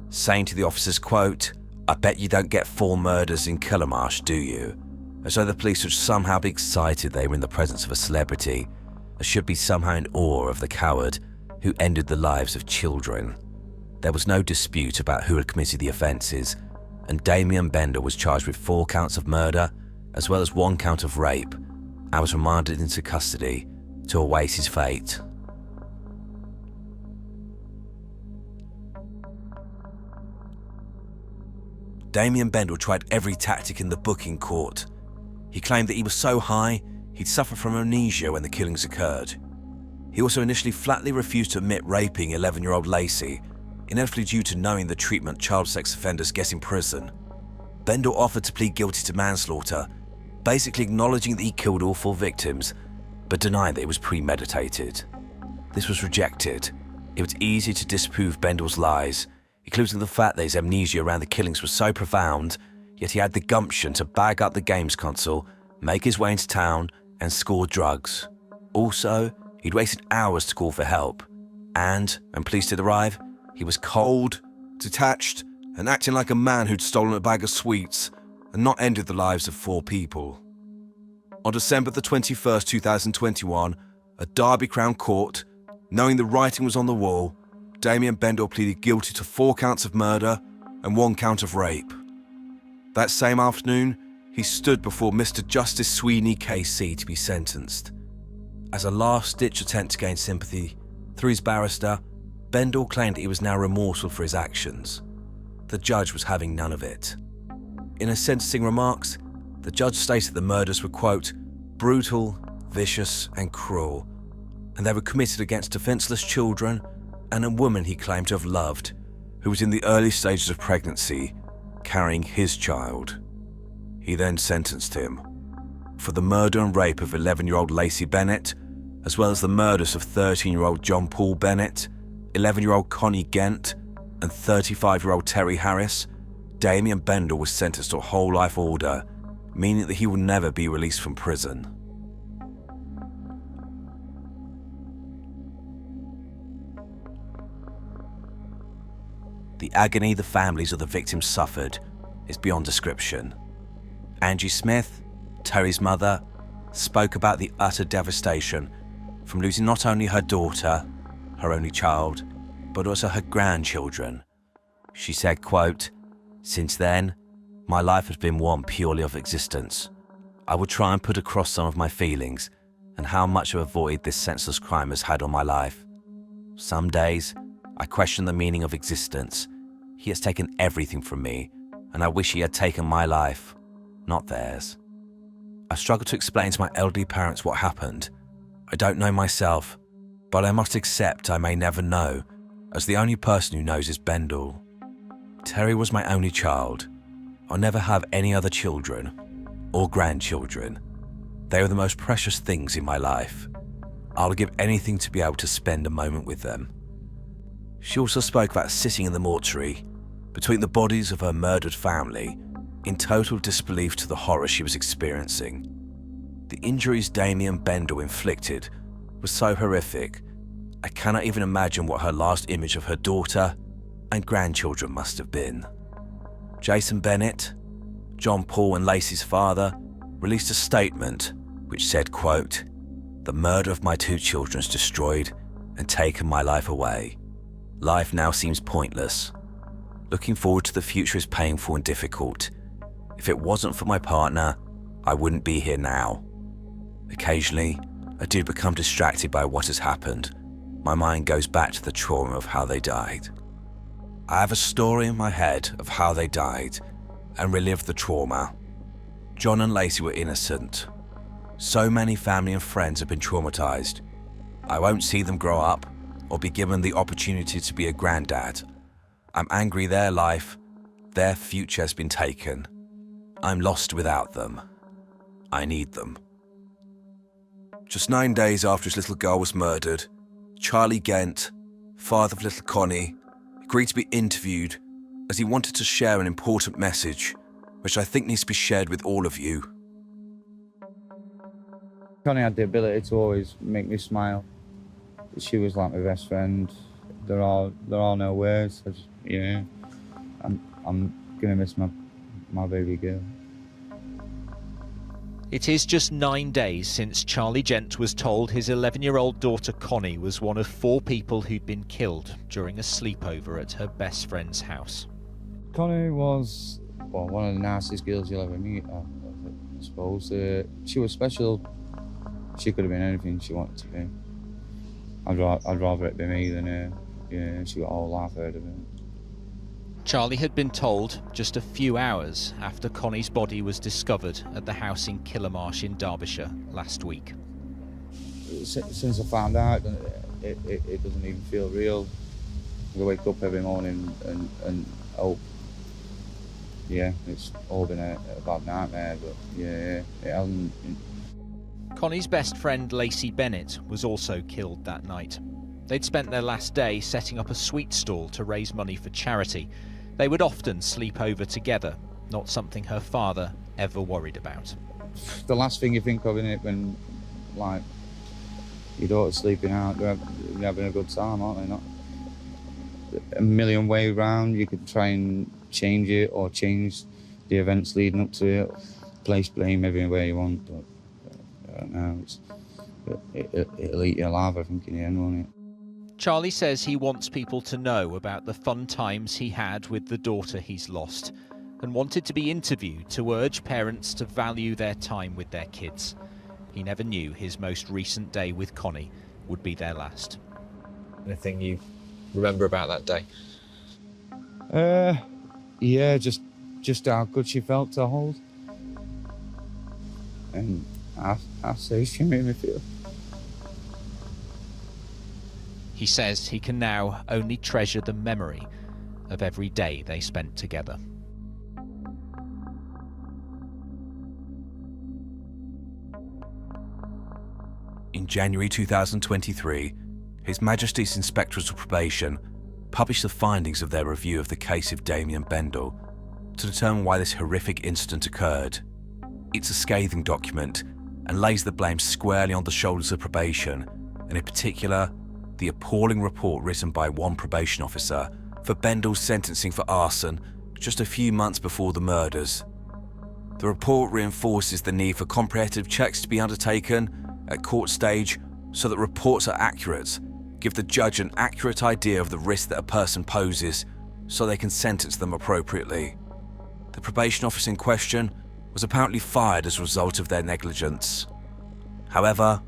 saying to the officers, quote, "I bet you don't get 4 murders in Kilmarsh, do you?" As though the police would somehow be excited they were in the presence of a celebrity, or should be somehow in awe of the coward who ended the lives of children. There was no dispute about who had committed the offences, and Damien Bendel was charged with 4 counts of murder, as well as 1 count of rape, and was remanded into custody to await his fate. Damien Bendel tried every tactic in the book in court. He claimed that he was so high, he'd suffered from amnesia when the killings occurred. He also initially flatly refused to admit raping 11-year-old Lacey, inevitably due to knowing the treatment child sex offenders get in prison. Bendel offered to plead guilty to manslaughter, basically acknowledging that he killed all 4 victims, but denied that it was premeditated. This was rejected. It was easy to disprove Bendel's lies, including the fact that his amnesia around the killings was so profound, yet he had the gumption to bag up the games console, make his way into town, and score drugs. Also, he'd wasted hours to call for help, and, when police did arrive, he was cold, detached, and acting like a man who'd stolen a bag of sweets and not ended the lives of 4 people. On December the 21st, 2021, at Derby Crown Court, knowing the writing was on the wall, Damien Bendel pleaded guilty to 4 counts of murder and 1 count of rape. That same afternoon, he stood before Mr. Justice Sweeney KC to be sentenced. As a last-ditch attempt to gain sympathy, through his barrister, Bendel claimed he was now remorseful for his actions. The judge was having none of it. In his sentencing remarks, the judge stated the murders were, quote, "brutal, vicious and cruel, and they were committed against defenceless children and a woman he claimed to have loved, who was in the early stages of pregnancy, carrying his child. He then sentenced him for the murder and rape of 11-year-old Lacey Bennett, as well as the murders of 13-year-old John Paul Bennett, 11-year-old Connie Gent, and 35-year-old Terry Harris. Damien Bendel was sentenced to a whole life order, meaning that he will never be released from prison. The agony the families of the victims suffered is beyond description. Angie Smith, Terry's mother, spoke about the utter devastation from losing not only her daughter, her only child, but also her grandchildren. She said, quote, "Since then, my life has been one purely of existence. I would try and put across some of my feelings and how much of a void this senseless crime has had on my life. Some days, I question the meaning of existence. He has taken everything from me, and I wish he had taken my life, not theirs. I struggle to explain to my elderly parents what happened. I don't know myself, but I must accept I may never know, as the only person who knows is Bendel. Terry was my only child. I'll never have any other children or grandchildren. They were the most precious things in my life. I'll give anything to be able to spend a moment with them." She also spoke about sitting in the mortuary between the bodies of her murdered family, in total disbelief to the horror she was experiencing. The injuries Damien Bendel inflicted were so horrific, I cannot even imagine what her last image of her daughter and grandchildren must have been. Jason Bennett, John Paul and Lacey's father, released a statement which said, quote, "The murder of my 2 children has destroyed and taken my life away. Life now seems pointless. Looking forward to the future is painful and difficult. If it wasn't for my partner, I wouldn't be here now. Occasionally, I do become distracted by what has happened. My mind goes back to the trauma of how they died. I have a story in my head of how they died and relive the trauma. John and Lacey were innocent. So many family and friends have been traumatized. I won't see them grow up or be given the opportunity to be a granddad. I'm angry their life, their future has been taken. I'm lost without them. I need them." Just 9 days after his little girl was murdered, Charlie Gent, father of little Connie, agreed to be interviewed as he wanted to share an important message, which I think needs to be shared with all of you. Connie had the ability to always make me smile. She was like my best friend. There are no words. I'm gonna miss my baby girl. It is just 9 days since Charlie Gent was told his 11-year-old daughter Connie was one of 4 people who'd been killed during a sleepover at her best friend's house. Connie was one of the nicest girls you'll ever meet, I suppose. She was special. She could have been anything she wanted to be. I'd rather it be me than her. Yeah, she got a whole life out of it. Charlie had been told just a few hours after Connie's body was discovered at the house in Killarmarsh in Derbyshire last week. Since I found out, it doesn't even feel real. I wake up every morning and hope. Yeah, it's all been a bad nightmare, but yeah, it hasn't. Connie's best friend Lacey Bennett was also killed that night. They'd spent their last day setting up a sweet stall to raise money for charity. They would often sleep over together, not something her father ever worried about. The last thing you think of, innit, when, like, your daughter's sleeping out, they're having a good time, aren't they? Not a million ways round. You could try and change it or change the events leading up to it. Place blame everywhere you want, but I don't know. It'll eat you alive, I think, in the end, won't it? Charlie says he wants people to know about the fun times he had with the daughter he's lost and wanted to be interviewed to urge parents to value their time with their kids. He never knew his most recent day with Connie would be their last. Anything you remember about that day? Yeah, just how good she felt to hold. And I say she made me feel. He says he can now only treasure the memory of every day they spent together. In January 2023, His Majesty's Inspectors of Probation published the findings of their review of the case of Damien Bendel to determine why this horrific incident occurred. It's a scathing document and lays the blame squarely on the shoulders of probation, and in particular, the appalling report written by one probation officer for Bendel's sentencing for arson just a few months before the murders. The report reinforces the need for comprehensive checks to be undertaken at court stage so that reports are accurate, give the judge an accurate idea of the risk that a person poses so they can sentence them appropriately. The probation officer in question was apparently fired as a result of their negligence. However,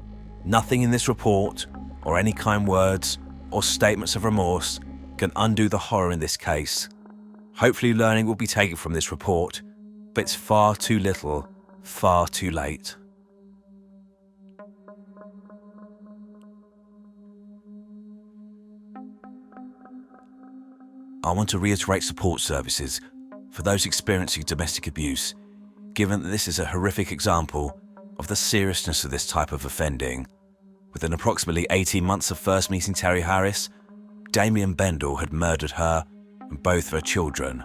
nothing in this report, or any kind words or statements of remorse, can undo the horror in this case. Hopefully learning will be taken from this report, but it's far too little, far too late. I want to reiterate support services for those experiencing domestic abuse, given that this is a horrific example of the seriousness of this type of offending. Within approximately 18 months of first meeting Terry Harris, Damien Bendel had murdered her and both of her children.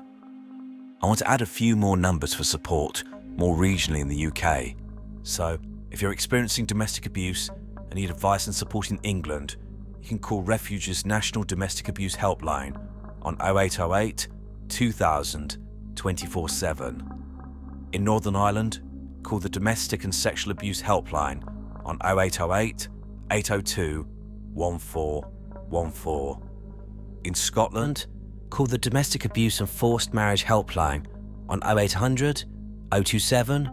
I want to add a few more numbers for support more regionally in the UK. So, if you're experiencing domestic abuse and need advice and support in England, you can call Refuge's National Domestic Abuse Helpline on 0808 2000 24/7. In Northern Ireland, call the Domestic and Sexual Abuse Helpline on 0808 802 1414. In Scotland, call the Domestic Abuse and Forced Marriage Helpline on 0800 027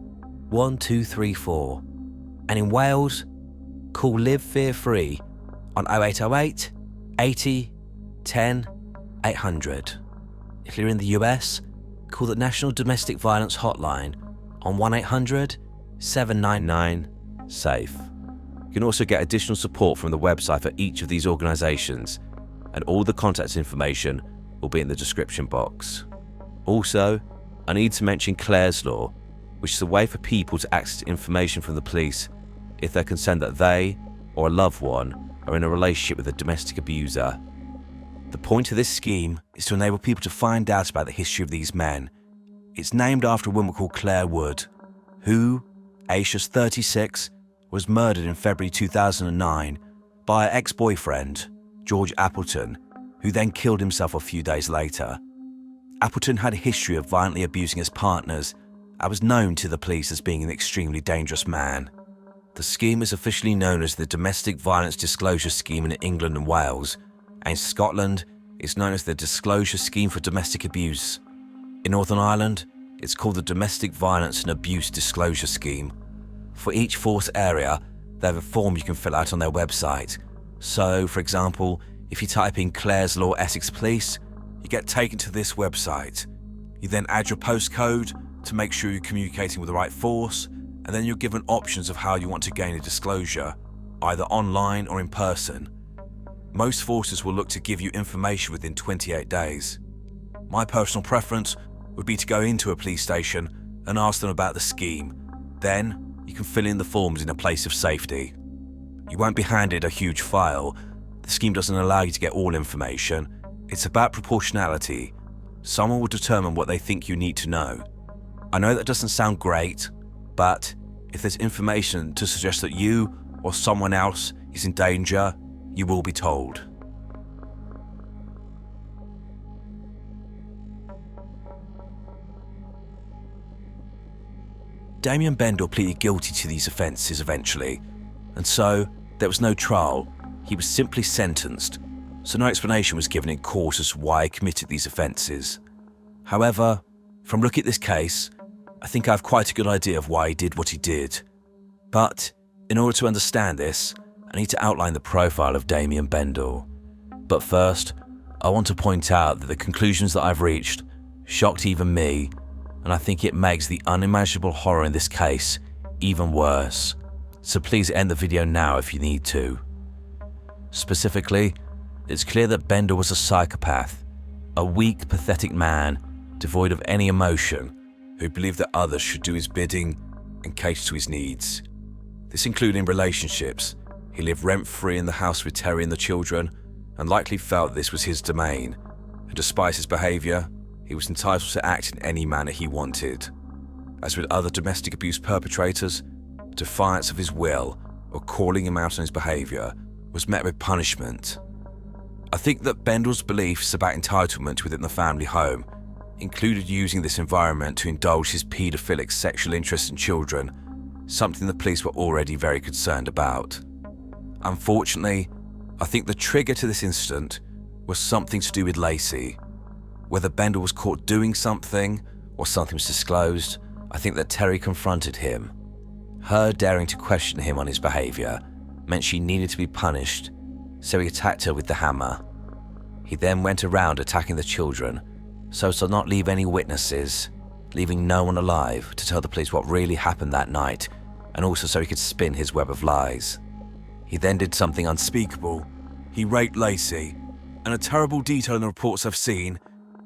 1234. And in Wales, call Live Fear Free on 0808 80 10 800. If you're in the US, call the National Domestic Violence Hotline on 1-800-799-SAFE. You can also get additional support from the website for each of these organisations, and all the contact information will be in the description box. Also, I need to mention Clare's Law, which is a way for people to access information from the police if they're concerned that they or a loved one are in a relationship with a domestic abuser. The point of this scheme is to enable people to find out about the history of these men. It's named after a woman called Claire Wood, who, aged just 36, was murdered in February 2009 by her ex-boyfriend, George Appleton, who then killed himself a few days later. Appleton had a history of violently abusing his partners and was known to the police as being an extremely dangerous man. The scheme is officially known as the Domestic Violence Disclosure Scheme in England and Wales, and in Scotland, it's known as the Disclosure Scheme for Domestic Abuse. In Northern Ireland, it's called the Domestic Violence and Abuse Disclosure Scheme. For each force area, they have a form you can fill out on their website. So, for example, if you type in Clare's Law Essex Police, you get taken to this website. You then add your postcode to make sure you're communicating with the right force, and then you're given options of how you want to gain a disclosure, either online or in person. Most forces will look to give you information within 28 days. My personal preference would be to go into a police station and ask them about the scheme. Then, you can fill in the forms in a place of safety. You won't be handed a huge file. The scheme doesn't allow you to get all information. It's about proportionality. Someone will determine what they think you need to know. I know that doesn't sound great, but if there's information to suggest that you or someone else is in danger, you will be told. Damien Bendel pleaded guilty to these offences eventually, and so there was no trial. He was simply sentenced, so no explanation was given in court as to why he committed these offences. However, from looking at this case, I think I have quite a good idea of why he did what he did. But in order to understand this, I need to outline the profile of Damien Bendel. But first, I want to point out that the conclusions that I've reached shocked even me, and I think it makes the unimaginable horror in this case even worse. So please end the video now if you need to. Specifically, it's clear that Bendel was a psychopath. A weak, pathetic man, devoid of any emotion, who believed that others should do his bidding and cater to his needs. This included in relationships. He lived rent-free in the house with Terry and the children, and likely felt this was his domain, and despite his behaviour, he was entitled to act in any manner he wanted. As with other domestic abuse perpetrators, defiance of his will or calling him out on his behaviour was met with punishment. I think that Bendell's beliefs about entitlement within the family home included using this environment to indulge his paedophilic sexual interest in children, something the police were already very concerned about. Unfortunately, I think the trigger to this incident was something to do with Lacey. Whether Bendell was caught doing something or something was disclosed, I think that Terry confronted him. Her daring to question him on his behaviour meant she needed to be punished, so he attacked her with the hammer. He then went around attacking the children so as to not leave any witnesses, leaving no one alive to tell the police what really happened that night, and also so he could spin his web of lies. He then did something unspeakable. He raped Lacey, and a terrible detail in the reports I've seen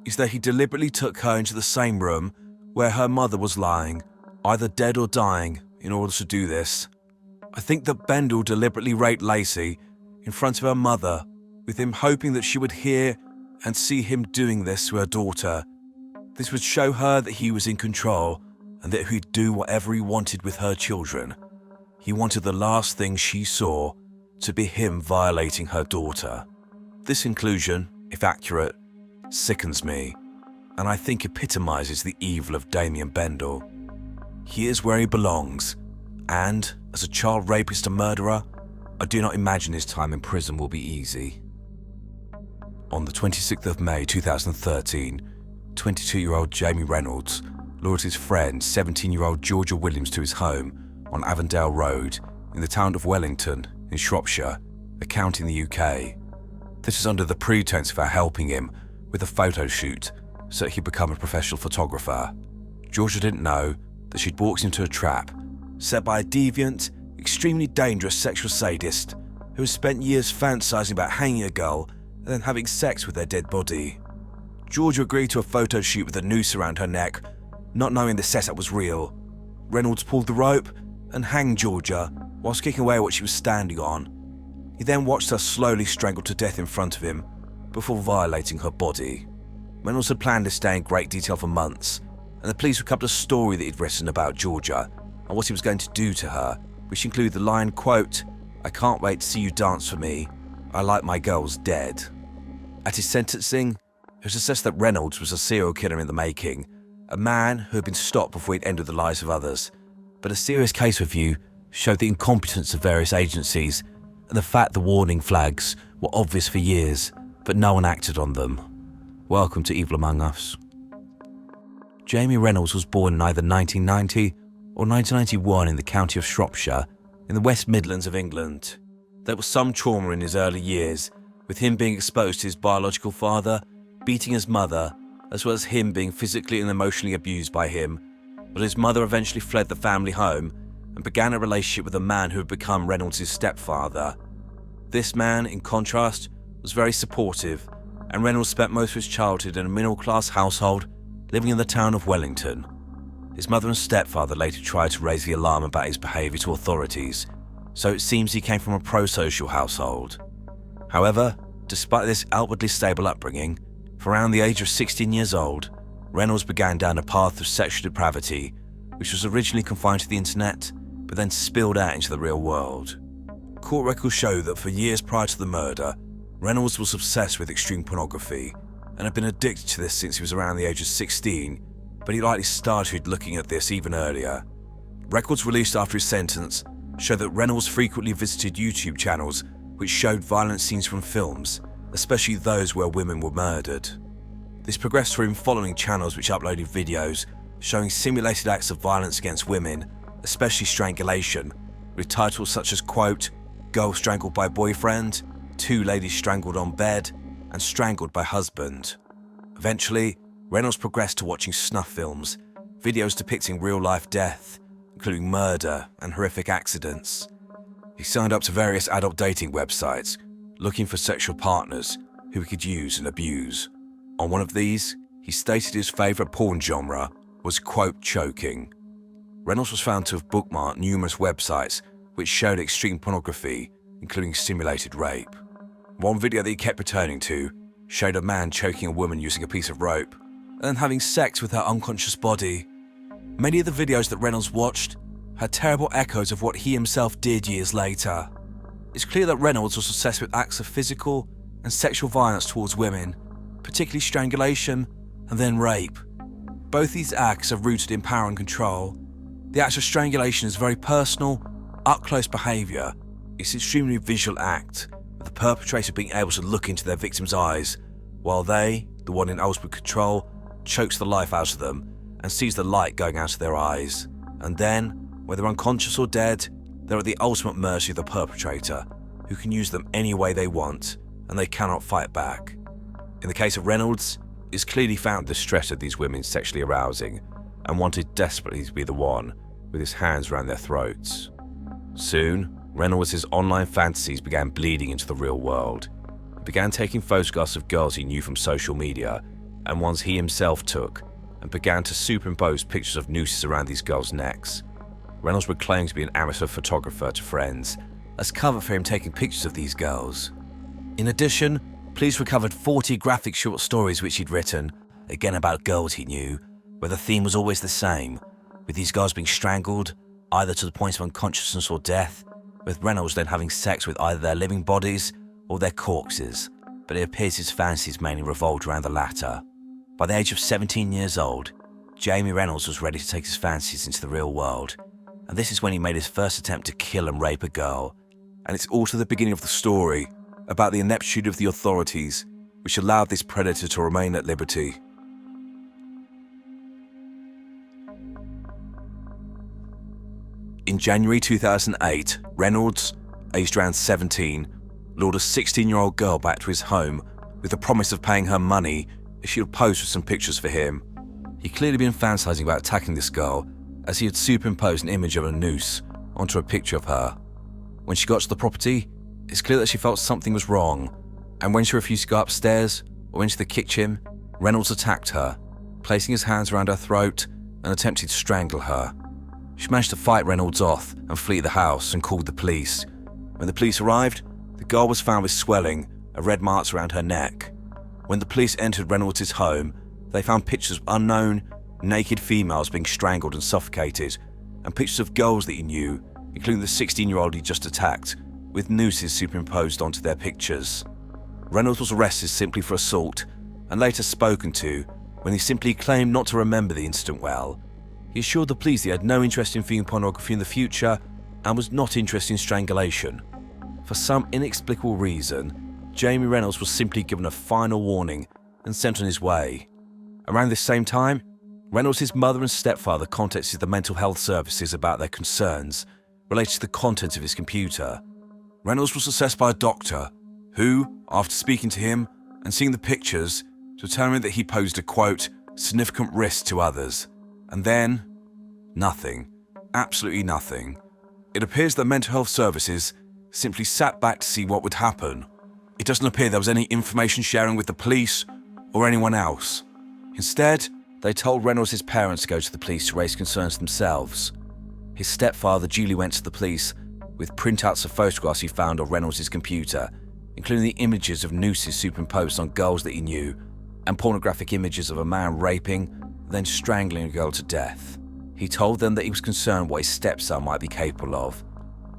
is that he deliberately took her into the same room where her mother was lying, either dead or dying, in order to do this. I think that Bendell deliberately raped Lacey in front of her mother, with him hoping that she would hear and see him doing this to her daughter. This would show her that he was in control and that he'd do whatever he wanted with her children. He wanted the last thing she saw to be him violating her daughter. This conclusion, if accurate, sickens me, and I think epitomizes the evil of Damien Bendell. He is where he belongs, and as a child rapist and murderer, I do not imagine his time in prison will be easy. On the 26th of May 2013, 22-year-old Jamie Reynolds lured his friend, 17-year-old Georgia Williams, to his home on Avondale Road in the town of Wellington in Shropshire, a county in the UK. This is under the pretense of her helping him with a photo shoot so that he'd become a professional photographer. Georgia didn't know that she'd walked into a trap set by a deviant, extremely dangerous sexual sadist who has spent years fantasizing about hanging a girl and then having sex with their dead body. Georgia agreed to a photo shoot with a noose around her neck, not knowing the setup was real. Reynolds pulled the rope and hanged Georgia whilst kicking away at what she was standing on. He then watched her slowly strangled to death in front of him before violating her body. Reynolds had planned this day in great detail for months, and the police recovered a story that he'd written about Georgia and what he was going to do to her, which included the line, quote, "I can't wait to see you dance for me. I like my girls dead." At his sentencing, it was assessed that Reynolds was a serial killer in the making, a man who had been stopped before he'd ended the lives of others. But a serious case review showed the incompetence of various agencies and the fact the warning flags were obvious for years, but no one acted on them. Welcome to Evil Among Us. Jamie Reynolds was born in either 1990 or 1991 in the county of Shropshire, in the West Midlands of England. There was some trauma in his early years, with him being exposed to his biological father, beating his mother, as well as him being physically and emotionally abused by him, but his mother eventually fled the family home and began a relationship with a man who had become Reynolds' stepfather. This man, in contrast, was very supportive, and Reynolds spent most of his childhood in a middle-class household living in the town of Wellington. His mother and stepfather later tried to raise the alarm about his behaviour to authorities, so it seems he came from a pro-social household. However, despite this outwardly stable upbringing, for around the age of 16 years old, Reynolds began down a path of sexual depravity, which was originally confined to the internet, but then spilled out into the real world. Court records show that for years prior to the murder, Reynolds was obsessed with extreme pornography and had been addicted to this since he was around the age of 16, but he likely started looking at this even earlier. Records released after his sentence show that Reynolds frequently visited YouTube channels which showed violent scenes from films, especially those where women were murdered. This progressed through him following channels which uploaded videos showing simulated acts of violence against women, especially strangulation, with titles such as, quote, "Girl strangled by boyfriend," "Two ladies strangled on bed," and "Strangled by husband." Eventually, Reynolds progressed to watching snuff films, videos depicting real-life death, including murder and horrific accidents. He signed up to various adult dating websites, looking for sexual partners who he could use and abuse. On one of these, he stated his favourite porn genre was, quote, choking. Reynolds was found to have bookmarked numerous websites which showed extreme pornography, including simulated rape. One video that he kept returning to showed a man choking a woman using a piece of rope and then having sex with her unconscious body. Many of the videos that Reynolds watched had terrible echoes of what he himself did years later. It's clear that Reynolds was obsessed with acts of physical and sexual violence towards women, particularly strangulation and then rape. Both these acts are rooted in power and control. The act of strangulation is very personal, up-close behaviour. It's an extremely visual act, with the perpetrator being able to look into their victim's eyes, while they, the one in ultimate control, chokes the life out of them and sees the light going out of their eyes. And then, whether unconscious or dead, they're at the ultimate mercy of the perpetrator, who can use them any way they want, and they cannot fight back. In the case of Reynolds, it's clearly found the stress of these women sexually arousing, and wanted desperately to be the one with his hands around their throats. Soon, Reynolds' online fantasies began bleeding into the real world. He began taking photographs of girls he knew from social media, and ones he himself took, and began to superimpose pictures of nooses around these girls' necks. Reynolds would claim to be an amateur photographer to friends, as cover for him taking pictures of these girls. In addition, police recovered 40 graphic short stories which he'd written, again about girls he knew, where the theme was always the same, with these girls being strangled, either to the point of unconsciousness or death, with Reynolds then having sex with either their living bodies or their corpses, but it appears his fantasies mainly revolved around the latter. By the age of 17 years old, Jamie Reynolds was ready to take his fantasies into the real world, and this is when he made his first attempt to kill and rape a girl. And it's also the beginning of the story about the ineptitude of the authorities which allowed this predator to remain at liberty. In January 2008, Reynolds, aged around 17, lured a 16-year-old girl back to his home with the promise of paying her money if she would pose for some pictures for him. He'd clearly been fantasizing about attacking this girl, as he had superimposed an image of a noose onto a picture of her. When she got to the property, it's clear that she felt something was wrong, and when she refused to go upstairs or into the kitchen, Reynolds attacked her, placing his hands around her throat and attempting to strangle her. She managed to fight Reynolds off and flee the house and called the police. When the police arrived, the girl was found with swelling and red marks around her neck. When the police entered Reynolds' home, they found pictures of unknown, naked females being strangled and suffocated, and pictures of girls that he knew, including the 16-year-old he just attacked, with nooses superimposed onto their pictures. Reynolds was arrested simply for assault, and later spoken to when he simply claimed not to remember the incident well. He assured the police he had no interest in viewing pornography in the future and was not interested in strangulation. For some inexplicable reason, Jamie Reynolds was simply given a final warning and sent on his way. Around this same time, Reynolds' mother and stepfather contacted the mental health services about their concerns related to the contents of his computer. Reynolds was assessed by a doctor who, after speaking to him and seeing the pictures, determined that he posed a, quote, significant risk to others. And then, nothing. Absolutely nothing. It appears that mental health services simply sat back to see what would happen. It doesn't appear there was any information sharing with the police or anyone else. Instead, they told Reynolds' parents to go to the police to raise concerns themselves. His stepfather duly went to the police with printouts of photographs he found on Reynolds' computer, including the images of nooses superimposed on girls that he knew, and pornographic images of a man raping, then strangling a girl to death. He told them that he was concerned what his stepson might be capable of.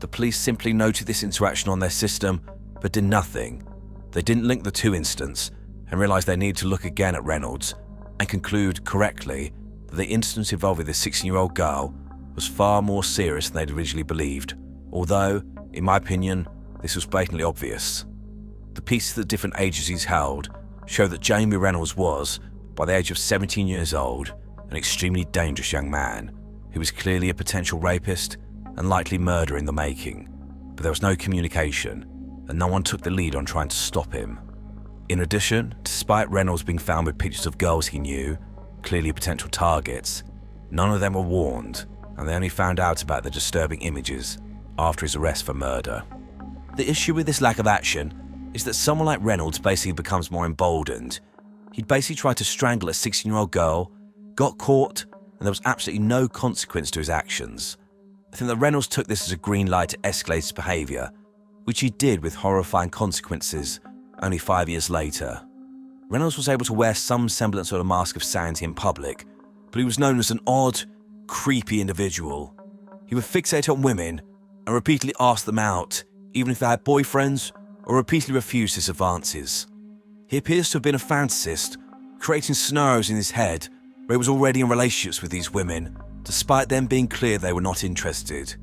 The police simply noted this interaction on their system, but did nothing. They didn't link the two incidents, and realised they needed to look again at Reynolds, and conclude correctly that the incident involving the 16-year-old girl was far more serious than they'd originally believed, although, in my opinion, this was blatantly obvious. The pieces that different agencies held show that Jamie Reynolds was, by the age of 17 years old, an extremely dangerous young man who was clearly a potential rapist and likely murderer in the making, but there was no communication and no one took the lead on trying to stop him. In addition, despite Reynolds being found with pictures of girls he knew, clearly potential targets, none of them were warned, and they only found out about the disturbing images after his arrest for murder. The issue with this lack of action is that someone like Reynolds basically becomes more emboldened. He'd basically tried to strangle a 16-year-old girl, got caught, and there was absolutely no consequence to his actions. I think that Reynolds took this as a green light to escalate his behaviour, which he did with horrifying consequences only 5 years later. Reynolds was able to wear some semblance of a mask of sanity in public, but he was known as an odd, creepy individual. He would fixate on women and repeatedly ask them out, even if they had boyfriends, or repeatedly refused his advances. He appears to have been a fantasist, creating scenarios in his head where he was already in relationships with these women, despite them being clear they were not interested.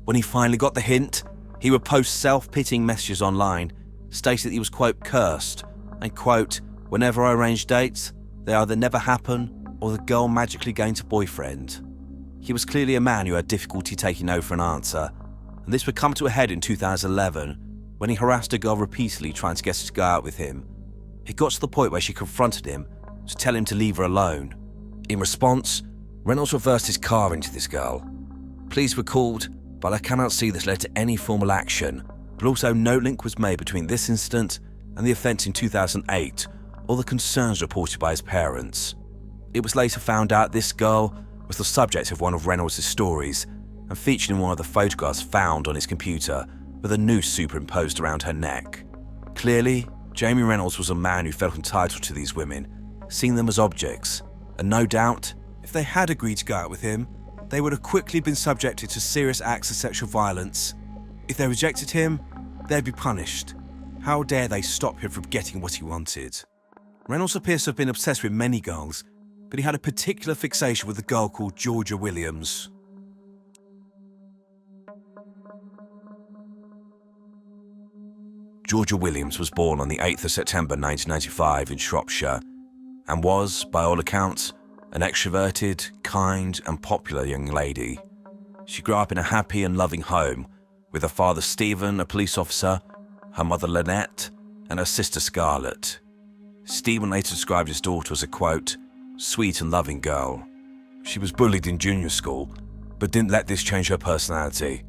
When he finally got the hint, he would post self-pitying messages online, stating that he was, quote, cursed, and, quote, whenever I arrange dates, they either never happen or the girl magically gains a boyfriend. He was clearly a man who had difficulty taking no for an answer, and this would come to a head in 2011 when he harassed a girl repeatedly trying to get her to go out with him. It got to the point where she confronted him to tell him to leave her alone. In response, Reynolds reversed his car into this girl. Police were called, but I cannot see this led to any formal action, but also no link was made between this incident and the offence in 2008 or the concerns reported by his parents. It was later found out this girl was the subject of one of Reynolds' stories and featured in one of the photographs found on his computer with a noose superimposed around her neck. Clearly, Jamie Reynolds was a man who felt entitled to these women, seeing them as objects, and no doubt, if they had agreed to go out with him, they would have quickly been subjected to serious acts of sexual violence. If they rejected him, they'd be punished. How dare they stop him from getting what he wanted? Reynolds appears to have been obsessed with many girls, but he had a particular fixation with a girl called Georgia Williams. Georgia Williams was born on the 8th of September 1995 in Shropshire and was, by all accounts, an extroverted, kind and popular young lady. She grew up in a happy and loving home with her father Stephen, a police officer, her mother Lynette and her sister Scarlett. Stephen later described his daughter as a, quote, sweet and loving girl. She was bullied in junior school, but didn't let this change her personality.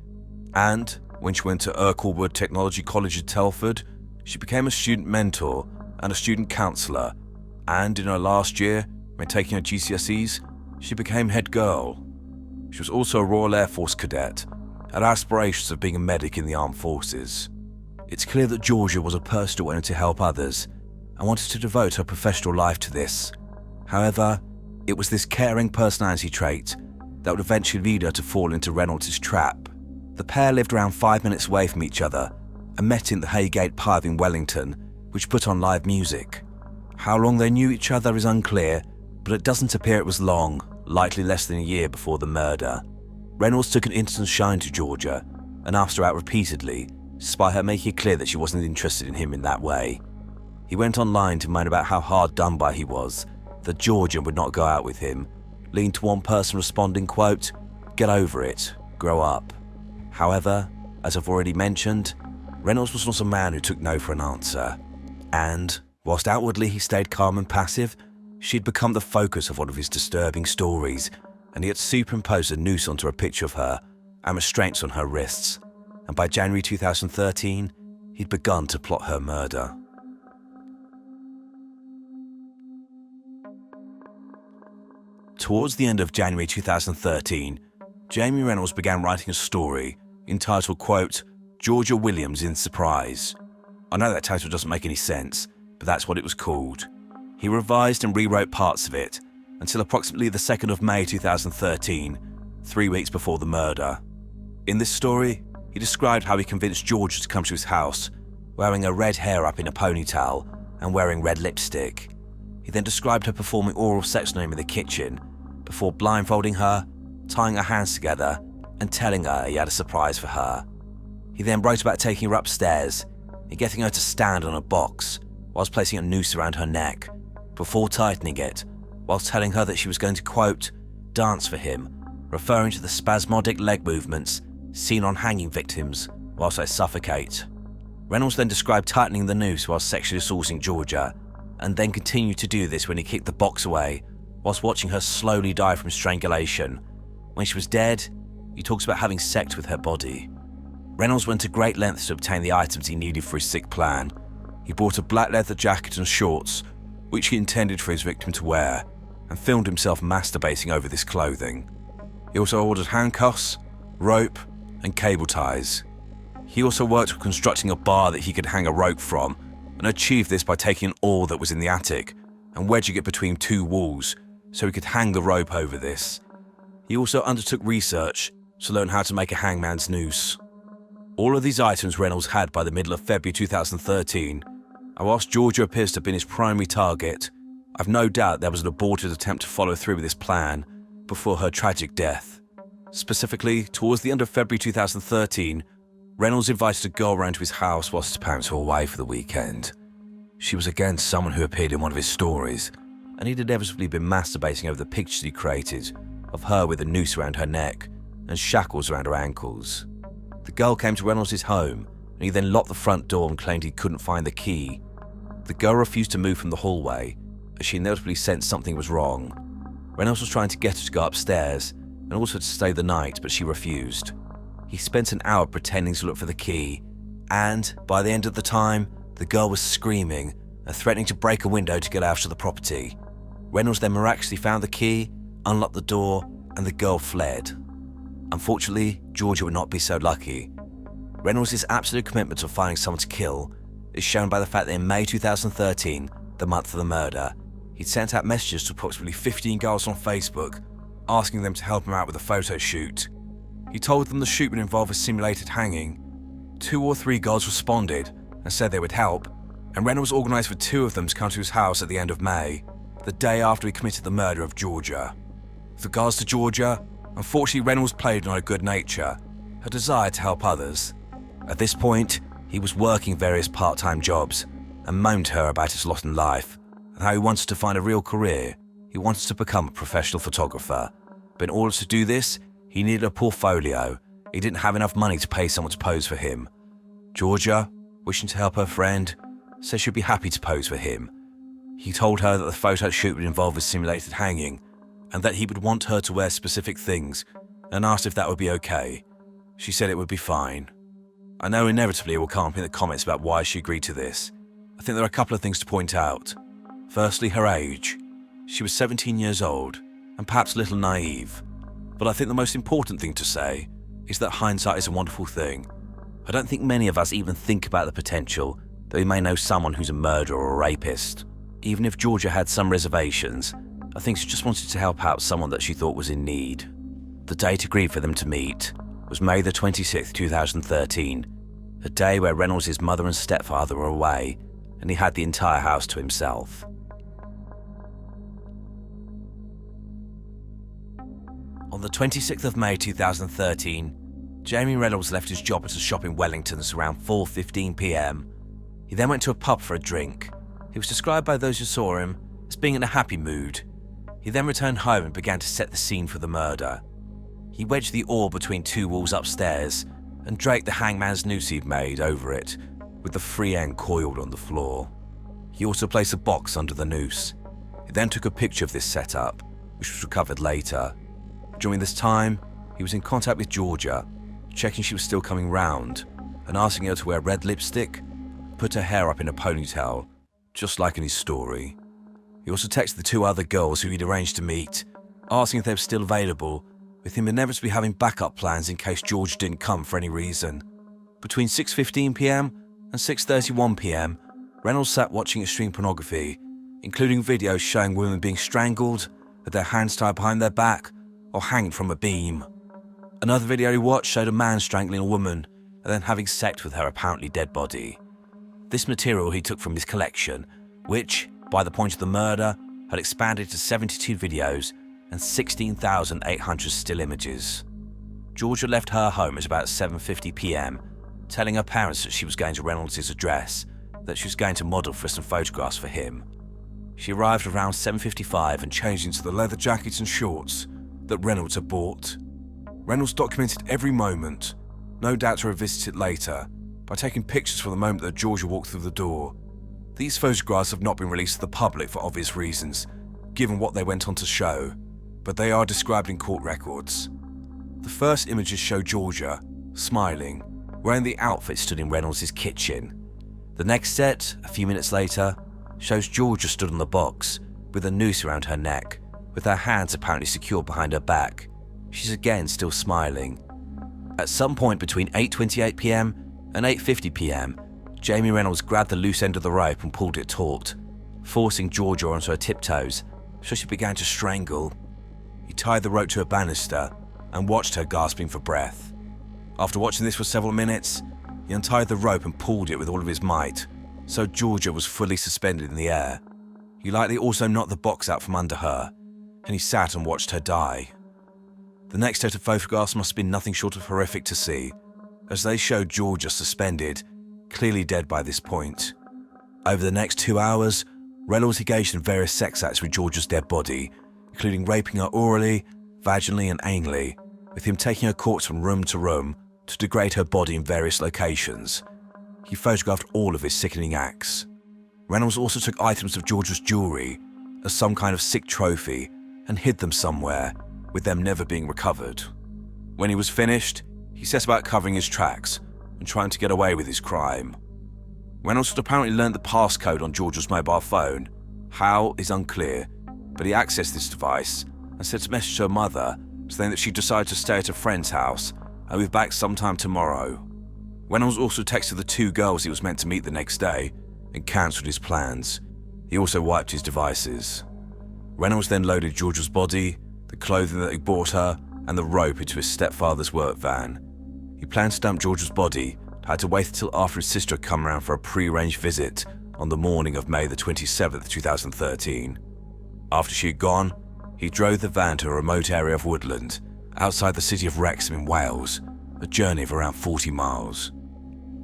And when she went to Urkelwood Technology College at Telford, she became a student mentor and a student counsellor, and in her last year, when taking her GCSEs, she became head girl. She was also a Royal Air Force cadet, had aspirations of being a medic in the armed forces. It's clear that Georgia was a person who wanted to help others and wanted to devote her professional life to this. However, it was this caring personality trait that would eventually lead her to fall into Reynolds' trap. The pair lived around 5 minutes away from each other and met in the Haygate pub in Wellington, which put on live music. How long they knew each other is unclear, but it doesn't appear it was long, likely less than a year before the murder. Reynolds took an instant shine to Georgia and asked her out repeatedly, despite her making it clear that she wasn't interested in him in that way. He went online to moan about how hard done by he was, that Georgia would not go out with him, leading to one person responding, quote, get over it, grow up. However, as I've already mentioned, Reynolds was not a man who took no for an answer. And, whilst outwardly he stayed calm and passive, she'd become the focus of one of his disturbing stories, and he had superimposed a noose onto a picture of her and restraints on her wrists, and by January 2013, he'd begun to plot her murder. Towards the end of January 2013, Jamie Reynolds began writing a story entitled, quote, Georgia Williams in Surprise. I know that title doesn't make any sense, but that's what it was called. He revised and rewrote parts of it until approximately the 2nd of May 2013, 3 weeks before the murder. In this story, he described how he convinced Georgia to come to his house, wearing her red hair up in a ponytail and wearing red lipstick. He then described her performing oral sex on him in the kitchen, before blindfolding her, tying her hands together, and telling her he had a surprise for her. He then wrote about taking her upstairs and getting her to stand on a box whilst placing a noose around her neck, before tightening it, whilst telling her that she was going to, quote, dance for him, referring to the spasmodic leg movements seen on hanging victims whilst they suffocate. Reynolds then described tightening the noose whilst sexually assaulting Georgia, and then continued to do this when he kicked the box away whilst watching her slowly die from strangulation. When she was dead, he talks about having sex with her body. Reynolds went to great lengths to obtain the items he needed for his sick plan. He bought a black leather jacket and shorts, which he intended for his victim to wear, and filmed himself masturbating over this clothing. He also ordered handcuffs, rope, and cable ties. He also worked on constructing a bar that he could hang a rope from, and achieved this by taking an oar that was in the attic and wedging it between two walls so he could hang the rope over this. He also undertook research to learn how to make a hangman's noose. All of these items Reynolds had by the middle of February 2013, and whilst Georgia appears to have been his primary target, I've no doubt there was an aborted attempt to follow through with this plan before her tragic death. Specifically, towards the end of February 2013, Reynolds invited a girl round to his house whilst his parents were away for the weekend. She was again someone who appeared in one of his stories, and he'd inevitably been masturbating over the pictures he created of her with a noose around her neck and shackles around her ankles. The girl came to Reynolds' home, and he then locked the front door and claimed he couldn't find the key. The girl refused to move from the hallway, as she inevitably sensed something was wrong. Reynolds was trying to get her to go upstairs, and also to stay the night, but she refused. He spent an hour pretending to look for the key, and by the end of the time, the girl was screaming and threatening to break a window to get out of the property. Reynolds then miraculously found the key, unlocked the door, and the girl fled. Unfortunately, Georgia would not be so lucky. Reynolds' absolute commitment to finding someone to kill is shown by the fact that in May 2013, the month of the murder, he'd sent out messages to approximately 15 girls on Facebook, asking them to help him out with a photo shoot. He told them the shoot would involve a simulated hanging. 2 or 3 girls responded and said they would help, and Reynolds organised for 2 of them to come to his house at the end of May, the day after he committed the murder of Georgia. With regards to Georgia, unfortunately Reynolds played on her good nature, her desire to help others. At this point, he was working various part-time jobs and moaned to her about his lot in life and how he wanted to find a real career. He wanted to become a professional photographer, but in order to do this, he needed a portfolio. He didn't have enough money to pay someone to pose for him. Georgia, wishing to help her friend, said she'd be happy to pose for him. He told her that the photo shoot would involve a simulated hanging and that he would want her to wear specific things, and asked if that would be okay. She said it would be fine. I know inevitably it will come up in the comments about why she agreed to this. I think there are a couple of things to point out. Firstly, her age. She was 17 years old, and perhaps a little naive. But I think the most important thing to say is that hindsight is a wonderful thing. I don't think many of us even think about the potential that we may know someone who's a murderer or a rapist. Even if Georgia had some reservations, I think she just wanted to help out someone that she thought was in need. The date agreed for them to meet was May the 26th, 2013, a day where Reynolds' mother and stepfather were away, and he had the entire house to himself. On the 26th of May 2013, Jamie Reynolds left his job at a shop in Wellington's around 4:15 p.m. He then went to a pub for a drink. He was described by those who saw him as being in a happy mood. He then returned home and began to set the scene for the murder. He wedged the oar between 2 walls upstairs and draped the hangman's noose he'd made over it, with the free end coiled on the floor. He also placed a box under the noose. He then took a picture of this setup, which was recovered later. During this time, he was in contact with Georgia, checking she was still coming round, and asking her to wear red lipstick, put her hair up in a ponytail, just like in his story. He also texted the 2 other girls who he'd arranged to meet, asking if they were still available, with him inevitably having backup plans in case George didn't come for any reason. Between 6:15 p.m. and 6:31 p.m, Reynolds sat watching extreme pornography, including videos showing women being strangled, with their hands tied behind their back, or hanging from a beam. Another video he watched showed a man strangling a woman and then having sex with her apparently dead body. This material he took from his collection, which, by the point of the murder, had expanded to 72 videos and 16,800 still images. Georgia left her home at about 7:50 p.m, telling her parents that she was going to Reynolds' address, that she was going to model for some photographs for him. She arrived around 7:55 and changed into the leather jacket and shorts that Reynolds had bought. Reynolds documented every moment, no doubt to revisit it later, by taking pictures from the moment that Georgia walked through the door. These photographs have not been released to the public for obvious reasons, given what they went on to show, but they are described in court records. The first images show Georgia, smiling, wearing the outfit stood in Reynolds' kitchen. The next set, a few minutes later, shows Georgia stood on the box with a noose around her neck, with her hands apparently secured behind her back. She's again still smiling. At some point between 8:28 p.m. and 8:50 p.m, Jamie Reynolds grabbed the loose end of the rope and pulled it taut, forcing Georgia onto her tiptoes, so she began to strangle. He tied the rope to a banister and watched her gasping for breath. After watching this for several minutes, he untied the rope and pulled it with all of his might, so Georgia was fully suspended in the air. He lightly also knocked the box out from under her, and he sat and watched her die. The next set of photographs must have been nothing short of horrific to see, as they showed Georgia suspended, clearly dead by this point. Over the next 2 hours, Reynolds engaged in various sex acts with Georgia's dead body, including raping her orally, vaginally and anally, with him taking her corpse from room to room to degrade her body in various locations. He photographed all of his sickening acts. Reynolds also took items of Georgia's jewellery as some kind of sick trophy and hid them somewhere, with them never being recovered. When he was finished, he set about covering his tracks and trying to get away with his crime. Reynolds had apparently learned the passcode on Georgia's mobile phone. How is unclear, but he accessed this device and sent a message to her mother saying that she decided to stay at a friend's house and will be back sometime tomorrow. Reynolds also texted the 2 girls he was meant to meet the next day and cancelled his plans. He also wiped his devices. Reynolds then loaded Georgia's body, the clothing that he bought her, and the rope into his stepfather's work van. He planned to dump Georgia's body, but had to wait until after his sister had come around for a pre-arranged visit on the morning of May the 27th, 2013. After she had gone, he drove the van to a remote area of woodland outside the city of Wrexham in Wales, a journey of around 40 miles.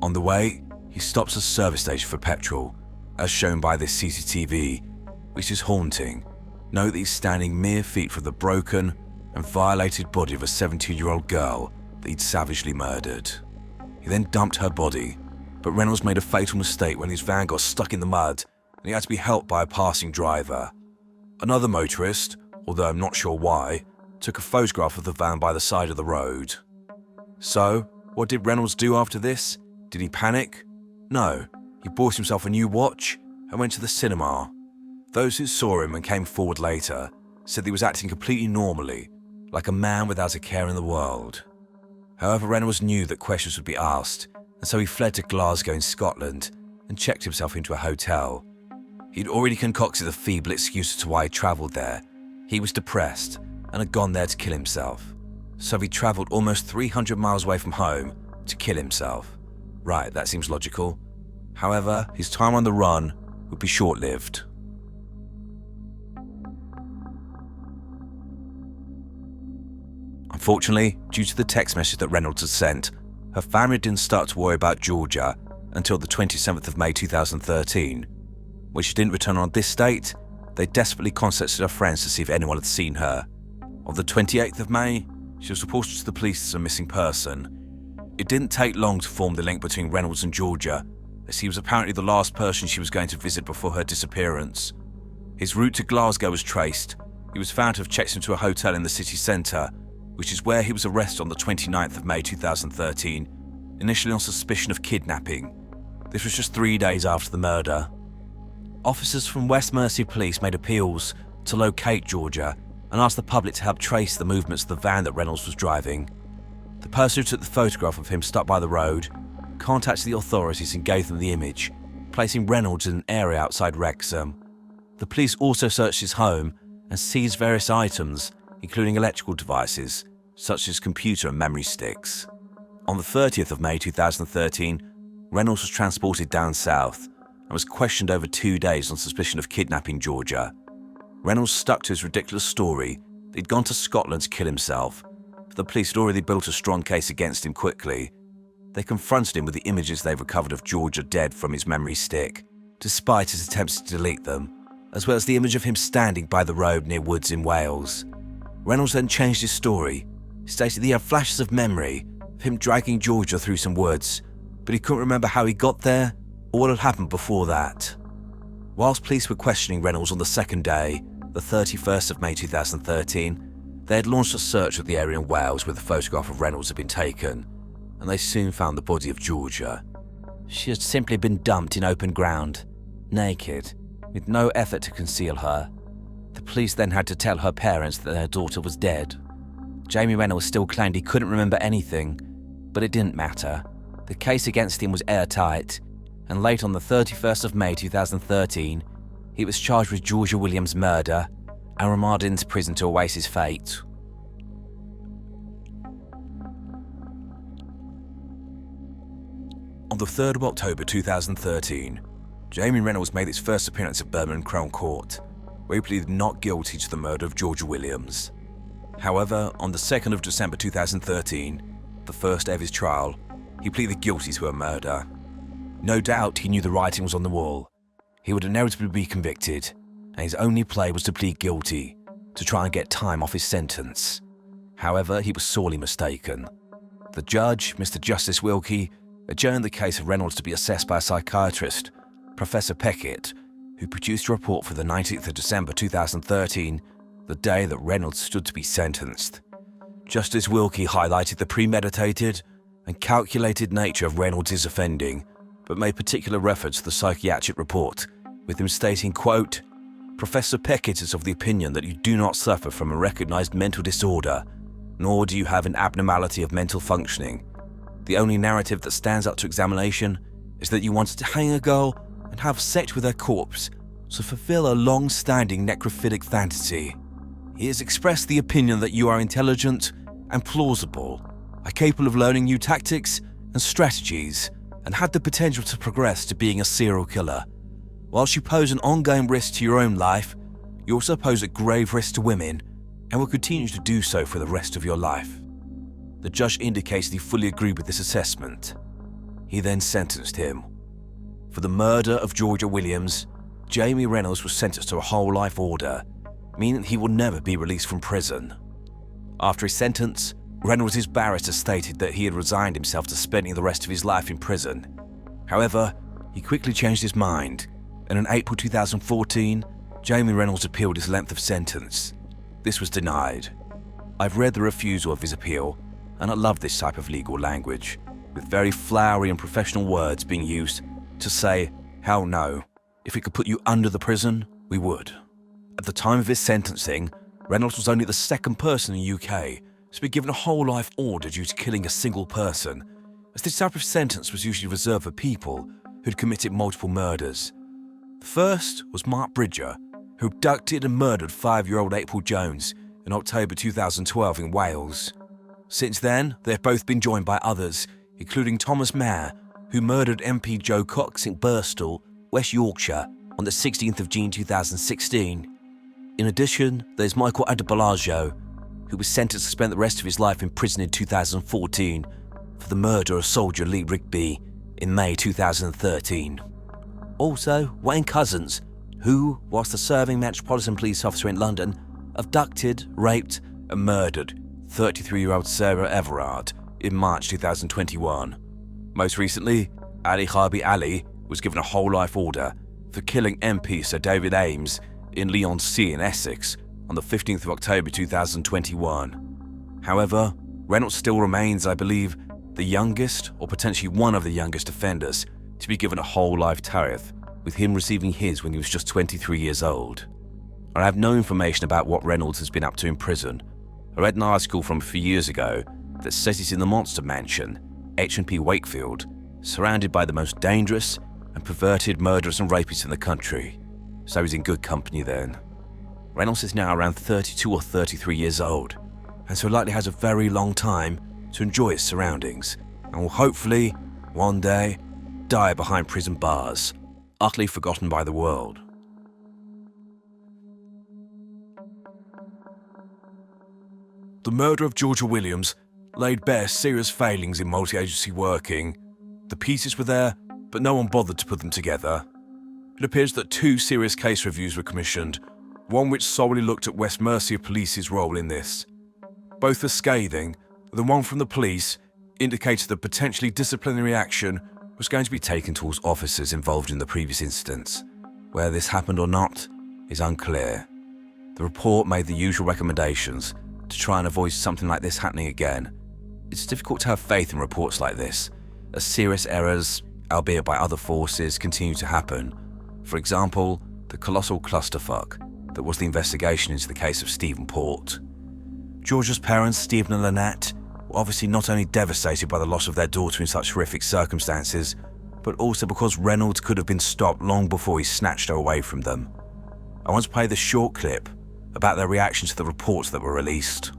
On the way, he stops at a service station for petrol, as shown by this CCTV, which is haunting. Note that he's standing mere feet from the broken and violated body of a 17-year-old girl that he'd savagely murdered. He then dumped her body, but Reynolds made a fatal mistake when his van got stuck in the mud and he had to be helped by a passing driver. Another motorist, although I'm not sure why, took a photograph of the van by the side of the road. So, what did Reynolds do after this? Did he panic? No, he bought himself a new watch and went to the cinema. Those who saw him and came forward later said that he was acting completely normally, like a man without a care in the world. However, Reynolds knew that questions would be asked, and so he fled to Glasgow in Scotland and checked himself into a hotel. He'd already concocted a feeble excuse as to why he travelled there. He was depressed and had gone there to kill himself. So he travelled almost 300 miles away from home to kill himself. Right, that seems logical. However, his time on the run would be short-lived. Unfortunately, due to the text message that Reynolds had sent, her family didn't start to worry about Georgia until the 27th of May 2013. When she didn't return on this date, they desperately contacted her friends to see if anyone had seen her. On the 28th of May, she was reported to the police as a missing person. It didn't take long to form the link between Reynolds and Georgia, as he was apparently the last person she was going to visit before her disappearance. His route to Glasgow was traced. He was found to have checked into a hotel in the city centre, which is where he was arrested on the 29th of May 2013, initially on suspicion of kidnapping. This was just 3 days after the murder. Officers from West Mercia Police made appeals to locate Georgia and asked the public to help trace the movements of the van that Reynolds was driving. The person who took the photograph of him stuck by the road contacted the authorities and gave them the image, placing Reynolds in an area outside Wrexham. The police also searched his home and seized various items, including electrical devices, such as computer and memory sticks. On the 30th of May 2013, Reynolds was transported down south and was questioned over 2 days on suspicion of kidnapping Georgia. Reynolds stuck to his ridiculous story that he'd gone to Scotland to kill himself, but the police had already built a strong case against him quickly. They confronted him with the images they recovered of Georgia dead from his memory stick, despite his attempts to delete them, as well as the image of him standing by the road near woods in Wales. Reynolds then changed his story, stated that he had flashes of memory of him dragging Georgia through some woods, but he couldn't remember how he got there or what had happened before that. Whilst police were questioning Reynolds on the second day, the 31st of May 2013, they had launched a search of the area in Wales where the photograph of Reynolds had been taken, and they soon found the body of Georgia. She had simply been dumped in open ground, naked, With no effort to conceal her, the police then had to tell her parents that their daughter was dead. Jamie Reynolds still claimed he couldn't remember anything, but it didn't matter. The case against him was airtight, and late on the 31st of May 2013, he was charged with Georgia Williams' murder and remanded into prison to await his fate. On the 3rd of October 2013, Jamie Reynolds made his first appearance at Birmingham Crown Court, where he pleaded not guilty to the murder of Georgia Williams. However, on the 2nd of December 2013, the first day of his trial, he pleaded guilty to her murder. No doubt he knew the writing was on the wall. He would inevitably be convicted, and his only play was to plead guilty, to try and get time off his sentence. However, he was sorely mistaken. The judge, Mr. Justice Wilkie, adjourned the case of Reynolds to be assessed by a psychiatrist, Professor Peckett, who produced a report for the 19th of December 2013, the day that Reynolds stood to be sentenced. Justice Wilkie highlighted the premeditated and calculated nature of Reynolds' offending, but made particular reference to the psychiatric report, with him stating, quote, "Professor Peckett is of the opinion that you do not suffer from a recognized mental disorder, nor do you have an abnormality of mental functioning. The only narrative that stands up to examination is that you wanted to hang a girl and have sex with her corpse to fulfill a long-standing necrophilic fantasy. He has expressed the opinion that you are intelligent and plausible, are capable of learning new tactics and strategies, and had the potential to progress to being a serial killer. Whilst you pose an ongoing risk to your own life, you also pose a grave risk to women and will continue to do so for the rest of your life." The judge indicated he fully agreed with this assessment. He then sentenced him. For the murder of Georgia Williams, Jamie Reynolds was sentenced to a whole life order, meaning he will never be released from prison. After his sentence, Reynolds' barrister stated that he had resigned himself to spending the rest of his life in prison. However, he quickly changed his mind, and in April 2014, Jamie Reynolds appealed his length of sentence. This was denied. I've read the refusal of his appeal, and I love this type of legal language, with very flowery and professional words being used to say, hell no, if we could put you under the prison, we would. At the time of his sentencing, Reynolds was only the second person in the UK to be given a whole life order due to killing a single person, as this type of sentence was usually reserved for people who'd committed multiple murders. The first was Mark Bridger, who abducted and murdered 5-year-old April Jones in October 2012 in Wales. Since then, they have both been joined by others, including Thomas Mair, who murdered MP Joe Cox in Birstall, West Yorkshire, on the 16th of June 2016. In addition, there's Michael Adebolajo, who was sentenced to spend the rest of his life in prison in 2014 for the murder of soldier Lee Rigby in May 2013. Also, Wayne Couzens, who, whilst a serving Metropolitan Police officer in London, abducted, raped and murdered 33-year-old Sarah Everard in March 2021. Most recently, Ali Harbi Ali was given a whole life order for killing MP Sir David Ames in Leigh-on-Sea in Essex on the 15th of October 2021. However, Reynolds still remains, I believe, the youngest or potentially one of the youngest offenders to be given a whole life tariff, with him receiving his when he was just 23 years old. I have no information about what Reynolds has been up to in prison. I read an article from a few years ago that says he's in the Monster Mansion, H&P Wakefield, surrounded by the most dangerous and perverted murderers and rapists in the country. So he's in good company then. Reynolds is now around 32 or 33 years old, and so likely has a very long time to enjoy his surroundings, and will hopefully, one day, die behind prison bars, utterly forgotten by the world. The murder of Georgia Williams laid bare serious failings in multi-agency working. The pieces were there, but no one bothered to put them together. It appears that 2 serious case reviews were commissioned, one which solely looked at West Mercia Police's role in this. Both were scathing. The one from the police indicated that potentially disciplinary action was going to be taken towards officers involved in the previous incidents. Whether this happened or not is unclear. The report made the usual recommendations to try and avoid something like this happening again. It's difficult to have faith in reports like this, as serious errors, albeit by other forces, continue to happen. For example, the colossal clusterfuck that was the investigation into the case of Stephen Port. Georgia's parents, Stephen and Lynette, were obviously not only devastated by the loss of their daughter in such horrific circumstances, but also because Reynolds could have been stopped long before he snatched her away from them. I want to play this short clip about their reaction to the reports that were released.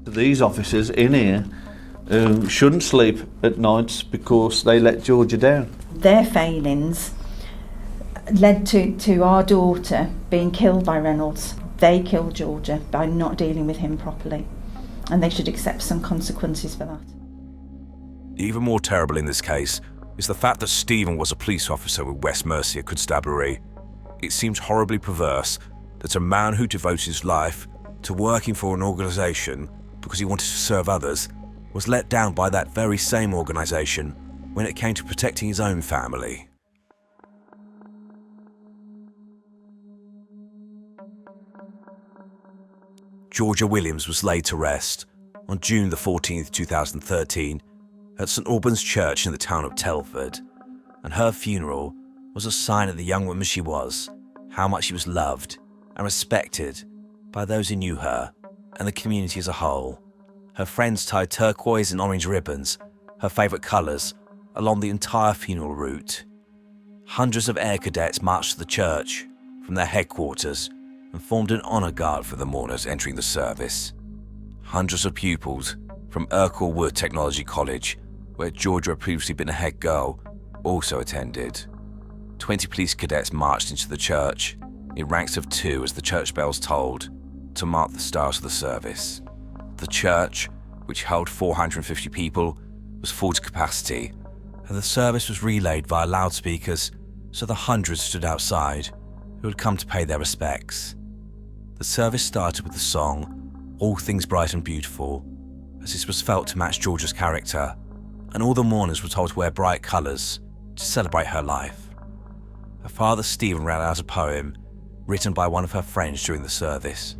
These officers in here shouldn't sleep at nights because they let Georgia down. Their failings led to our daughter being killed by Reynolds. They killed Georgia by not dealing with him properly, and they should accept some consequences for that. Even more terrible in this case is the fact that Stephen was a police officer with West Mercia Constabulary. It seems horribly perverse that a man who devoted his life to working for an organisation because he wanted to serve others was let down by that very same organisation when it came to protecting his own family. Georgia Williams was laid to rest on June the 14th, 2013 at St Albans Church in the town of Telford, and her funeral was a sign of the young woman she was, how much she was loved and respected by those who knew her and the community as a whole. Her friends tied turquoise and orange ribbons, her favourite colours, along the entire funeral route. Hundreds of air cadets marched to the church from their headquarters and formed an honour guard for the mourners entering the service. Hundreds of pupils from Urquhart Wood Technology College, where Georgia had previously been a head girl, also attended. 20 police cadets marched into the church in ranks of 2 as the church bells tolled to mark the start of the service. The church, which held 450 people, was full to capacity, and the service was relayed via loudspeakers so the hundreds stood outside who had come to pay their respects. The service started with the song All Things Bright and Beautiful, as this was felt to match Georgia's character, and all the mourners were told to wear bright colours to celebrate her life. Her father Stephen read out a poem written by one of her friends during the service,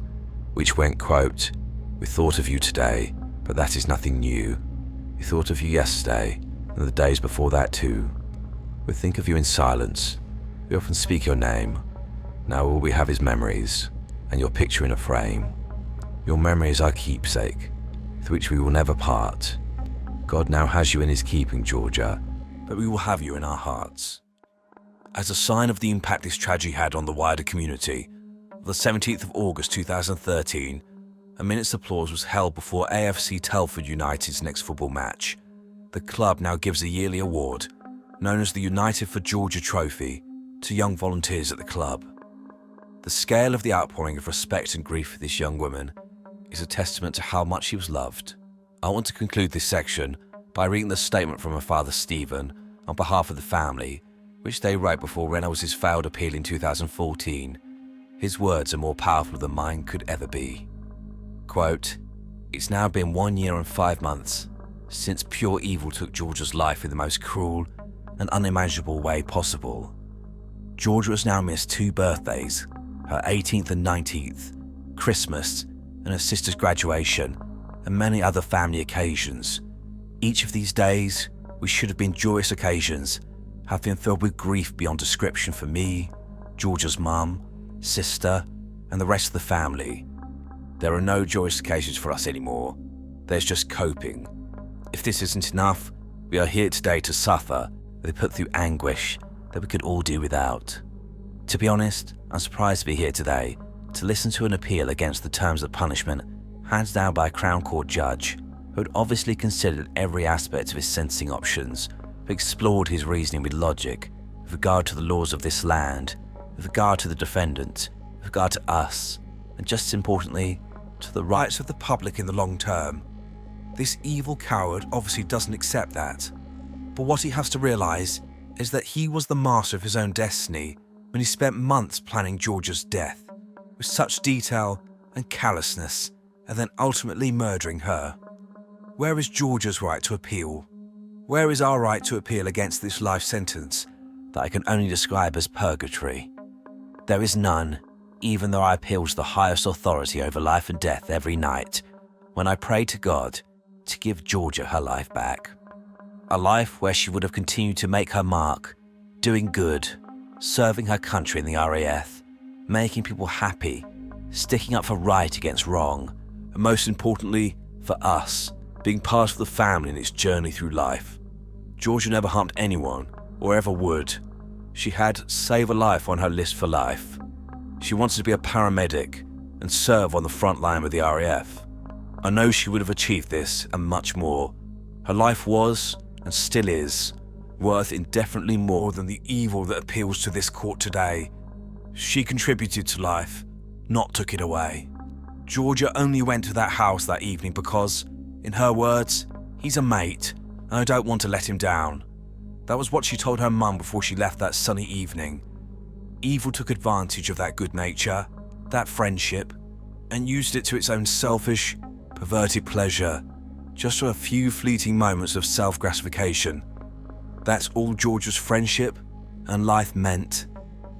which went, quote, "We thought of you today, but that is nothing new. We thought of you yesterday, and the days before that too. We think of you in silence. We often speak your name. Now all we have is memories, and your picture in a frame. Your memory is our keepsake, with which we will never part. God now has you in his keeping, Georgia, but we will have you in our hearts." As a sign of the impact this tragedy had on the wider community, on the 17th of August 2013, a minute's applause was held before AFC Telford United's next football match. The club now gives a yearly award, known as the United for Georgia Trophy, to young volunteers at the club. The scale of the outpouring of respect and grief for this young woman is a testament to how much she was loved. I want to conclude this section by reading the statement from her father Stephen on behalf of the family, which they wrote before Reynolds' failed appeal in 2014. His words are more powerful than mine could ever be. Quote, "It's now been 1 year and 5 months since pure evil took Georgia's life in the most cruel and unimaginable way possible. Georgia has now missed 2 birthdays, her 18th and 19th, Christmas and her sister's graduation, and many other family occasions. Each of these days, which should have been joyous occasions, have been filled with grief beyond description for me, Georgia's mum, sister, and the rest of the family. There are no joyous occasions for us anymore. There's just coping. If this isn't enough, we are here today to suffer, to put through anguish that we could all do without. To be honest, I'm surprised to be here today, to listen to an appeal against the terms of punishment handed down by a Crown Court judge who had obviously considered every aspect of his sentencing options, who explored his reasoning with logic, with regard to the laws of this land, with regard to the defendant, with regard to us, and just as importantly, to the rights of the public in the long term. This evil coward obviously doesn't accept that, but what he has to realise is that he was the master of his own destiny when he spent months planning Georgia's death, with such detail and callousness, and then ultimately murdering her. Where is Georgia's right to appeal? Where is our right to appeal against this life sentence that I can only describe as purgatory? There is none, even though I appeal to the highest authority over life and death every night, when I pray to God to give Georgia her life back. A life where she would have continued to make her mark, doing good, serving her country in the RAF, making people happy, sticking up for right against wrong, and most importantly, for us, being part of the family in its journey through life. Georgia never harmed anyone, or ever would. She had save a life on her list for life. She wanted to be a paramedic and serve on the front line with the RAF. I know she would have achieved this and much more. Her life was, and still is, worth indefinitely more than the evil that appeals to this court today. She contributed to life, not took it away. Georgia only went to that house that evening because, in her words, he's a mate and I don't want to let him down. That was what she told her mum before she left that sunny evening. Evil took advantage of that good nature, that friendship, and used it to its own selfish, perverted pleasure, just for a few fleeting moments of self-gratification. That's all Georgia's friendship and life meant.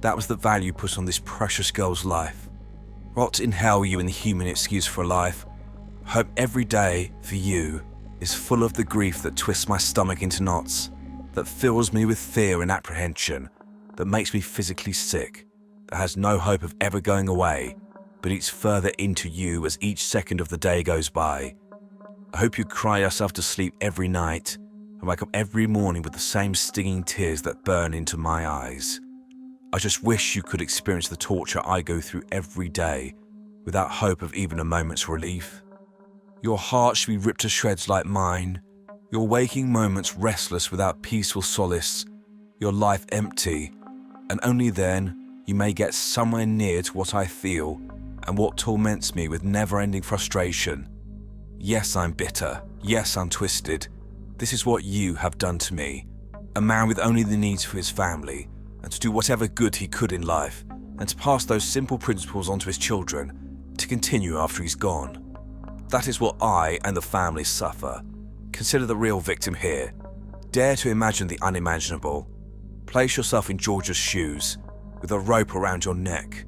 That was the value put on this precious girl's life. Rot in hell, you inhuman excuse for life. Hope every day, for you, is full of the grief that twists my stomach into knots, that fills me with fear and apprehension, that makes me physically sick, that has no hope of ever going away, but eats further into you as each second of the day goes by. I hope you cry yourself to sleep every night and wake up every morning with the same stinging tears that burn into my eyes. I just wish you could experience the torture I go through every day without hope of even a moment's relief. Your heart should be ripped to shreds like mine, your waking moments restless without peaceful solace, your life empty, and only then you may get somewhere near to what I feel and what torments me with never-ending frustration. Yes, I'm bitter. Yes, I'm twisted. This is what you have done to me, a man with only the needs for his family, and to do whatever good he could in life, and to pass those simple principles on to his children, to continue after he's gone. That is what I and the family suffer. Consider the real victim here. Dare to imagine the unimaginable. Place yourself in Georgia's shoes, with a rope around your neck,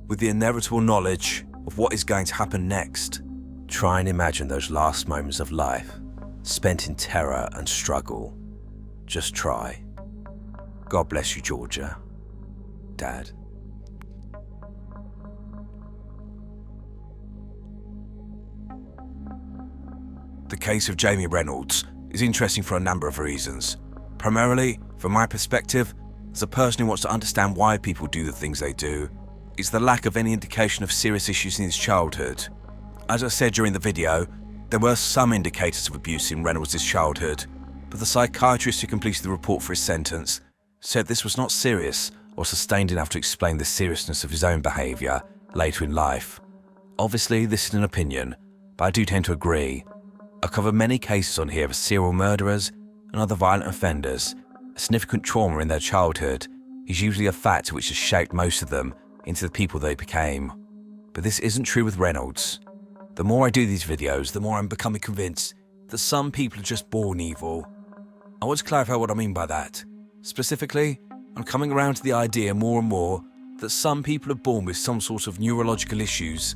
with the inevitable knowledge of what is going to happen next. Try and imagine those last moments of life, spent in terror and struggle. Just try. God bless you, Georgia. Dad. The case of Jamie Reynolds is interesting for a number of reasons. Primarily, from my perspective, as a person who wants to understand why people do the things they do, it's the lack of any indication of serious issues in his childhood. As I said during the video, there were some indicators of abuse in Reynolds' childhood, but the psychiatrist who completed the report for his sentence said this was not serious or sustained enough to explain the seriousness of his own behaviour later in life. Obviously, this is an opinion, but I do tend to agree. I cover many cases on here of serial murderers and other violent offenders. A significant trauma in their childhood is usually a factor which has shaped most of them into the people they became. But this isn't true with Reynolds. The more I do these videos, the more I'm becoming convinced that some people are just born evil. I want to clarify what I mean by that. Specifically, I'm coming around to the idea more and more that some people are born with some sort of neurological issues.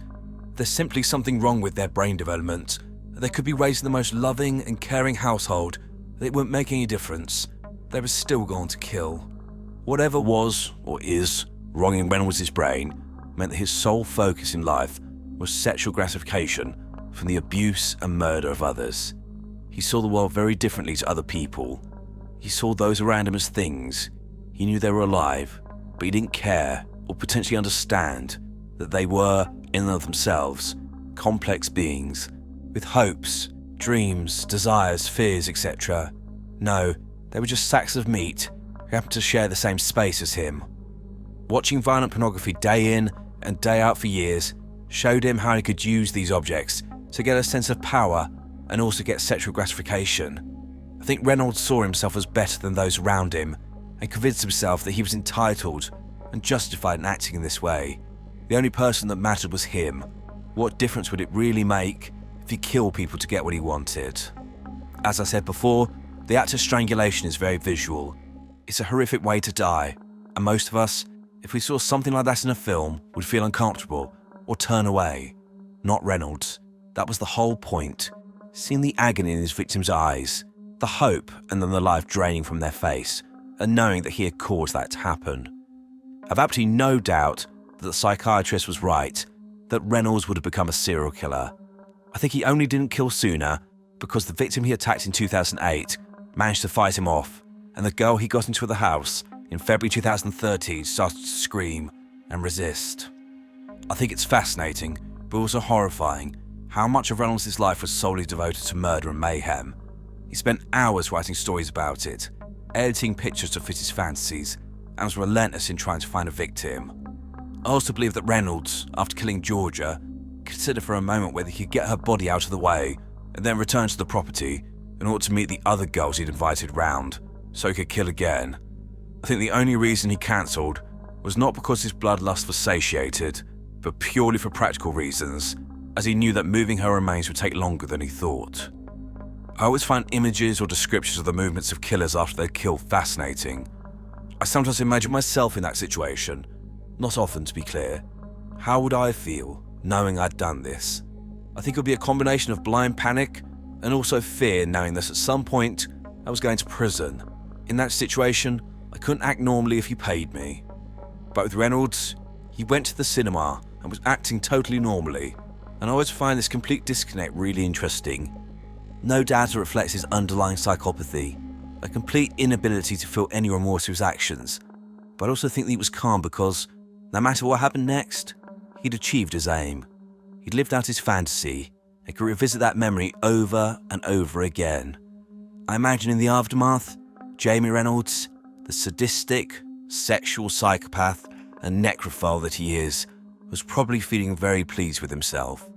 There's simply something wrong with their brain development. They could be raised in the most loving and caring household, that it wouldn't make any difference. They were still going to kill. Whatever was, or is, wrong in Reynolds' brain meant that his sole focus in life was sexual gratification from the abuse and murder of others. He saw the world very differently to other people. He saw those around him as things. He knew they were alive, but he didn't care or potentially understand that they were, in and of themselves, complex beings with hopes, dreams, desires, fears, etc. No, they were just sacks of meat who happened to share the same space as him. Watching violent pornography day in and day out for years showed him how he could use these objects to get a sense of power and also get sexual gratification. I think Reynolds saw himself as better than those around him and convinced himself that he was entitled and justified in acting in this way. The only person that mattered was him. What difference would it really make if he killed people to get what he wanted? As I said before, the act of strangulation is very visual. It's a horrific way to die, and most of us, if we saw something like that in a film, would feel uncomfortable or turn away. Not Reynolds. That was the whole point. Seeing the agony in his victim's eyes, the hope and then the life draining from their face, and knowing that he had caused that to happen. I've absolutely no doubt that the psychiatrist was right, that Reynolds would have become a serial killer. I think he only didn't kill sooner because the victim he attacked in 2008 managed to fight him off, and the girl he got into the house in February 2013 started to scream and resist. I think it's fascinating, but also horrifying, how much of Reynolds' life was solely devoted to murder and mayhem. He spent hours writing stories about it, editing pictures to fit his fantasies, and was relentless in trying to find a victim. I also believe that Reynolds, after killing Georgia, considered for a moment whether he could get her body out of the way and then return to the property in order to meet the other girls he'd invited round, so he could kill again. I think the only reason he cancelled was not because his bloodlust was satiated, but purely for practical reasons, as he knew that moving her remains would take longer than he thought. I always find images or descriptions of the movements of killers after they're killed fascinating. I sometimes imagine myself in that situation, not often to be clear. How would I feel knowing I'd done this? I think it would be a combination of blind panic and also fear, knowing that at some point I was going to prison. In that situation, I couldn't act normally if he paid me. But with Reynolds, he went to the cinema and was acting totally normally, and I always find this complete disconnect really interesting. No doubt it reflects his underlying psychopathy, a complete inability to feel any remorse for his actions, but I also think that he was calm because, no matter what happened next, he'd achieved his aim. He'd lived out his fantasy and could revisit that memory over and over again. I imagine in the aftermath, Jamie Reynolds, the sadistic, sexual psychopath and necrophile that he is, was probably feeling very pleased with himself.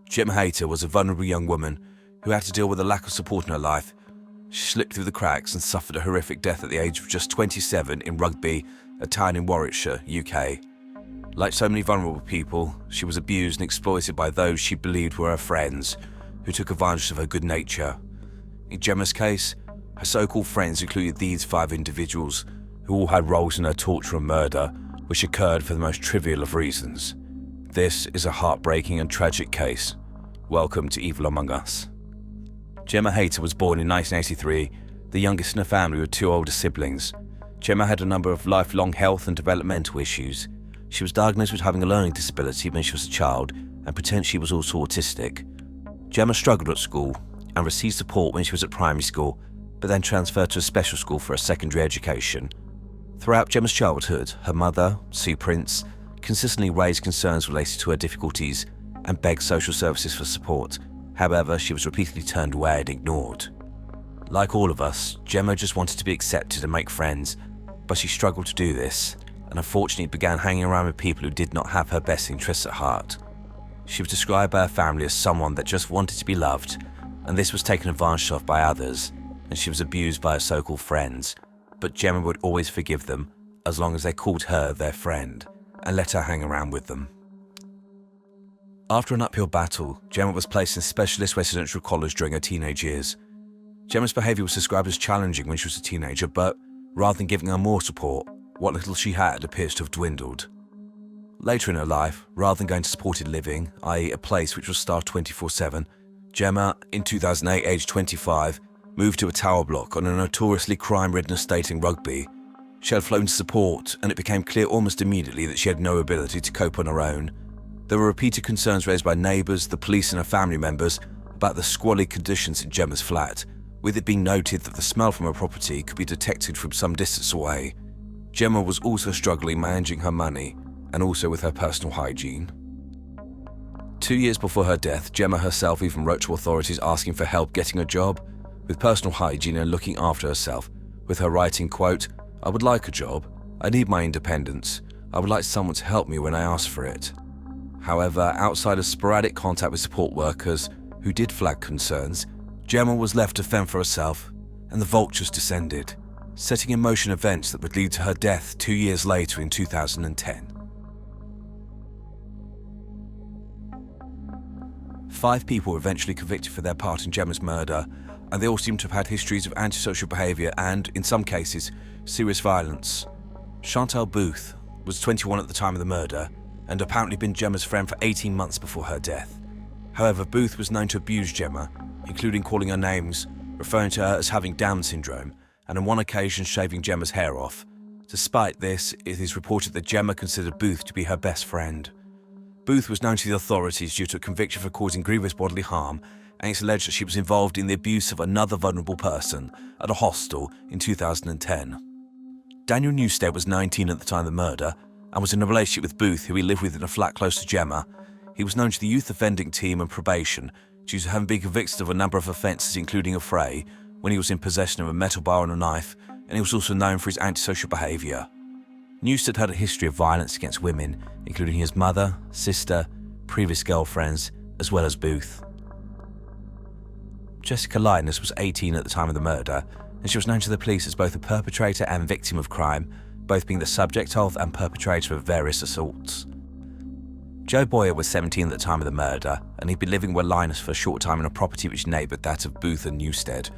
Gemma Hayter was a vulnerable young woman who had to deal with a lack of support in her life. She slipped through the cracks and suffered a horrific death at the age of just 27 in Rugby, a town in Warwickshire, UK. Like so many vulnerable people, she was abused and exploited by those she believed were her friends, who took advantage of her good nature. In Gemma's case, her so-called friends included these 5 individuals, who all had roles in her torture and murder, which occurred for the most trivial of reasons. This is a heartbreaking and tragic case. Welcome to Evil Among Us. Gemma Hayter was born in 1983, the youngest in a family with 2 older siblings. Gemma had a number of lifelong health and developmental issues. She was diagnosed with having a learning disability when she was a child, and potentially was also autistic. Gemma struggled at school and received support when she was at primary school, but then transferred to a special school for her secondary education. Throughout Gemma's childhood, her mother, Sue Prince, consistently raised concerns related to her difficulties and begged social services for support. However, she was repeatedly turned away and ignored. Like all of us, Gemma just wanted to be accepted and make friends, but she struggled to do this, and unfortunately began hanging around with people who did not have her best interests at heart. She was described by her family as someone that just wanted to be loved, and this was taken advantage of by others, and she was abused by her so-called friends, but Gemma would always forgive them as long as they called her their friend and let her hang around with them. After an uphill battle, Gemma was placed in specialist residential college during her teenage years. Gemma's behaviour was described as challenging when she was a teenager, but rather than giving her more support, what little she had appears to have dwindled. Later in her life, rather than going to supported living, i.e. a place which was staffed 24/7, Gemma, in 2008, aged 25, moved to a tower block on a notoriously crime-ridden estate in Rugby. She had flown support, and it became clear almost immediately that she had no ability to cope on her own. There were repeated concerns raised by neighbours, the police and her family members about the squalid conditions in Gemma's flat, with it being noted that the smell from her property could be detected from some distance away. Gemma was also struggling managing her money and also with her personal hygiene. 2 years before her death, Gemma herself even wrote to authorities asking for help getting a job with personal hygiene and looking after herself, with her writing, quote, "I would like a job. I need my independence. I would like someone to help me when I ask for it." However, outside of sporadic contact with support workers who did flag concerns, Gemma was left to fend for herself, and the vultures descended, setting in motion events that would lead to her death 2 years later in 2010. 5 people were eventually convicted for their part in Gemma's murder, and they all seem to have had histories of antisocial behaviour and, in some cases, serious violence. Chantal Booth was 21 at the time of the murder, and apparently been Gemma's friend for 18 months before her death. However, Booth was known to abuse Gemma, including calling her names, referring to her as having Down syndrome, and on one occasion shaving Gemma's hair off. Despite this, it is reported that Gemma considered Booth to be her best friend. Booth was known to the authorities due to a conviction for causing grievous bodily harm, and it's alleged that she was involved in the abuse of another vulnerable person at a hostel in 2010. Daniel Newstead was 19 at the time of the murder and was in a relationship with Booth, who he lived with in a flat close to Gemma. He was known to the youth offending team and probation due to having been convicted of a number of offences, including a fray, when he was in possession of a metal bar and a knife, and he was also known for his antisocial behaviour. Newstead had a history of violence against women, including his mother, sister, previous girlfriends, as well as Booth. Jessica Linus was 18 at the time of the murder, and she was known to the police as both a perpetrator and victim of crime, both being the subject of and perpetrator of various assaults. Joe Boyer was 17 at the time of the murder, and he'd been living with Linus for a short time in a property which neighboured that of Booth and Newstead.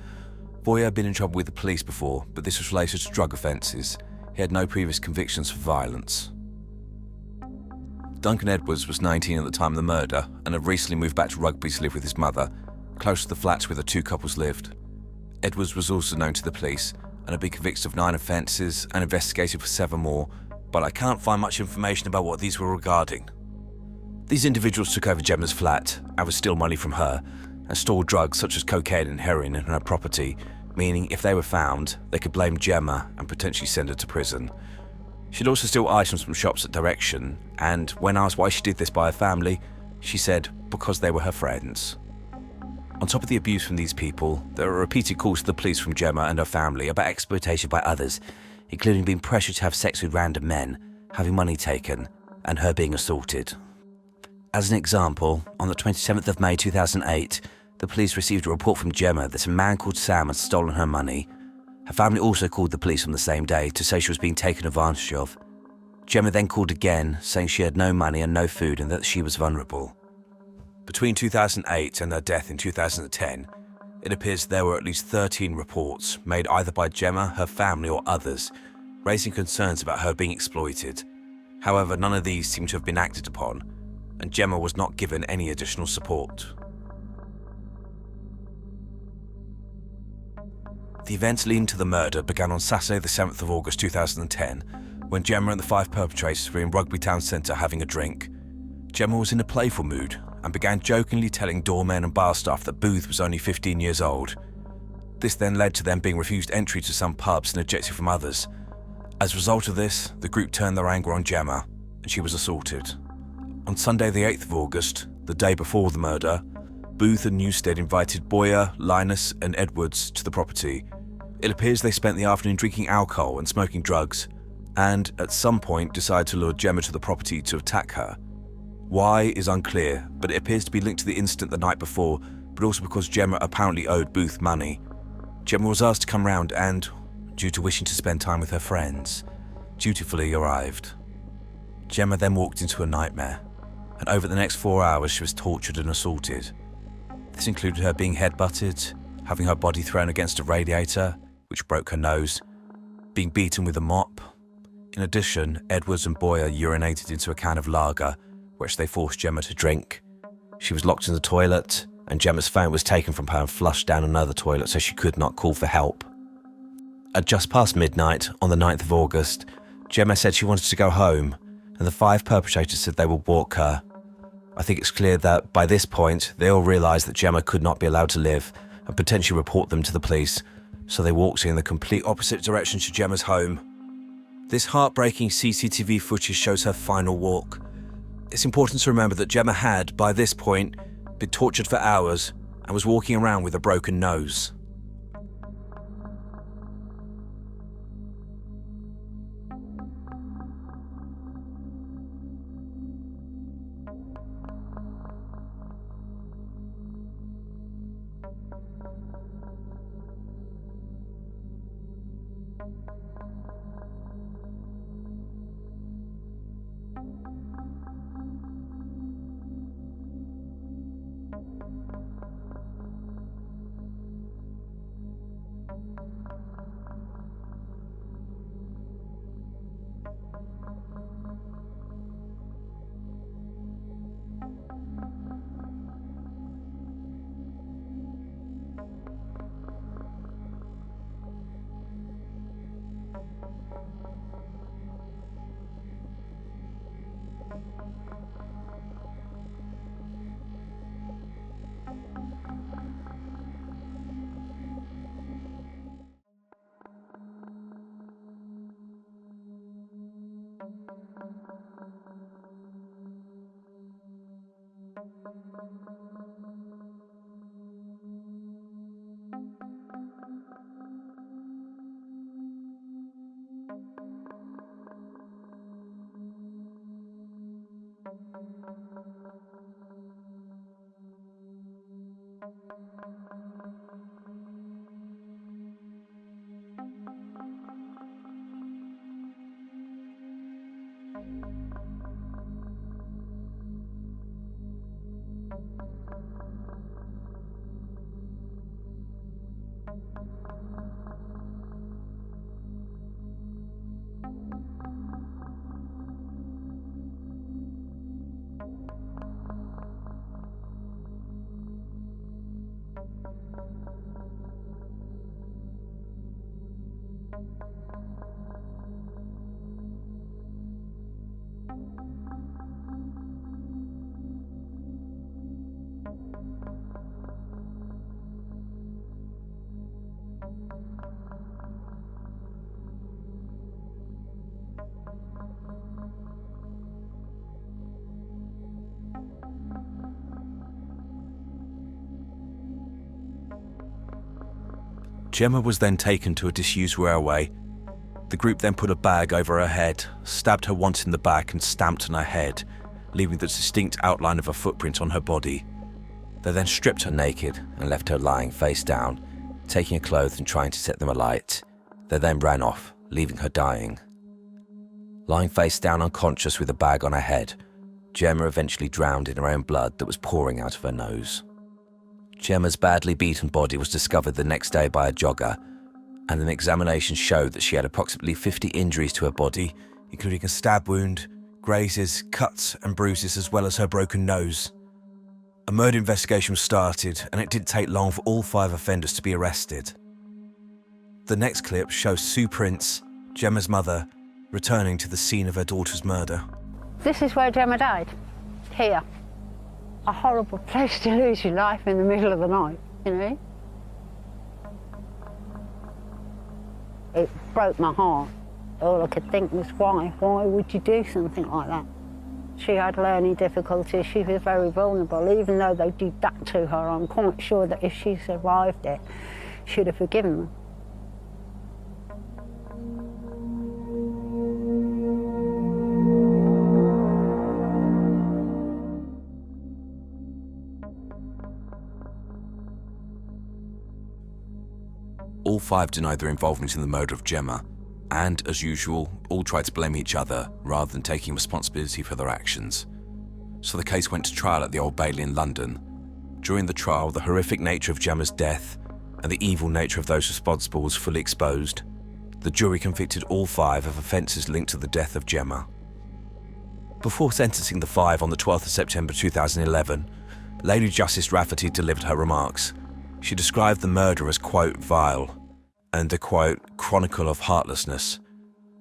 Boyer had been in trouble with the police before, but this was related to drug offences. He had no previous convictions for violence. Duncan Edwards was 19 at the time of the murder and had recently moved back to Rugby to live with his mother, close to the flats where the two couples lived. Edwards was also known to the police and had been convicted of 9 offences and investigated for 7 more, but I can't find much information about what these were regarding. These individuals took over Gemma's flat and would steal money from her and store drugs such as cocaine and heroin in her property, meaning if they were found, they could blame Gemma and potentially send her to prison. She'd also steal items from shops at direction, and when asked why she did this by her family, she said because they were her friends. On top of the abuse from these people, there were repeated calls to the police from Gemma and her family about exploitation by others, including being pressured to have sex with random men, having money taken, and her being assaulted. As an example, on the 27th of May 2008, the police received a report from Gemma that a man called Sam had stolen her money. Her family also called the police on the same day to say she was being taken advantage of. Gemma then called again, saying she had no money and no food and that she was vulnerable. Between 2008 and her death in 2010, it appears there were at least 13 reports made either by Gemma, her family or others, raising concerns about her being exploited. However, none of these seem to have been acted upon, and Gemma was not given any additional support. The events leading to the murder began on Saturday the 7th of August 2010, when Gemma and the 5 perpetrators were in Rugby Town Centre having a drink. Gemma was in a playful mood and began jokingly telling doormen and bar staff that Booth was only 15 years old. This then led to them being refused entry to some pubs and ejected from others. As a result of this, the group turned their anger on Gemma, and she was assaulted. On Sunday the 8th of August, the day before the murder, Booth and Newstead invited Boyer, Linus and Edwards to the property. It appears they spent the afternoon drinking alcohol and smoking drugs, and at some point decided to lure Gemma to the property to attack her. Why is unclear, but it appears to be linked to the incident the night before, but also because Gemma apparently owed Booth money. Gemma was asked to come round and, due to wishing to spend time with her friends, dutifully arrived. Gemma then walked into a nightmare, and over the next 4 hours she was tortured and assaulted. This included her being headbutted, having her body thrown against a radiator, which broke her nose, being beaten with a mop. In addition, Edwards and Boyer urinated into a can of lager, which they forced Gemma to drink. She was locked in the toilet, and Gemma's phone was taken from her and flushed down another toilet so she could not call for help. At just past midnight, on the 9th of August, Gemma said she wanted to go home, and the 5 perpetrators said they would walk her. I think it's clear that, by this point, they all realised that Gemma could not be allowed to live and potentially report them to the police, so they walked in the complete opposite direction to Gemma's home. This heartbreaking CCTV footage shows her final walk. It's important to remember that Gemma had, by this point, been tortured for hours and was walking around with a broken nose. Gemma was then taken to a disused railway. The group then put a bag over her head, stabbed her once in the back and stamped on her head, leaving the distinct outline of a footprint on her body. They then stripped her naked and left her lying face down, taking her clothes and trying to set them alight. They then ran off, leaving her dying. Lying face down unconscious with a bag on her head, Gemma eventually drowned in her own blood that was pouring out of her nose. Gemma's badly beaten body was discovered the next day by a jogger, and an examination showed that she had approximately 50 injuries to her body, including a stab wound, grazes, cuts and bruises, as well as her broken nose. A murder investigation was started, and it didn't take long for all 5 offenders to be arrested. The next clip shows Sue Prince, Gemma's mother, returning to the scene of her daughter's murder. This is where Gemma died, here. A horrible place to lose your life in the middle of the night, you know. It broke my heart. All I could think was, why would you do something like that? She had learning difficulties, she was very vulnerable. Even though they did that to her, I'm quite sure that if she survived it, she'd have forgiven them. All 5 denied their involvement in the murder of Gemma, and, as usual, all tried to blame each other rather than taking responsibility for their actions. So the case went to trial at the Old Bailey in London. During the trial, the horrific nature of Gemma's death and the evil nature of those responsible was fully exposed. The jury convicted all 5 of offences linked to the death of Gemma. Before sentencing the 5 on the 12th of September 2011, Lady Justice Rafferty delivered her remarks. She described the murder as, quote, vile, and a, quote, chronicle of heartlessness.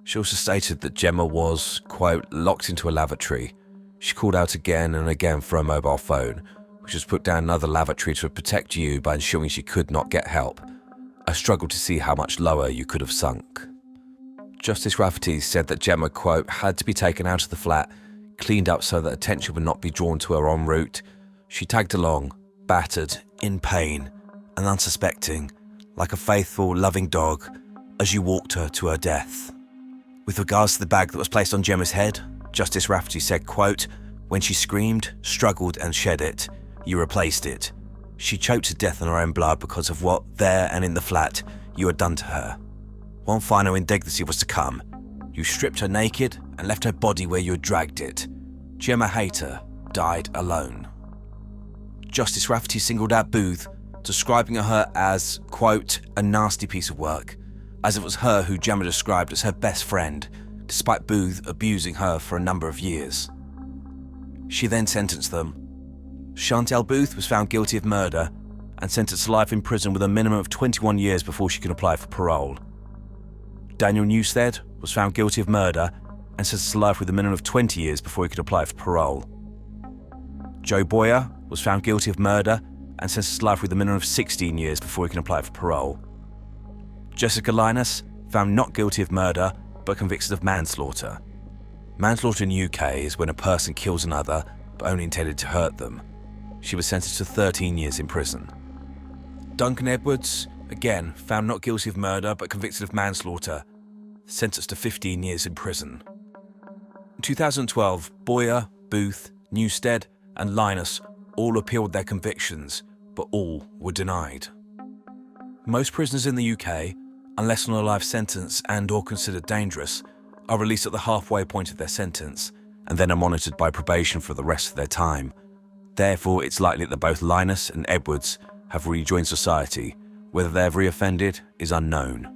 She also stated that Gemma was, quote, locked into a lavatory. She called out again and again for a mobile phone, which was put down another lavatory to protect you by ensuring she could not get help. I struggled to see how much lower you could have sunk. Justice Rafferty said that Gemma, quote, had to be taken out of the flat, cleaned up so that attention would not be drawn to her en route. She tagged along, battered, in pain, and unsuspecting, like a faithful, loving dog, as you walked her to her death. With regards to the bag that was placed on Gemma's head, Justice Rafferty said, quote, when she screamed, struggled and shed it, you replaced it. She choked to death in her own blood because of what, there and in the flat, you had done to her. One final indignity was to come. You stripped her naked and left her body where you had dragged it. Gemma Hayter died alone. Justice Rafferty singled out Booth, describing her as, quote, a nasty piece of work, as it was her who Gemma described as her best friend, despite Booth abusing her for a number of years. She then sentenced them. Chantal Booth was found guilty of murder and sentenced to life in prison with a minimum of 21 years before she could apply for parole. Daniel Newstead was found guilty of murder and sentenced to life with a minimum of 20 years before he could apply for parole. Joe Boyer was found guilty of murder and sentenced to life with a minimum of 16 years before he can apply for parole. Jessica Linus, found not guilty of murder but convicted of manslaughter. Manslaughter in the UK is when a person kills another but only intended to hurt them. she was sentenced to 13 years in prison. Duncan Edwards, again found not guilty of murder but convicted of manslaughter, sentenced to 15 years in prison. In 2012, Boyer, Booth, Newstead and Linus all appealed their convictions, but all were denied. Most prisoners in the UK, unless on a life sentence and or considered dangerous, are released at the halfway point of their sentence and then are monitored by probation for the rest of their time. Therefore, it's likely that both Linus and Edwards have rejoined society. Whether they have reoffended is unknown.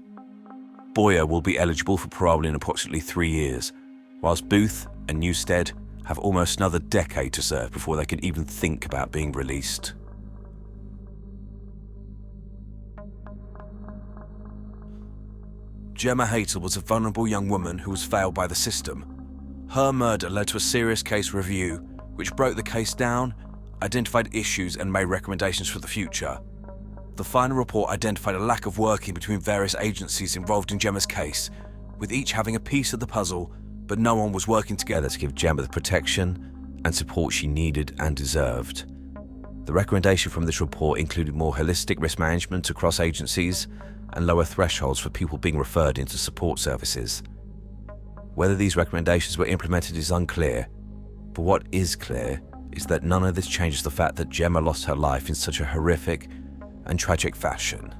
Boyer will be eligible for parole in approximately 3 years, whilst Booth and Newstead have almost another decade to serve before they can even think about being released. Gemma Hayter was a vulnerable young woman who was failed by the system. Her murder led to a serious case review, which broke the case down, identified issues and made recommendations for the future. The final report identified a lack of working between various agencies involved in Gemma's case, with each having a piece of the puzzle, but no one was working together to give Gemma the protection and support she needed and deserved. The recommendation from this report included more holistic risk management across agencies and lower thresholds for people being referred into support services. Whether these recommendations were implemented is unclear, but what is clear is that none of this changes the fact that Gemma lost her life in such a horrific and tragic fashion.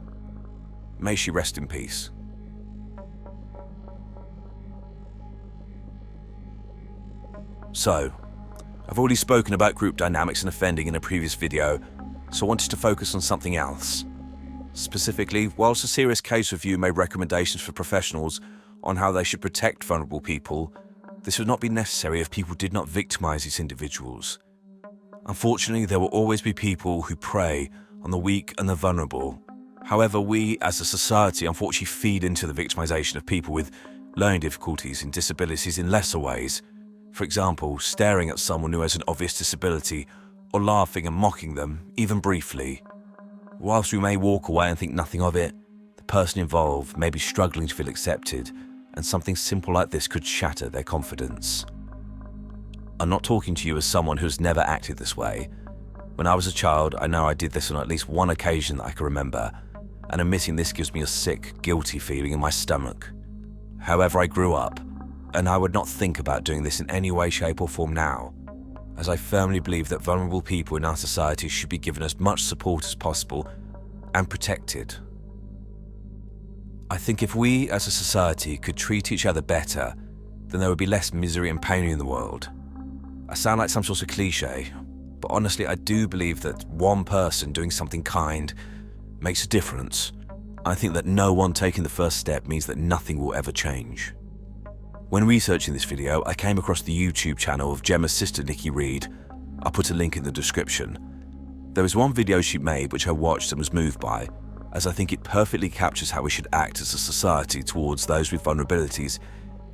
May she rest in peace. So, I've already spoken about group dynamics and offending in a previous video, so I wanted to focus on something else. Specifically, whilst a serious case review made recommendations for professionals on how they should protect vulnerable people, this would not be necessary if people did not victimise these individuals. Unfortunately, there will always be people who prey on the weak and the vulnerable. However, we as a society unfortunately feed into the victimisation of people with learning difficulties and disabilities in lesser ways. For example, staring at someone who has an obvious disability or laughing and mocking them, even briefly. Whilst we may walk away and think nothing of it, the person involved may be struggling to feel accepted, and something simple like this could shatter their confidence. I'm not talking to you as someone who has never acted this way. When I was a child, I know I did this on at least one occasion that I can remember, and admitting this gives me a sick, guilty feeling in my stomach. However, I grew up, and I would not think about doing this in any way, shape or form now, as I firmly believe that vulnerable people in our society should be given as much support as possible and protected. I think if we as a society could treat each other better, then there would be less misery and pain in the world. I sound like some sort of cliche, but honestly I do believe that one person doing something kind makes a difference. I think that no one taking the first step means that nothing will ever change. When researching this video, I came across the YouTube channel of Gemma's sister Nikki Reed. I'll put a link in the description. There was one video she made which I watched and was moved by, as I think it perfectly captures how we should act as a society towards those with vulnerabilities,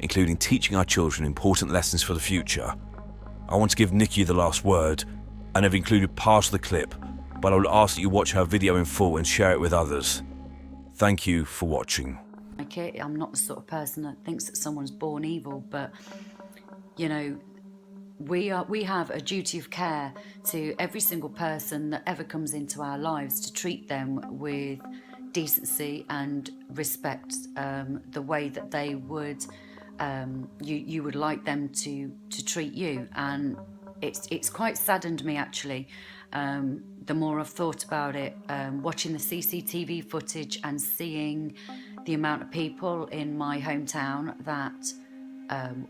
including teaching our children important lessons for the future. I want to give Nikki the last word, and have included part of the clip, but I will ask that you watch her video in full and share it with others. Thank you for watching. Okay, I'm not the sort of person that thinks that someone's born evil, but you know, we have a duty of care to every single person that ever comes into our lives, to treat them with decency and respect, the way that they would you would like them to treat you. And it's quite saddened me actually, the more I've thought about it, watching the CCTV footage and seeing the amount of people in my hometown that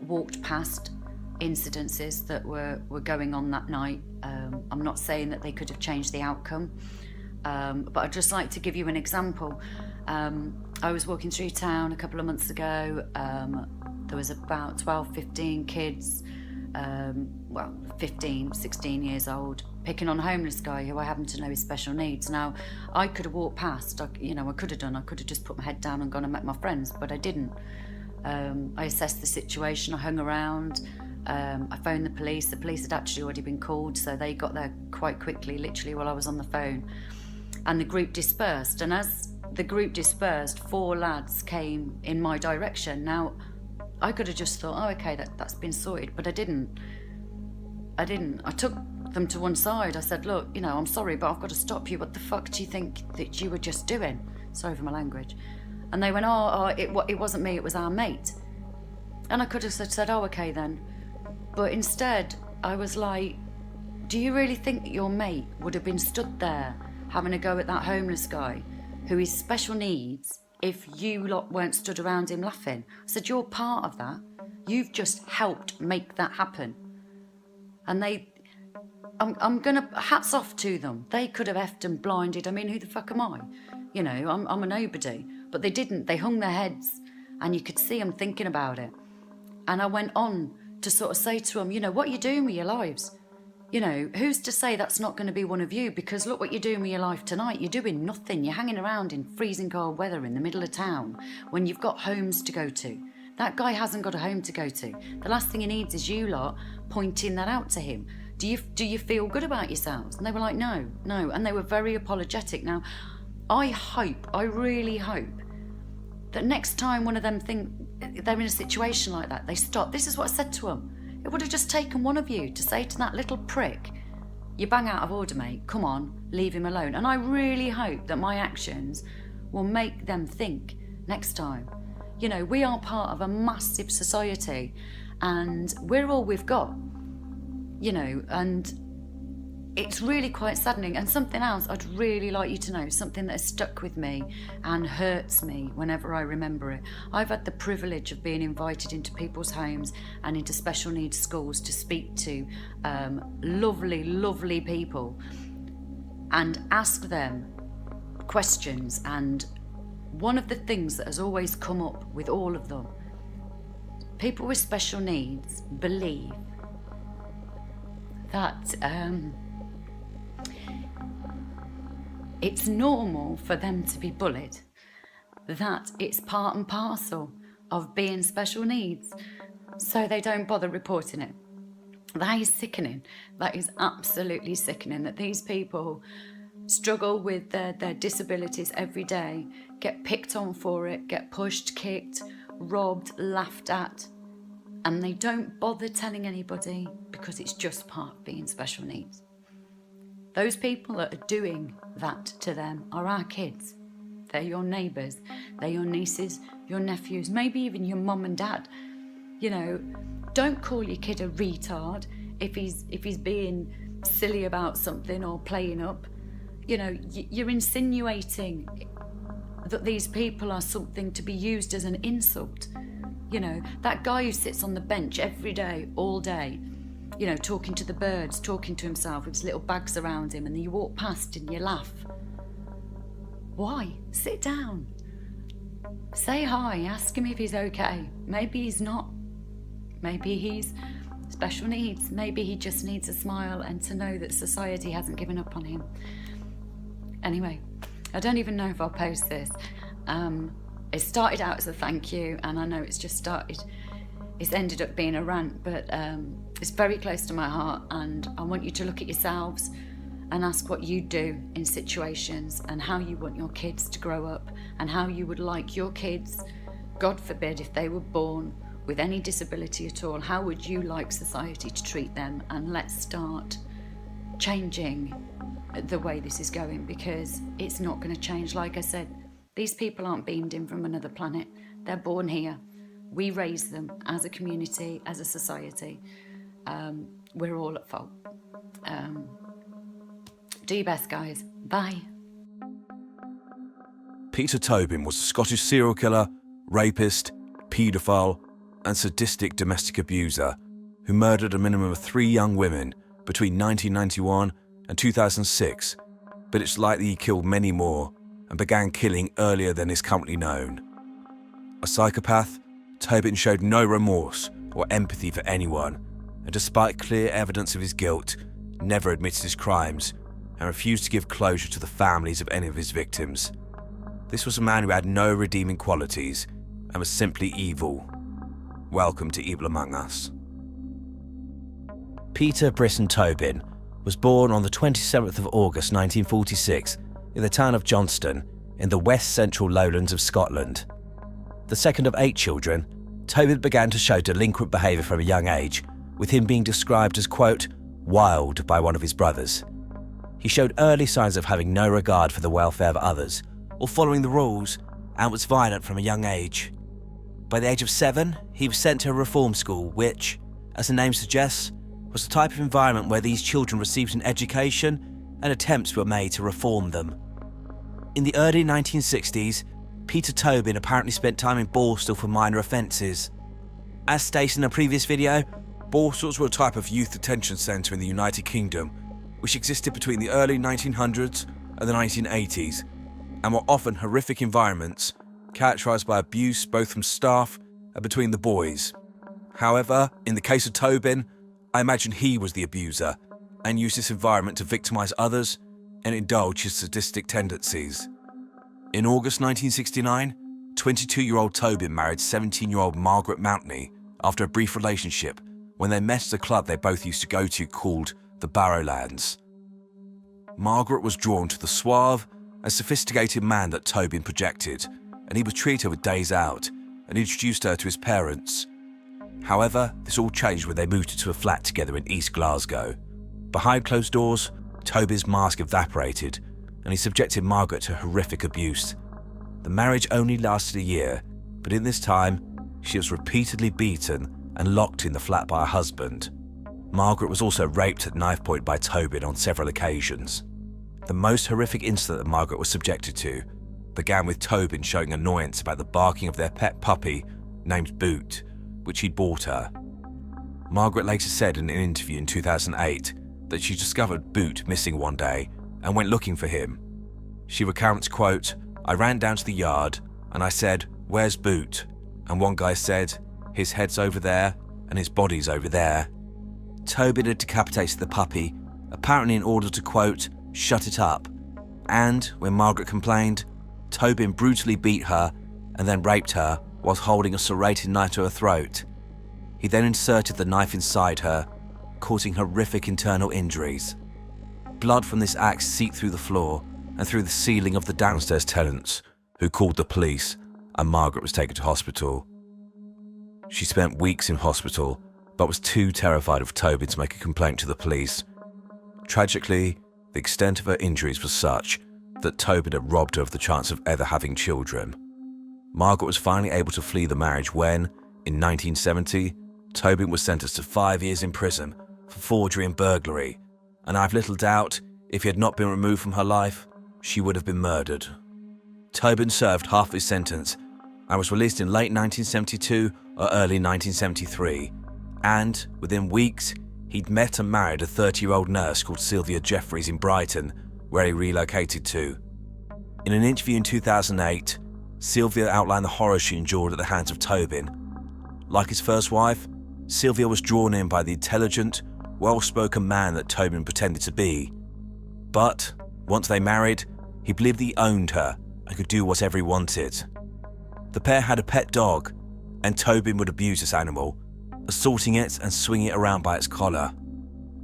walked past incidences that were going on that night. I'm not saying that they could have changed the outcome, but I'd just like to give you an example. I was walking through town a couple of months ago. There was about 12, 15 kids, 15, 16 years old, picking on a homeless guy who I happen to know is special needs. Now, I could have walked past, I could have just put my head down and gone and met my friends, but I didn't. I assessed the situation, I hung around, I phoned the police had actually already been called, so they got there quite quickly, literally while I was on the phone. And the group dispersed, and as the group dispersed, 4 lads came in my direction. Now, I could have just thought, oh, okay, that's been sorted, but I didn't. I took them to one side. I said, look, you know, I'm sorry, but I've got to stop you. What the fuck do you think that you were just doing? Sorry for my language. And they went, it wasn't me, it was our mate. And I could have said, oh, okay then. But instead, I was like, do you really think that your mate would have been stood there having a go at that homeless guy who is special needs if you lot weren't stood around him laughing? I said, you're part of that. You've just helped make that happen. And I'm gonna, hats off to them. They could have effed and blinded. I mean, who the fuck am I? You know, I'm a nobody. But they didn't. They hung their heads and you could see them thinking about it. And I went on to sort of say to them, you know, what are you doing with your lives? You know, who's to say that's not going to be one of you? Because look what you're doing with your life tonight. You're doing nothing. You're hanging around in freezing cold weather in the middle of town when you've got homes to go to. That guy hasn't got a home to go to. The last thing he needs is you lot pointing that out to him. Do you feel good about yourselves? And they were like, no. And they were very apologetic. Now, I really hope that next time one of them think they're in a situation like that, they stop. This is what I said to them. It would have just taken one of you to say to that little prick, you bang out of order, mate, come on, leave him alone. And I really hope that my actions will make them think next time. You know, we are part of a massive society and we're all we've got, you know, and it's really quite saddening. And something else I'd really like you to know, something that has stuck with me and hurts me whenever I remember it. I've had the privilege of being invited into people's homes and into special needs schools to speak to lovely, lovely people and ask them questions. And one of the things that has always come up with all of them, people with special needs believe that it's normal for them to be bullied, that it's part and parcel of being special needs, so they don't bother reporting it. That is sickening. That is absolutely sickening, that these people struggle with their disabilities every day, get picked on for it, get pushed, kicked, robbed, laughed at, and they don't bother telling anybody because it's just part of being special needs. Those people that are doing that to them are our kids. They're your neighbours, they're your nieces, your nephews, maybe even your mum and dad. You know, don't call your kid a retard if he's being silly about something or playing up. You know, you're insinuating that these people are something to be used as an insult. You know, that guy who sits on the bench every day, all day, you know, talking to the birds, talking to himself with his little bags around him, and then you walk past and you laugh. Why? Sit down. Say hi, ask him if he's okay. Maybe he's not. Maybe he's special needs. Maybe he just needs a smile and to know that society hasn't given up on him. Anyway, I don't even know if I'll post this. It started out as a thank you, and I know it's ended up being a rant, but it's very close to my heart, and I want you to look at yourselves and ask what you do in situations and how you want your kids to grow up and how you would like your kids, God forbid, if they were born with any disability at all, how would you like society to treat them? And let's start changing the way this is going, because it's not going to change. Like I said, these people aren't beamed in from another planet. They're born here. We raise them as a community, as a society. We're all at fault. Do your best, guys. Bye. Peter Tobin was a Scottish serial killer, rapist, paedophile and sadistic domestic abuser who murdered a minimum of 3 young women between 1991 and 2006, but it's likely he killed many more and began killing earlier than is currently known. A psychopath, Tobin showed no remorse or empathy for anyone, and despite clear evidence of his guilt, never admitted his crimes and refused to give closure to the families of any of his victims. This was a man who had no redeeming qualities and was simply evil. Welcome to Evil Among Us. Peter Brisson Tobin was born on the 27th of August 1946 in the town of Johnston in the west central lowlands of Scotland. The second of 8 children, Tobin began to show delinquent behaviour from a young age, with him being described as, quote, wild by one of his brothers. He showed early signs of having no regard for the welfare of others or following the rules, and was violent from a young age. By the age of 7, he was sent to a reform school which, as the name suggests, was the type of environment where these children received an education and attempts were made to reform them. In the early 1960s, Peter Tobin apparently spent time in Borstal for minor offences. As stated in a previous video, Borstals were a type of youth detention centre in the United Kingdom, which existed between the early 1900s and the 1980s, and were often horrific environments, characterised by abuse both from staff and between the boys. However, in the case of Tobin, I imagine he was the abuser, and used this environment to victimise others and indulge his sadistic tendencies. In August 1969, 22-year-old Tobin married 17-year-old Margaret Mountney after a brief relationship when they met at a club they both used to go to called the Barrowlands. Margaret was drawn to the suave and sophisticated man that Tobin projected, and he would treat her with days out and introduced her to his parents. However, this all changed when they moved into a flat together in East Glasgow. Behind closed doors, Tobin's mask evaporated and he subjected Margaret to horrific abuse. The marriage only lasted a year, but in this time, she was repeatedly beaten and locked in the flat by her husband. Margaret was also raped at knife point by Tobin on several occasions. The most horrific incident that Margaret was subjected to began with Tobin showing annoyance about the barking of their pet puppy named Boot, which he'd bought her. Margaret later said in an interview in 2008 that she discovered Boot missing one day and went looking for him. She recounts, quote, "I ran down to the yard and I said, 'Where's Boot?' And one guy said, 'His head's over there and his body's over there.'" Tobin had decapitated the puppy, apparently in order to, quote, "shut it up." And when Margaret complained, Tobin brutally beat her and then raped her whilst holding a serrated knife to her throat. He then inserted the knife inside her, causing horrific internal injuries. Blood from this axe seeped through the floor and through the ceiling of the downstairs tenants, who called the police, and Margaret was taken to hospital. She spent weeks in hospital, but was too terrified of Tobin to make a complaint to the police. Tragically, the extent of her injuries was such that Tobin had robbed her of the chance of ever having children. Margaret was finally able to flee the marriage when, in 1970, Tobin was sentenced to 5 years in prison for forgery and burglary, and I've little doubt if he had not been removed from her life, she would have been murdered. Tobin served half of his sentence and was released in late 1972 or early 1973, and within weeks, he'd met and married a 30-year-old nurse called Sylvia Jeffries in Brighton, where he relocated to. In an interview in 2008, Sylvia outlined the horror she endured at the hands of Tobin. Like his first wife, Sylvia was drawn in by the intelligent, well-spoken man that Tobin pretended to be. But once they married, he believed that he owned her and could do whatever he wanted. The pair had a pet dog, and Tobin would abuse this animal, assaulting it and swinging it around by its collar.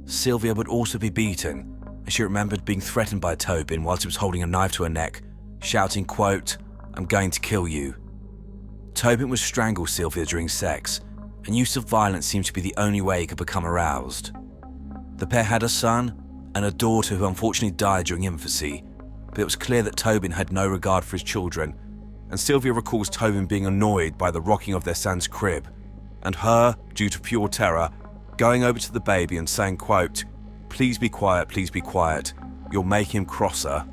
Sylvia would also be beaten, and she remembered being threatened by Tobin whilst he was holding a knife to her neck, shouting, quote, "I'm going to kill you." Tobin would strangle Sylvia during sex, and use of violence seemed to be the only way he could become aroused. The pair had a son and a daughter who unfortunately died during infancy, but it was clear that Tobin had no regard for his children, and Sylvia recalls Tobin being annoyed by the rocking of their son's crib, and her, due to pure terror, going over to the baby and saying, quote, please be quiet, you'll make him crosser."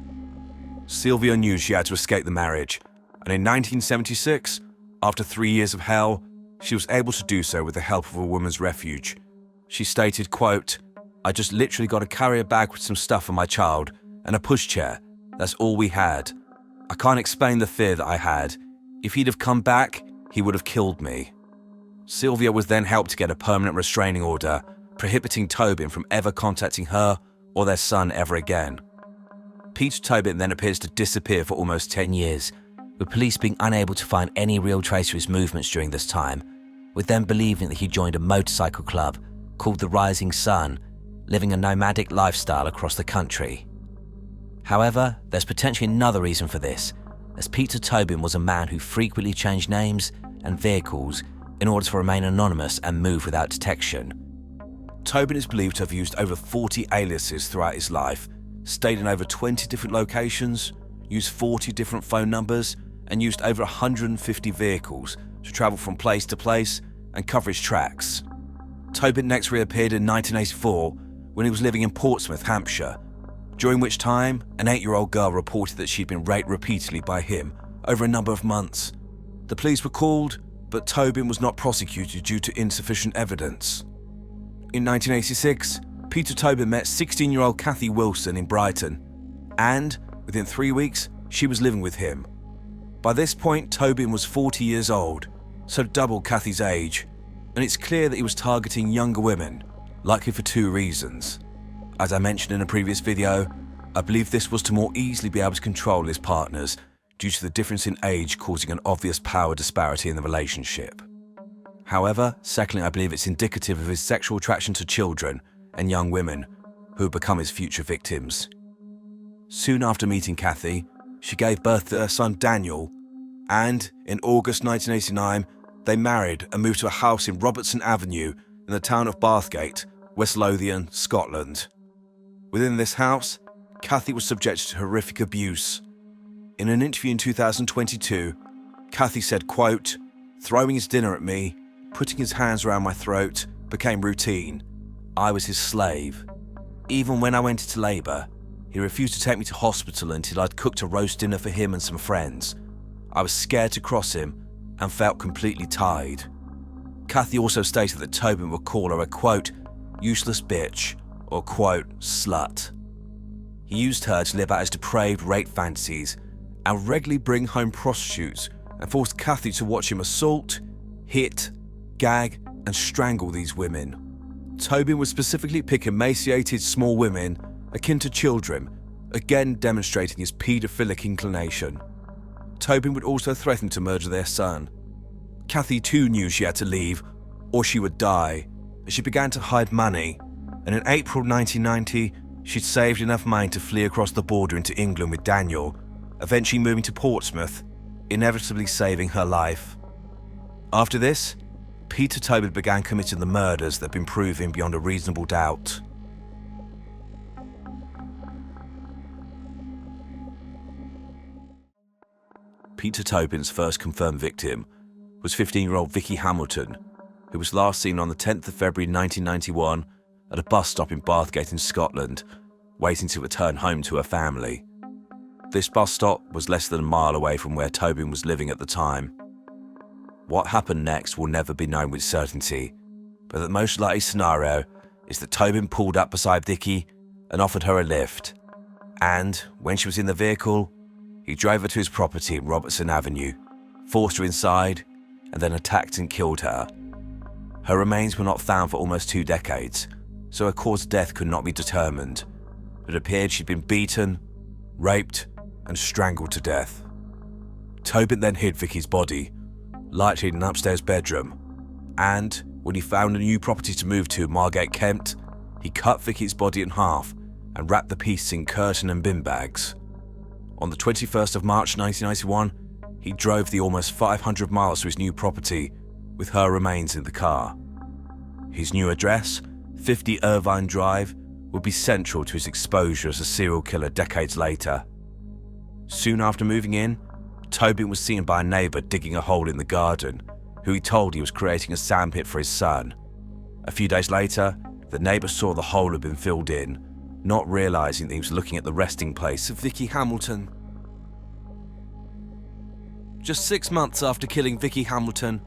Sylvia knew she had to escape the marriage, and in 1976, after 3 years of hell, she was able to do so with the help of a women's refuge. She stated, quote, "I just literally got to carry a bag with some stuff for my child and a pushchair. That's all we had. I can't explain the fear that I had. If he'd have come back, he would have killed me." Sylvia was then helped to get a permanent restraining order, prohibiting Tobin from ever contacting her or their son ever again. Peter Tobin then appears to disappear for almost 10 years, with police being unable to find any real trace of his movements during this time, with them believing that he joined a motorcycle club called the Rising Sun, living a nomadic lifestyle across the country. However, there's potentially another reason for this, as Peter Tobin was a man who frequently changed names and vehicles in order to remain anonymous and move without detection. Tobin is believed to have used over 40 aliases throughout his life, stayed in over 20 different locations, used 40 different phone numbers, and used over 150 vehicles to travel from place to place and cover his tracks. Tobin next reappeared in 1984 when he was living in Portsmouth, Hampshire, during which time an 8-year-old girl reported that she'd been raped repeatedly by him over a number of months. The police were called, but Tobin was not prosecuted due to insufficient evidence. In 1986, Peter Tobin met 16-year-old Kathy Wilson in Brighton, and within 3 weeks, she was living with him. By this point, Tobin was 40 years old, so double Kathy's age, and it's clear that he was targeting younger women, likely for 2 reasons. As I mentioned in a previous video, I believe this was to more easily be able to control his partners due to the difference in age causing an obvious power disparity in the relationship. However, secondly, I believe it's indicative of his sexual attraction to children and young women who would become his future victims. Soon after meeting Kathy, she gave birth to her son Daniel, and in August 1989, they married and moved to a house in Robertson Avenue in the town of Bathgate, West Lothian, Scotland. Within this house, Kathy was subjected to horrific abuse. In an interview in 2022, Kathy said, quote, "Throwing his dinner at me, putting his hands around my throat became routine. I was his slave. Even when I went into labour, he refused to take me to hospital until I'd cooked a roast dinner for him and some friends. I was scared to cross him and felt completely tied." Kathy also stated that Tobin would call her a, quote, "useless bitch," or, quote, "slut." He used her to live out his depraved rape fantasies and regularly bring home prostitutes and forced Kathy to watch him assault, hit, gag, and strangle these women. Tobin would specifically pick emaciated small women akin to children, again demonstrating his paedophilic inclination. Tobin would also threaten to murder their son. Kathy too knew she had to leave or she would die, as she began to hide money, and in April 1990 she'd saved enough money to flee across the border into England with Daniel, eventually moving to Portsmouth, inevitably saving her life. After this, Peter Tobin began committing the murders that had been proven beyond a reasonable doubt. Peter Tobin's first confirmed victim was 15-year-old Vicky Hamilton, who was last seen on the 10th of February 1991 at a bus stop in Bathgate in Scotland, waiting to return home to her family. This bus stop was less than a mile away from where Tobin was living at the time. What happened next will never be known with certainty, but the most likely scenario is that Tobin pulled up beside Vicky and offered her a lift, and when she was in the vehicle, he drove her to his property in Robertson Avenue, forced her inside, and then attacked and killed her. Her remains were not found for almost 2 decades, so her cause of death could not be determined. It appeared she'd been beaten, raped, and strangled to death. Tobin then hid Vicky's body, likely in an upstairs bedroom, and when he found a new property to move to in Margate, Kent, he cut Vicky's body in half and wrapped the pieces in curtain and bin bags. On the 21st of March 1991, he drove the almost 500 miles to his new property with her remains in the car. His new address, 50 Irvine Drive, would be central to his exposure as a serial killer decades later. Soon after moving in, Tobin was seen by a neighbour digging a hole in the garden, who he told he was creating a sandpit for his son. A few days later, the neighbour saw the hole had been filled in, not realising that he was looking at the resting place of Vicky Hamilton. Just 6 months after killing Vicky Hamilton,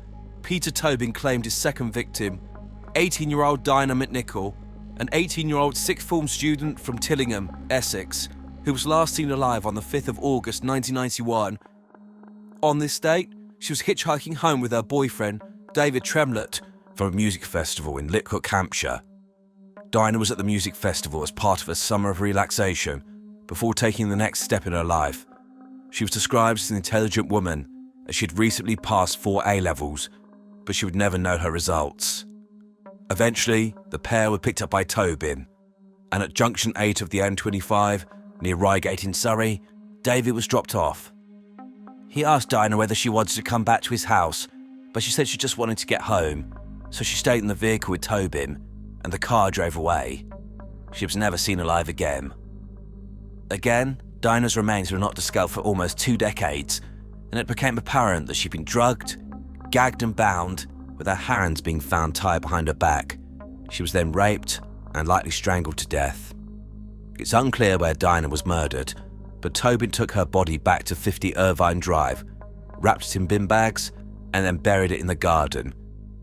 Peter Tobin claimed his second victim, 18-year-old Dinah McNichol, an 18-year-old sixth form student from Tillingham, Essex, who was last seen alive on the 5th of August 1991. On this date, she was hitchhiking home with her boyfriend, David Tremlett, from a music festival in Litchcote, Hampshire. Dinah was at the music festival as part of a summer of relaxation before taking the next step in her life. She was described as an intelligent woman, as she had recently passed 4 A-levels, but she would never know her results. Eventually, the pair were picked up by Tobin, and at junction 8 of the N25, near Reigate in Surrey, David was dropped off. He asked Dinah whether she wanted to come back to his house, but she said she just wanted to get home, so she stayed in the vehicle with Tobin, and the car drove away. She was never seen alive again. Again, Dinah's remains were not discovered for almost 2 decades, and it became apparent that she'd been drugged, gagged and bound, with her hands being found tied behind her back. She was then raped and likely strangled to death. It's unclear where Dinah was murdered, but Tobin took her body back to 50 Irvine Drive, wrapped it in bin bags, and then buried it in the garden,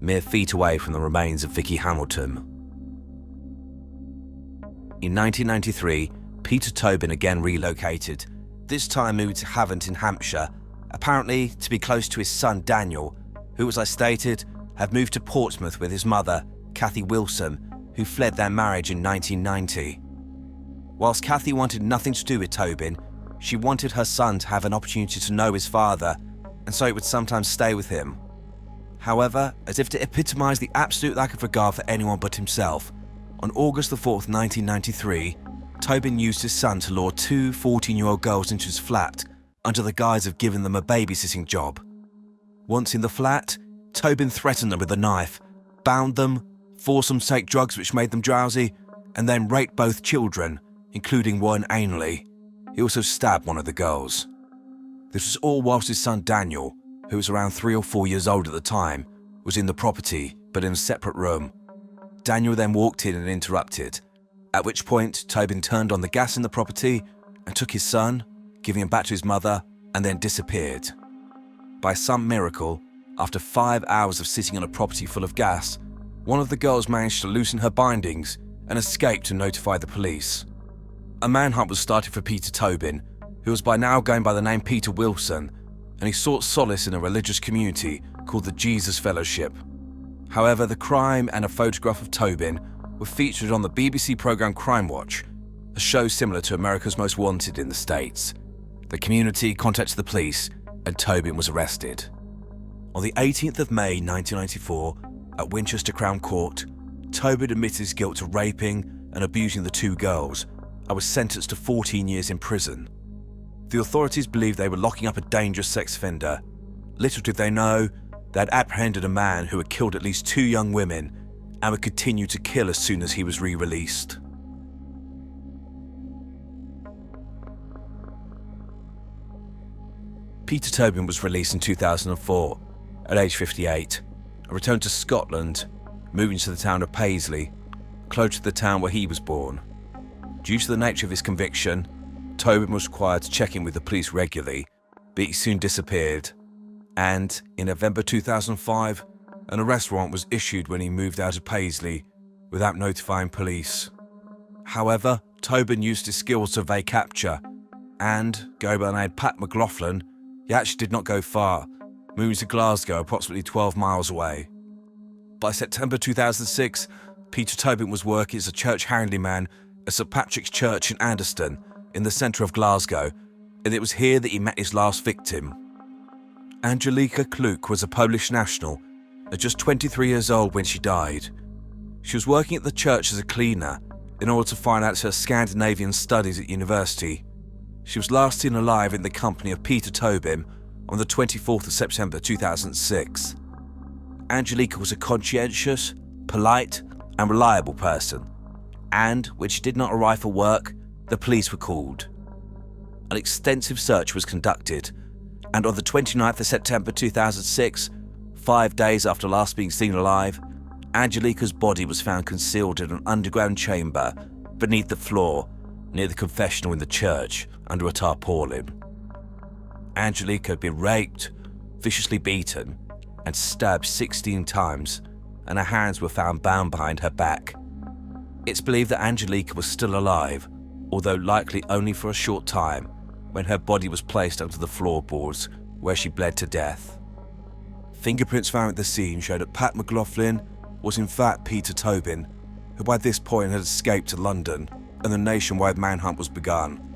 mere feet away from the remains of Vicky Hamilton. In 1993, Peter Tobin again relocated, this time moved to Havant in Hampshire, apparently to be close to his son Daniel, who, as I stated, had moved to Portsmouth with his mother, Kathy Wilson, who fled their marriage in 1990. Whilst Kathy wanted nothing to do with Tobin, she wanted her son to have an opportunity to know his father, and so he would sometimes stay with him. However, as if to epitomise the absolute lack of regard for anyone but himself, on August the 4th, 1993, Tobin used his son to lure 2 14-year-old girls into his flat under the guise of giving them a babysitting job. Once in the flat, Tobin threatened them with a knife, bound them, forced them to take drugs which made them drowsy, and then raped both children, including one anally. He also stabbed one of the girls. This was all whilst his son Daniel, who was around 3 or 4 years old at the time, was in the property, but in a separate room. Daniel then walked in and interrupted, at which point Tobin turned on the gas in the property and took his son, giving him back to his mother, and then disappeared. By some miracle, after 5 hours of sitting on a property full of gas, one of the girls managed to loosen her bindings and escape to notify the police. A manhunt was started for Peter Tobin, who was by now going by the name Peter Wilson, and he sought solace in a religious community called the Jesus Fellowship. However, the crime and a photograph of Tobin were featured on the BBC programme Crime Watch, a show similar to America's Most Wanted in the States. The community contacted the police and Tobin was arrested. On the 18th of May 1994, at Winchester Crown Court, Tobin admitted his guilt to raping and abusing the 2 girls and was sentenced to 14 years in prison. The authorities believed they were locking up a dangerous sex offender. Little did they know, they had apprehended a man who had killed at least 2 young women and would continue to kill as soon as he was re-released. Peter Tobin was released in 2004, at age 58, and returned to Scotland, moving to the town of Paisley, close to the town where he was born. Due to the nature of his conviction, Tobin was required to check in with the police regularly, but he soon disappeared, and in November 2005, an arrest warrant was issued when he moved out of Paisley without notifying police. However, Tobin used his skills to evade capture, and, going by the name Pat McLaughlin, he actually did not go far, moving to Glasgow, approximately 12 miles away. By September 2006, Peter Tobin was working as a church handyman at St Patrick's Church in Anderston, in the centre of Glasgow, and it was here that he met his last victim. Angelika Kluk was a Polish national, at just 23 years old when she died. She was working at the church as a cleaner in order to finance her Scandinavian studies at university. She was last seen alive in the company of Peter Tobin on the 24th of September 2006. Angelika was a conscientious, polite and reliable person, and when she did not arrive for work, the police were called. An extensive search was conducted, and on the 29th of September 2006, 5 days after last being seen alive, Angelika's body was found concealed in an underground chamber beneath the floor near the confessional in the church under a tarpaulin. Angelika had been raped, viciously beaten, and stabbed 16 times, and her hands were found bound behind her back. It's believed that Angelika was still alive, although likely only for a short time, when her body was placed under the floorboards, where she bled to death. Fingerprints found at the scene showed that Pat McLaughlin was in fact Peter Tobin, who by this point had escaped to London, and the nationwide manhunt was begun.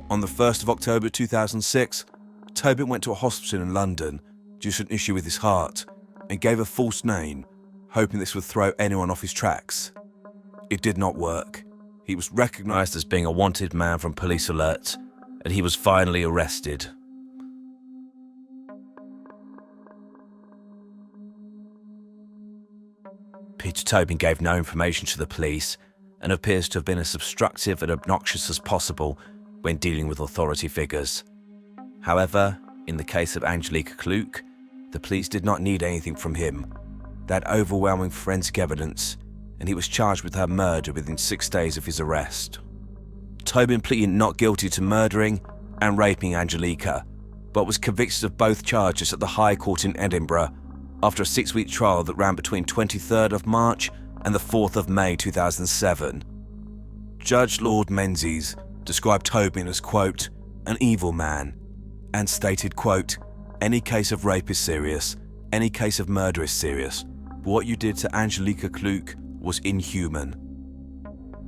On the 1st of October 2006, Tobin went to a hospital in London due to an issue with his heart and gave a false name, hoping this would throw anyone off his tracks. It did not work. He was recognised as being a wanted man from police alerts, and he was finally arrested. Peter Tobin gave no information to the police and appears to have been as obstructive and obnoxious as possible when dealing with authority figures. However, in the case of Angelica Kluke, the police did not need anything from him. They had overwhelming forensic evidence, and he was charged with her murder within 6 days of his arrest. Tobin pleaded not guilty to murdering and raping Angelica, but was convicted of both charges at the High Court in Edinburgh after a 6-week trial that ran between 23rd of March and the 4th of May 2007. Judge Lord Menzies described Tobin as, quote, an evil man, and stated, quote, any case of rape is serious, any case of murder is serious, but what you did to Angelica Kluke was inhuman.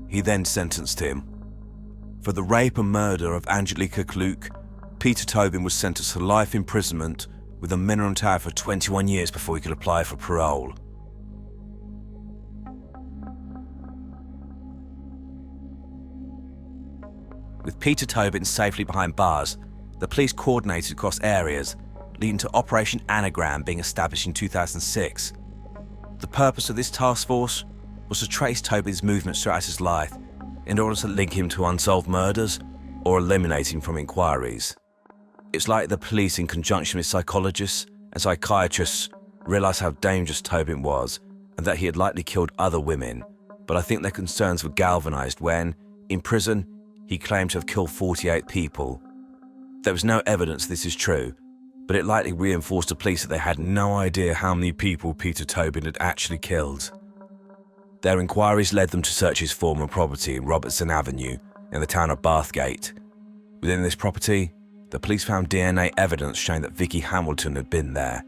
He then sentenced him. For the rape and murder of Angelica Kluke, Peter Tobin was sentenced to life imprisonment with a minimum term for 21 years before he could apply for parole. With Peter Tobin safely behind bars, the police coordinated across areas, leading to Operation Anagram being established in 2006. The purpose of this task force was to trace Tobin's movements throughout his life in order to link him to unsolved murders or eliminate him from inquiries. It's like the police, in conjunction with psychologists and psychiatrists, realised how dangerous Tobin was and that he had likely killed other women, but I think their concerns were galvanised when, in prison, he claimed to have killed 48 people. There was no evidence this is true, but it likely reinforced the police that they had no idea how many people Peter Tobin had actually killed. Their inquiries led them to search his former property in Robertson Avenue in the town of Bathgate. Within this property, the police found DNA evidence showing that Vicky Hamilton had been there.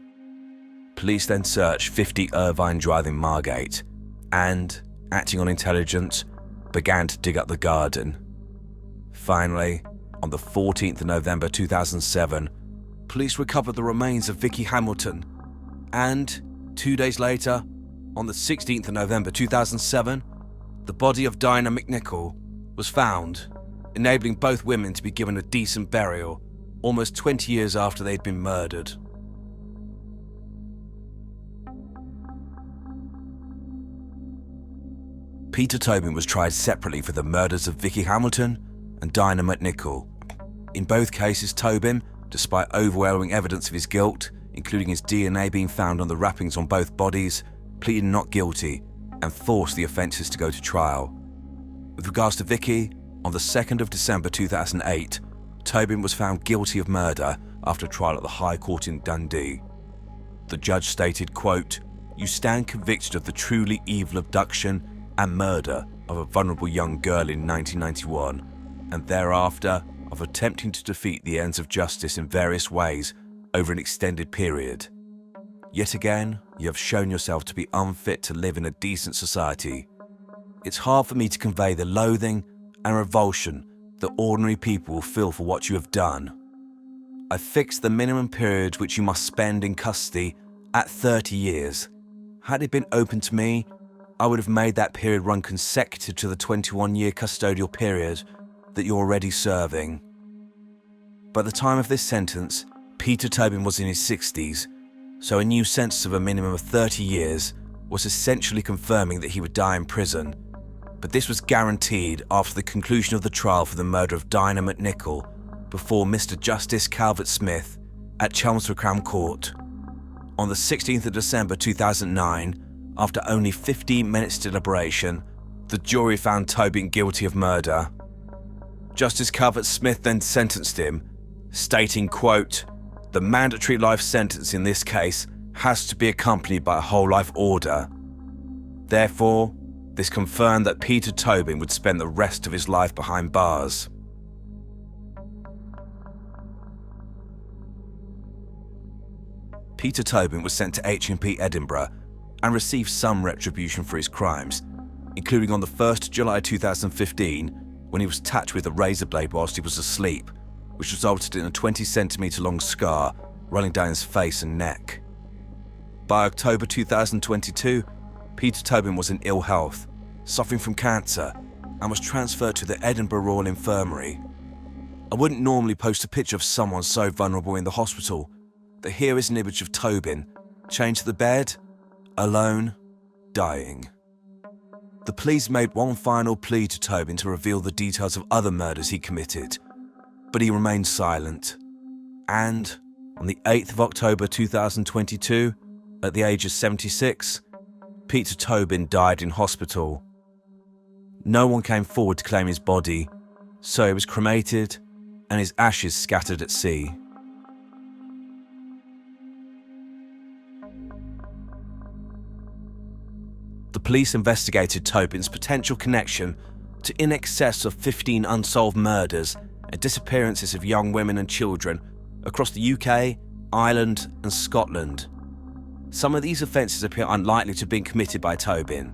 Police then searched 50 Irvine Drive in Margate and, acting on intelligence, began to dig up the garden. Finally, on the 14th of November 2007, police recovered the remains of Vicky Hamilton, and 2 days later, on the 16th of November 2007, the body of Dinah McNichol was found, enabling both women to be given a decent burial almost 20 years after they'd been murdered. Peter Tobin was tried separately for the murders of Vicky Hamilton and Dinah McNichol. In both cases, Tobin, despite overwhelming evidence of his guilt, including his DNA being found on the wrappings on both bodies, pleaded not guilty and forced the offences to go to trial. With regards to Vicky, on the 2nd of December 2008, Tobin was found guilty of murder after trial at the High Court in Dundee. The judge stated, quote, "You stand convicted of the truly evil abduction and murder of a vulnerable young girl in 1991, and thereafter of attempting to defeat the ends of justice in various ways over an extended period. Yet again, you have shown yourself to be unfit to live in a decent society. It's hard for me to convey the loathing and revulsion that ordinary people will feel for what you have done. I fixed the minimum period which you must spend in custody at 30 years. Had it been open to me, I would have made that period run consecutive to the 21-year custodial period that you're already serving." By the time of this sentence, Peter Tobin was in his 60s, so a new sentence of a minimum of 30 years was essentially confirming that he would die in prison. But this was guaranteed after the conclusion of the trial for the murder of Dinah McNichol before Mr. Justice Calvert Smith at Chelmsford Crown Court. On the 16th of December 2009, after only 15 minutes deliberation, the jury found Tobin guilty of murder. Justice Calvert Smith then sentenced him, stating, quote, "The mandatory life sentence in this case has to be accompanied by a whole life order. Therefore, this confirmed that Peter Tobin would spend the rest of his life behind bars." Peter Tobin was sent to HMP Edinburgh and received some retribution for his crimes, including on the 1st of July 2015 when he was tapped with a razor blade whilst he was asleep, which resulted in a 20cm long scar running down his face and neck. By October 2022, Peter Tobin was in ill health, suffering from cancer, and was transferred to the Edinburgh Royal Infirmary. I wouldn't normally post a picture of someone so vulnerable in the hospital, but here is an image of Tobin, chained to the bed, alone, dying. The police made one final plea to Tobin to reveal the details of other murders he committed, but he remained silent. And on the 8th of October 2022, at the age of 76, Peter Tobin died in hospital. No one came forward to claim his body, so he was cremated and his ashes scattered at sea. The police investigated Tobin's potential connection to in excess of 15 unsolved murders and disappearances of young women and children across the UK, Ireland and Scotland. Some of these offences appear unlikely to have been committed by Tobin,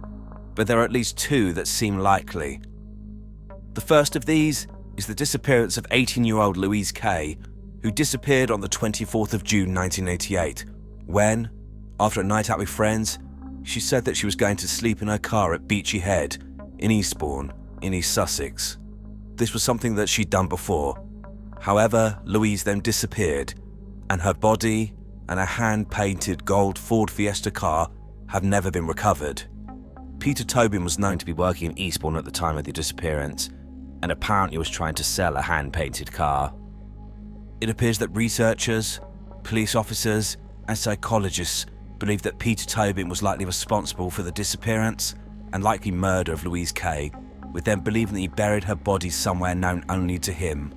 but there are at least two that seem likely. The first of these is the disappearance of 18-year-old Louise Kay, who disappeared on the 24th of June 1988, when, after a night out with friends, she said that she was going to sleep in her car at Beachy Head in Eastbourne, in East Sussex. This was something that she'd done before. However, Louise then disappeared, and her body and a hand-painted gold Ford Fiesta car have never been recovered. Peter Tobin was known to be working in Eastbourne at the time of the disappearance, and apparently was trying to sell a hand-painted car. It appears that researchers, police officers, and psychologists believe that Peter Tobin was likely responsible for the disappearance and likely murder of Louise Kay, with them believing that he buried her body somewhere known only to him.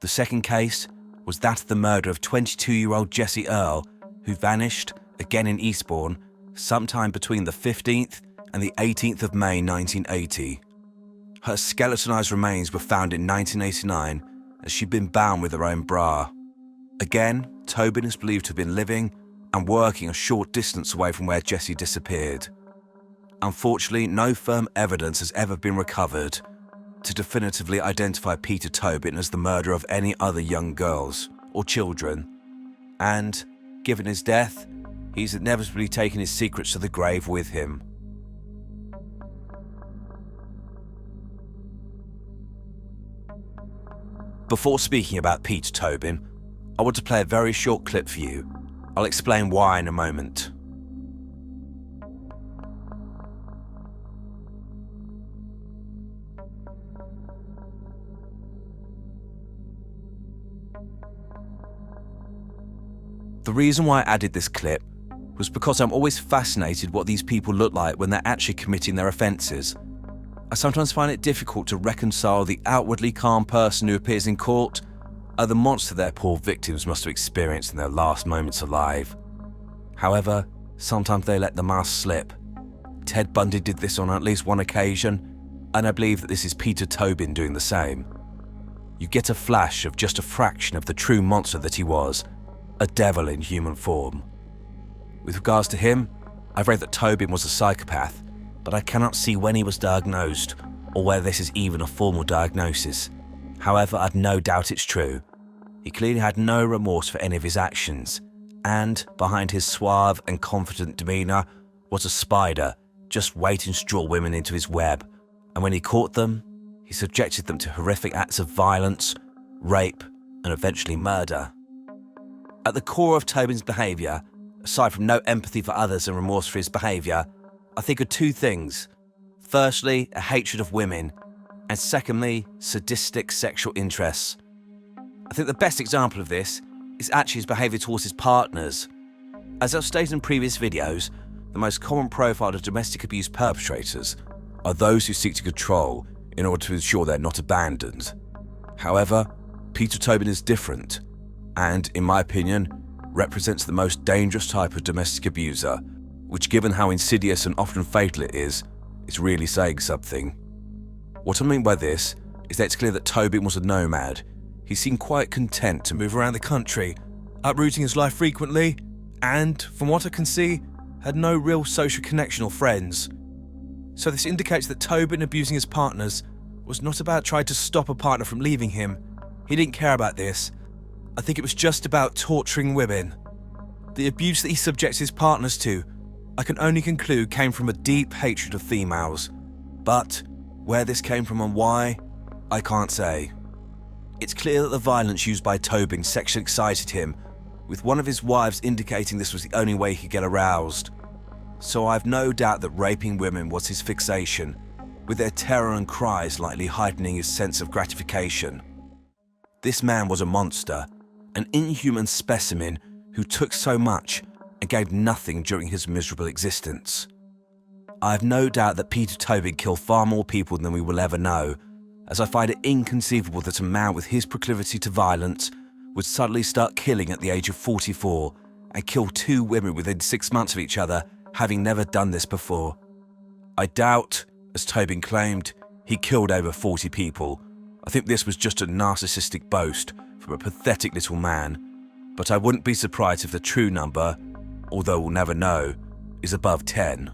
The second case was that of the murder of 22-year-old Jessie Earle, who vanished, again in Eastbourne, sometime between the 15th and the 18th of May 1980. Her skeletonized remains were found in 1989 as she'd been bound with her own bra. Again, Tobin is believed to have been living and working a short distance away from where Jessie disappeared. Unfortunately, no firm evidence has ever been recovered to definitively identify Peter Tobin as the murderer of any other young girls or children. And, given his death, he's inevitably taken his secrets to the grave with him. Before speaking about Peter Tobin, I want to play a very short clip for you. I'll explain why in a moment. The reason why I added this clip was because I'm always fascinated what these people look like when they're actually committing their offences. I sometimes find it difficult to reconcile the outwardly calm person who appears in court and the monster their poor victims must have experienced in their last moments alive. However, sometimes they let the mask slip. Ted Bundy did this on at least one occasion, and I believe that this is Peter Tobin doing the same. You get a flash of just a fraction of the true monster that he was, a devil in human form. With regards to him, I've read that Tobin was a psychopath, but I cannot see when he was diagnosed or whether this is even a formal diagnosis. However, I've no doubt it's true. He clearly had no remorse for any of his actions, and behind his suave and confident demeanour was a spider just waiting to draw women into his web, and when he caught them, he subjected them to horrific acts of violence, rape, and eventually murder. At the core of Tobin's behaviour, aside from no empathy for others and remorse for his behaviour, I think of two things. Firstly, a hatred of women, and secondly, sadistic sexual interests. I think the best example of this is actually his behaviour towards his partners. As I've stated in previous videos, the most common profile of domestic abuse perpetrators are those who seek to control in order to ensure they're not abandoned. However, Peter Tobin is different, and, in my opinion, represents the most dangerous type of domestic abuser, which, given how insidious and often fatal it is really saying something. What I mean by this is that it's clear that Tobin was a nomad. He seemed quite content to move around the country, uprooting his life frequently, and, from what I can see, had no real social connection or friends. So this indicates that Tobin abusing his partners was not about trying to stop a partner from leaving him. He didn't care about this. I think it was just about torturing women. The abuse that he subjects his partners to, I can only conclude came from a deep hatred of females. But where this came from and why, I can't say. It's clear that the violence used by Tobin sexually excited him, with one of his wives indicating this was the only way he could get aroused. So I've no doubt that raping women was his fixation, with their terror and cries likely heightening his sense of gratification. This man was a monster, an inhuman specimen who took so much and gave nothing during his miserable existence. I have no doubt that Peter Tobin killed far more people than we will ever know, as I find it inconceivable that a man with his proclivity to violence would suddenly start killing at the age of 44 and kill 2 women within 6 months of each other, having never done this before. I doubt, as Tobin claimed, he killed over 40 people. I think this was just a narcissistic boast from a pathetic little man, but I wouldn't be surprised if the true number, although we'll never know, is above 10.